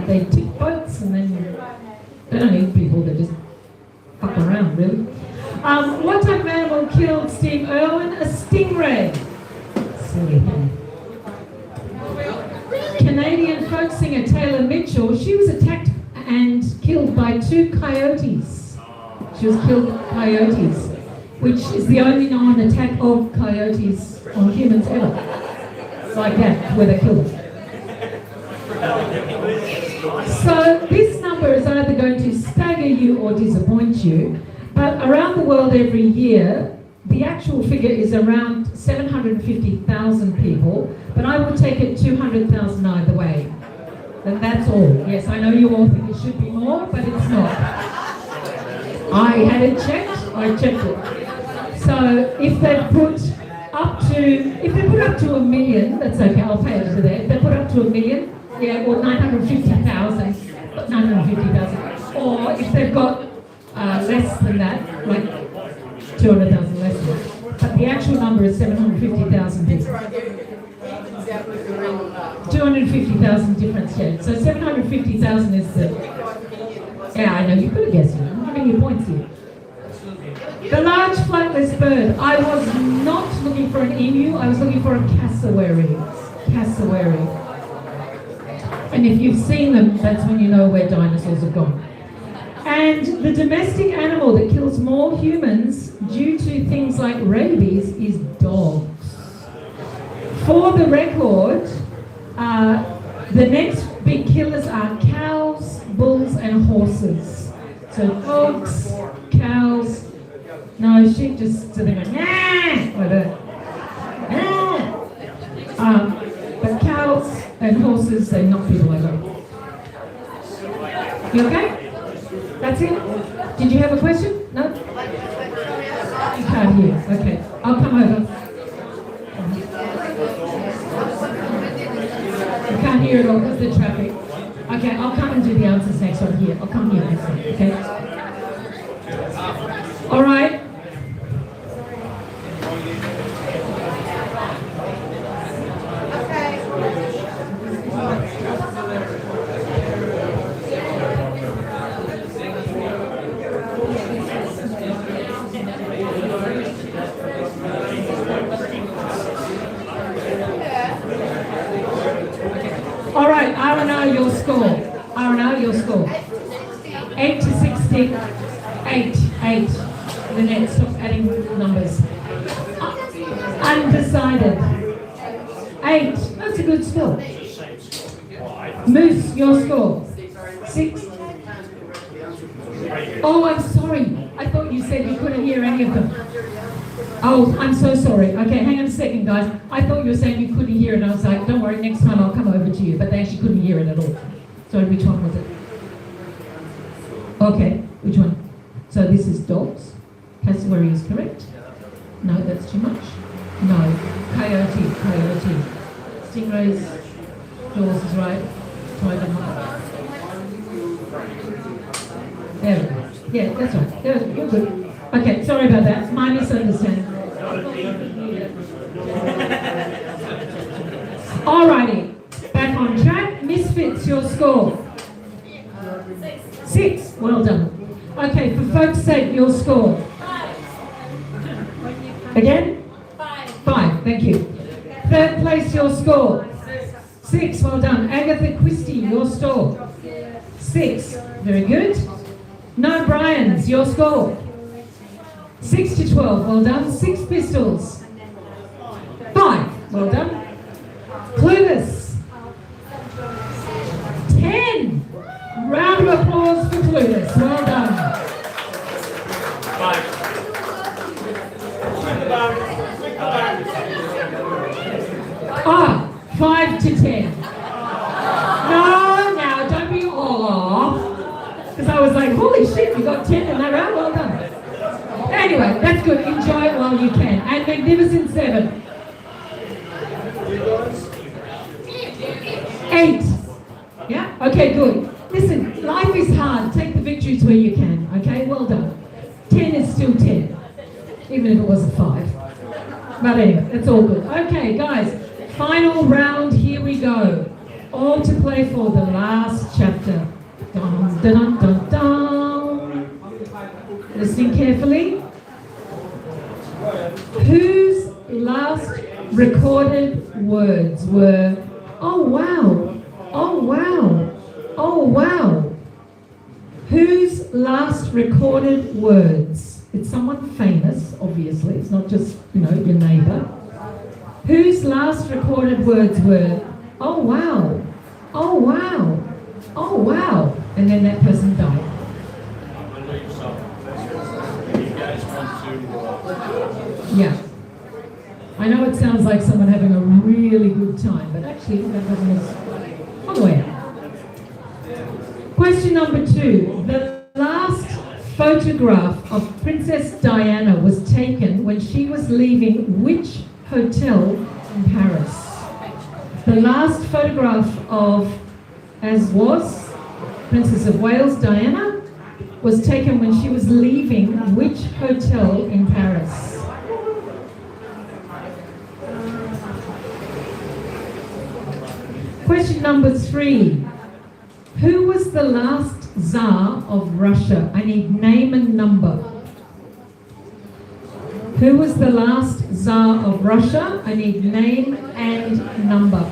They tip boats and then They don't eat people, they just fuck around, really. What type of animal killed Steve Irwin? A stingray. Silly thing. Canadian folk singer Taylor Mitchell, she was attacked and killed by 2 coyotes. She was killed by coyotes, which is the only known attack of coyotes on humans ever. Like that, where they kill them. So this number is either going to stagger you or disappoint you, but around the world every year, the actual figure is around 750,000 people, but I will take it 200,000 either way. And that's all. Yes, I know you all think it should be more, but it's not. I had it checked, I checked it. So if they put up to 1 million, that's okay, I'll pay it to that. If they put up to 1 million, yeah, or 950,000, or if they've got less than that, like 200,000 less than that. But the actual number is 750,000 people. 250,000 difference, yeah. So 750,000 is the... Yeah, I know, you could have guessed it. I'm giving you points here. The large flightless bird. I was not looking for an emu, I was looking for a cassowary. Cassowary. And if you've seen them, that's when you know where dinosaurs have gone. And the domestic animal that kills more humans due to things like rabies is dogs. For the record, the next big killers are cows, bulls, and horses. So dogs, cows, no, sheep just so they go, nah, like that. But cows and horses, they knock people over. You okay? That's it? Did you have a question? No? You can't hear. Okay. I'll come over. I can't hear it all because of the traffic. Okay, I'll come and do the answers next one here. I'll come here next one, okay? All right. All right, R&R, your score. R&R, your score. 8 to 16. 8. The next, stop adding numbers. Undecided. 8. That's a good score. Moose, your score. 6. Oh, I'm sorry. I thought you said you couldn't hear any of them. Oh, I'm so sorry. Okay, hang on a second, guys. I thought you were saying you couldn't hear it, and I was like, don't worry, next time I'll come over to you. But they actually couldn't hear it at all. Sorry, which one was it? Okay, which one? So this is dogs. Cassowary is correct. No, that's too much. No. Coyote. Stingrays. Yours is right. Try them up. There we go. Yeah, that's right. You're good. Okay, sorry about that. My misunderstanding. Alrighty, back on track. Misfits, your score. 6. Well done. Okay, for folks' sake, your score. Again? 5. Thank you. Third place, your score. 6. Well done. Agatha Christie, your score. 6. Very good. No Bryans, your score. 6 to 12, well done. 6 Pistols. 5, well done. Clueless. 10. Round of applause for Clueless, well done. 5 to 10. No, now don't be all off. Because I was like, holy shit, you got 10 in that round, well done. Anyway, that's good. Enjoy it while you can. And Magnificent 7. 8. Yeah? Okay, good. Listen, life is hard. Take the victories where you can. Okay? Well done. 10 is still 10. Even if it was a 5. But anyway, it's all good. Okay, guys. Final round. Here we go. All to play for the last chapter. Dun, dun, dun, dun. carefully. Whose last recorded words were, "Oh wow, oh wow, oh wow"? Whose last recorded words? It's someone famous, obviously. It's not just, your neighbour. Whose last recorded words were, "Oh wow, oh wow, oh wow," and then that person died? You guys want to, Yeah. I know it sounds like someone having a really good time, but actually that person is on the way out. Question number 2. The last photograph of Princess Diana was taken when she was leaving which hotel in Paris? The last photograph of, as was, Princess of Wales Diana was taken when she was leaving which hotel in Paris? Question number 3. Who was the last Tsar of Russia? I need name and number. Who was the last Tsar of Russia? I need name and number.